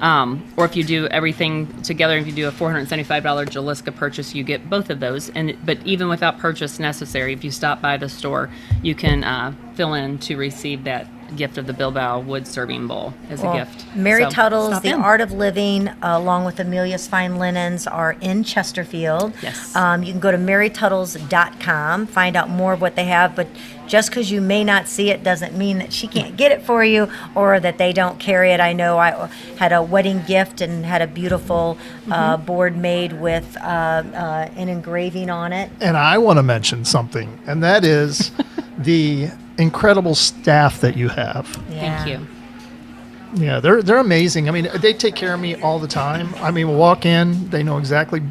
Speaker 7: Or if you do everything together, if you do a $475 Jaliska purchase, you get both of those. But even without purchase necessary, if you stop by the store, you can fill in to receive that gift of the BEaUTiFuLL wood serving bowl as a gift.
Speaker 1: Mary
Speaker 7: So,
Speaker 1: Tuttle's
Speaker 7: stop
Speaker 1: The
Speaker 7: in.
Speaker 1: Art of Living, along with Amelia's Fine Linens, are in Chesterfield.
Speaker 7: Yes.
Speaker 1: You can go to marytuttles.com, find out more of what they have, but just because you may not see it doesn't mean that she can't get it for you or that they don't carry it. I know I had a wedding gift and had a beautiful board made with an engraving on it.
Speaker 2: And I want to mention something, and that is the incredible staff that you have.
Speaker 7: Thank you.
Speaker 2: Yeah, they're amazing. I mean, they take care of me all the time. I mean, we'll walk in, they know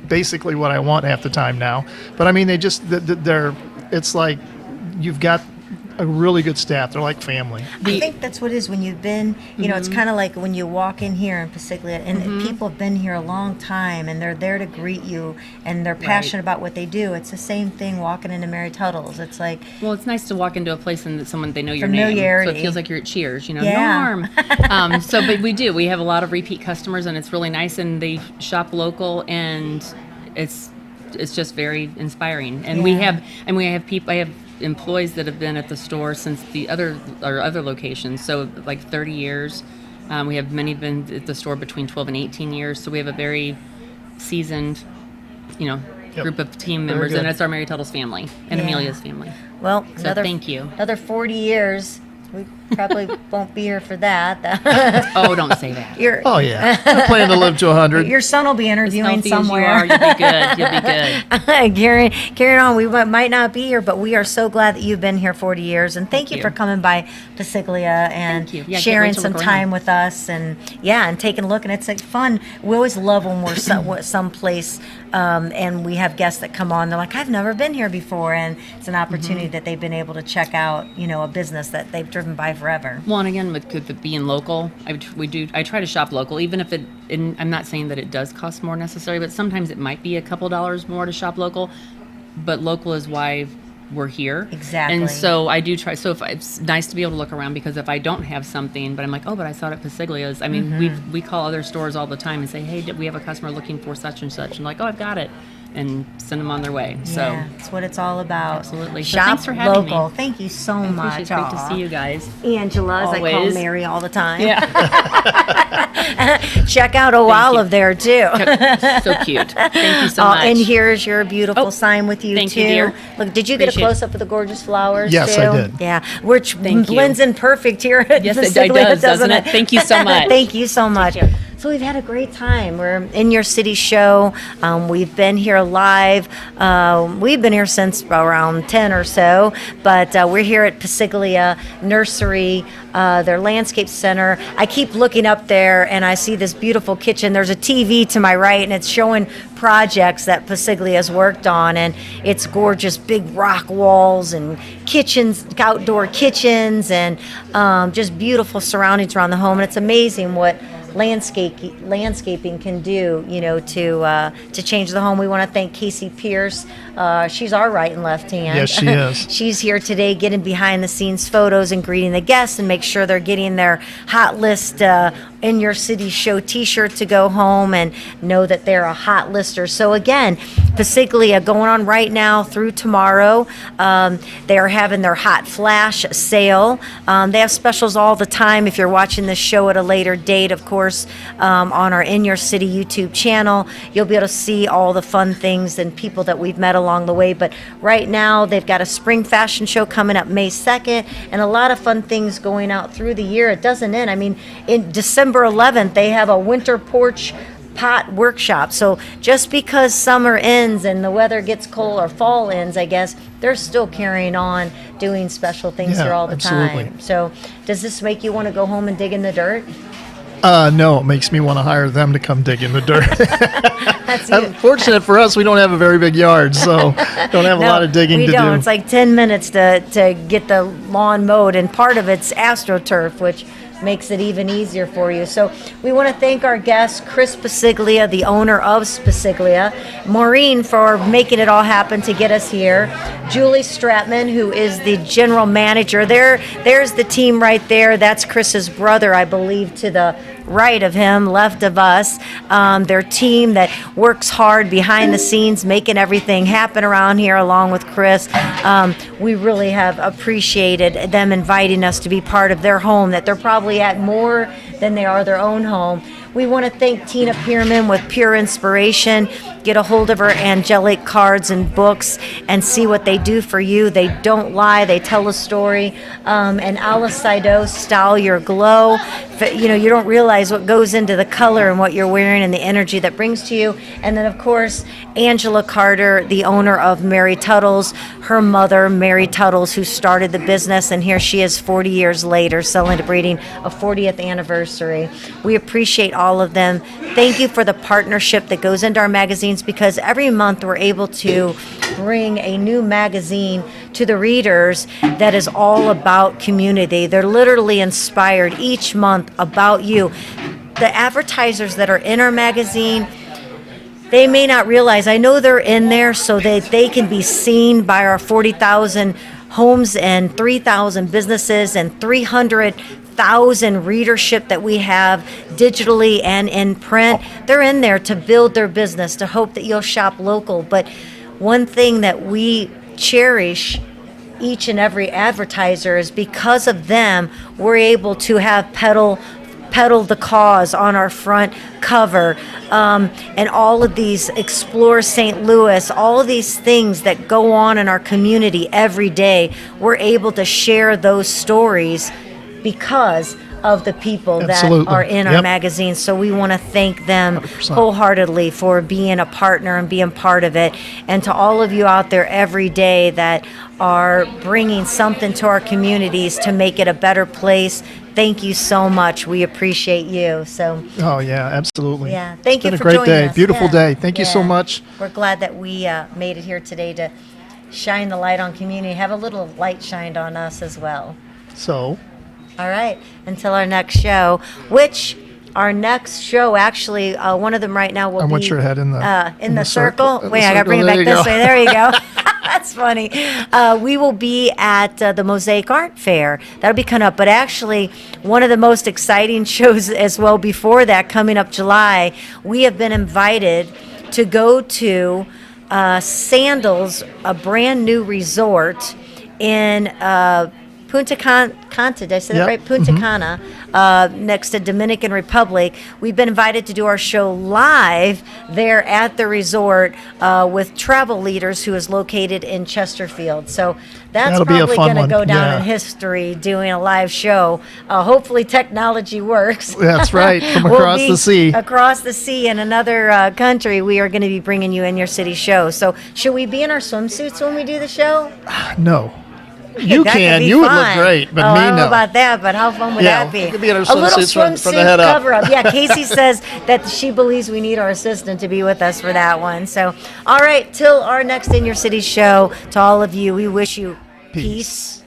Speaker 2: basically what I want half the time now. But I mean, it's like you've got a really good staff. They're like family.
Speaker 1: I think that's what it is when you've been, it's kind of like when you walk in here in Passiglia and people have been here a long time and they're there to greet you and they're passionate about what they do. It's the same thing walking into Mary Tuttle's. It's like,
Speaker 7: Well, it's nice to walk into a place and that someone they know your name, so
Speaker 1: Familiarity.
Speaker 7: it feels like you're at Cheers.
Speaker 1: Yeah.
Speaker 7: Norm. But we have a lot of repeat customers, and it's really nice. And they shop local, and it's just very inspiring. And we
Speaker 1: Yeah.
Speaker 7: have people. I have employees that have been at the store since our other locations, so like 30 years. We have many been at the store between 12 and 18 years. So we have a very seasoned, group of team
Speaker 2: Very
Speaker 7: members,
Speaker 2: good.
Speaker 7: and it's our Mary Tuttle's family and
Speaker 1: Yeah.
Speaker 7: Amelia's family.
Speaker 1: well,
Speaker 7: So thank you.
Speaker 1: Another 40 years. We probably won't be here for that.
Speaker 7: Oh, don't say that.
Speaker 1: Your,
Speaker 2: Oh, yeah. I plan to live to 100.
Speaker 1: your son will be
Speaker 7: As
Speaker 1: interviewing
Speaker 7: healthy as you
Speaker 1: somewhere.
Speaker 7: are, you'll be good. You'll be good.
Speaker 1: Carrying on. We might not be here, but we are so glad that you've been here 40 years. And thank you
Speaker 7: you.
Speaker 1: for coming by Passiglia and
Speaker 7: Thank you. Yeah, I can't
Speaker 1: sharing
Speaker 7: wait to
Speaker 1: some
Speaker 7: look
Speaker 1: time
Speaker 7: around.
Speaker 1: with us and taking a look. And it's like fun. We always love when we're someplace and we have guests that come on. They're like, I've never been here before. And it's an opportunity that they've been able to check out, a business that they've driven by forever.
Speaker 7: Well, and again, with it being local, I try to shop local, even if I'm not saying that it does cost more necessarily, but sometimes it might be a couple dollars more to shop local. But local is why we're here.
Speaker 1: Exactly.
Speaker 7: And so I do try. So it's nice to be able to look around, because if I don't have something, but I'm like, oh, but I saw it at Passiglia's. I mean, we call other stores all the time and say, hey, we have a customer looking for such and such, and like, oh, I've got it. and send them on their way. So
Speaker 1: Yeah, that's what it's all about.
Speaker 7: Absolutely. So
Speaker 1: Shop
Speaker 7: thanks for having me.
Speaker 1: local. Thank you so
Speaker 7: I
Speaker 1: much.
Speaker 7: appreciate it. Great to
Speaker 1: Aw.
Speaker 7: see you guys.
Speaker 1: Angela, as I call
Speaker 7: Always.
Speaker 1: Mary all the time.
Speaker 7: Yeah.
Speaker 1: Check out Olive there too.
Speaker 7: So cute. Thank you so much.
Speaker 1: And here's your beautiful
Speaker 7: Oh,
Speaker 1: sign with you
Speaker 7: thank
Speaker 1: too.
Speaker 7: you, dear.
Speaker 1: Look, did you get a
Speaker 7: Appreciate it.
Speaker 1: close up of the gorgeous flowers?
Speaker 2: Yes,
Speaker 1: too?
Speaker 2: I did.
Speaker 1: Yeah, which
Speaker 7: Thank you.
Speaker 1: blends in perfect here at
Speaker 7: Yes, it
Speaker 1: Passiglia,
Speaker 7: does, doesn't it? Thank you so much.
Speaker 1: Thank you so much.
Speaker 7: care.
Speaker 1: So we've had a great time. We're in your city show. We've been here live. We've been here since around 10 or so, but we're here at Passiglia Nursery, their landscape center. I keep looking up there and I see this beautiful kitchen. There's a TV to my right and it's showing projects that Passiglia's worked on, and it's gorgeous, big rock walls and kitchens, outdoor kitchens, and just beautiful surroundings around the home. And it's amazing what landscaping can do, to change the home. We want to thank Casey Pierce. She's our right and left hand.
Speaker 2: Yes, she is.
Speaker 1: She's here today getting behind the scenes photos and greeting the guests and make sure they're getting their hot list in your city show t-shirt to go home and know that they're a hot lister. So again, Passiglia going on right now through tomorrow. They are having their hot flash sale. They have specials all the time. If you're watching this show at a later date, of course, on our In Your City YouTube channel, you'll be able to see all the fun things and people that we've met along the way. But right now, they've got a spring fashion show coming up May 2nd and a lot of fun things going out through the year. It doesn't end. I mean, in December 11th, they have a winter porch pot workshop. So just because summer ends and the weather gets cold, or fall ends, I guess, they're still carrying on doing special things
Speaker 2: Yeah,
Speaker 1: here all the
Speaker 2: absolutely.
Speaker 1: time. So does this make you want to go home and dig in the dirt?
Speaker 2: No, it makes me want to hire them to come dig in the dirt.
Speaker 1: That's you.
Speaker 2: Fortunate for us, we don't have a very big yard, so don't have a lot of digging
Speaker 1: we
Speaker 2: to
Speaker 1: don't.
Speaker 2: do.
Speaker 1: It's like 10 minutes to get the lawn mowed, and part of it's AstroTurf, which makes it even easier for you. So we want to thank our guest, Chris Passiglia, the owner of Passiglia, Maureen for making it all happen to get us here, Julie Straatmann, who is the general manager. There's the team right there. That's Chris's brother, I believe, to the right of him, left of us. Their team that works hard behind the scenes, making everything happen around here along with Chris. We really have appreciated them inviting us to be part of their home that they're probably at more than they are their own home. We want to thank Tina Perrmann with Pure Inspiration. Get a hold of her angelic cards and books and see what they do for you. They don't lie. They tell a story. And Alice Sydow, Style Your Glow. You don't realize what goes into the color and what you're wearing and the energy that brings to you. And then, of course, Angela Carter, the owner of Mary Tuttle's, her mother, Mary Tuttle's, who started the business. And here she is 40 years later, celebrating a 40th anniversary. We appreciate all of them. Thank you for the partnership that goes into our magazines, because every month we're able to bring a new magazine to the readers that is all about community. They're literally inspired each month about you. The advertisers that are in our magazine, they may not realize, I know they're in there so that they can be seen by our 40,000 homes and 3,000 businesses and 300,000 readership that we have digitally and in print. They're in there to build their business, to hope that you'll shop local. But one thing that we cherish each and every advertiser is because of them, we're able to have pedal the cause on our front cover, and all of these Explore St. Louis, all of these things that go on in our community every day. We're able to share those stories because of the people
Speaker 2: Absolutely.
Speaker 1: that are in our
Speaker 2: Yep.
Speaker 1: magazines. So we want to thank them
Speaker 2: 100%.
Speaker 1: wholeheartedly for being a partner and being part of it. And to all of you out there every day that are bringing something to our communities to make it a better place, thank you so much. We appreciate you. So
Speaker 2: Oh, yeah, absolutely.
Speaker 1: yeah, thank
Speaker 2: It's
Speaker 1: you
Speaker 2: been
Speaker 1: for
Speaker 2: a great
Speaker 1: joining
Speaker 2: day.
Speaker 1: us.
Speaker 2: Beautiful
Speaker 1: Yeah.
Speaker 2: day. Thank you so
Speaker 1: Yeah.
Speaker 2: much.
Speaker 1: We're glad that we made it here today to shine the light on community, have a little light shined on us as well.
Speaker 2: So,
Speaker 1: All right, until our next show, which our next show, actually, one of them right now will
Speaker 2: I
Speaker 1: be
Speaker 2: want your head in the
Speaker 1: circle.
Speaker 2: in the
Speaker 1: Wait, I got to bring it
Speaker 2: circle.
Speaker 1: back
Speaker 2: There you
Speaker 1: this
Speaker 2: go.
Speaker 1: way. There you go. That's funny. We will be at the Mosaic Art Fair. That'll be coming up. But actually, one of the most exciting shows as well before that, coming up July, we have been invited to go to Sandals, a brand new resort in Punta Cana. Did I say that
Speaker 2: Yep.
Speaker 1: right? Punta Cana, next to Dominican Republic. We've been invited to do our show live there at the resort with Travel Leaders, who is located in Chesterfield. So that's
Speaker 2: That'll be a
Speaker 1: probably
Speaker 2: fun
Speaker 1: going to
Speaker 2: one.
Speaker 1: go down
Speaker 2: Yeah.
Speaker 1: in history doing a live show. Hopefully technology works.
Speaker 2: That's right, from
Speaker 1: We'll
Speaker 2: across
Speaker 1: be
Speaker 2: the sea.
Speaker 1: Across the sea in another country, we are going to be bringing you in your city show. So should we be in our swimsuits when we do the show?
Speaker 2: No. You
Speaker 1: That could
Speaker 2: can.
Speaker 1: be
Speaker 2: You would look
Speaker 1: fun.
Speaker 2: great, but
Speaker 1: oh,
Speaker 2: me,
Speaker 1: I don't know
Speaker 2: no.
Speaker 1: about that, but how fun would
Speaker 2: Yeah,
Speaker 1: that be?
Speaker 2: we could be in our
Speaker 1: A little
Speaker 2: swimsuits from the
Speaker 1: swimsuit
Speaker 2: head up.
Speaker 1: cover up. Yeah, Casey says that she believes we need our assistant to be with us for that one. So, all right, till our next In Your City show, to all of you, we wish you peace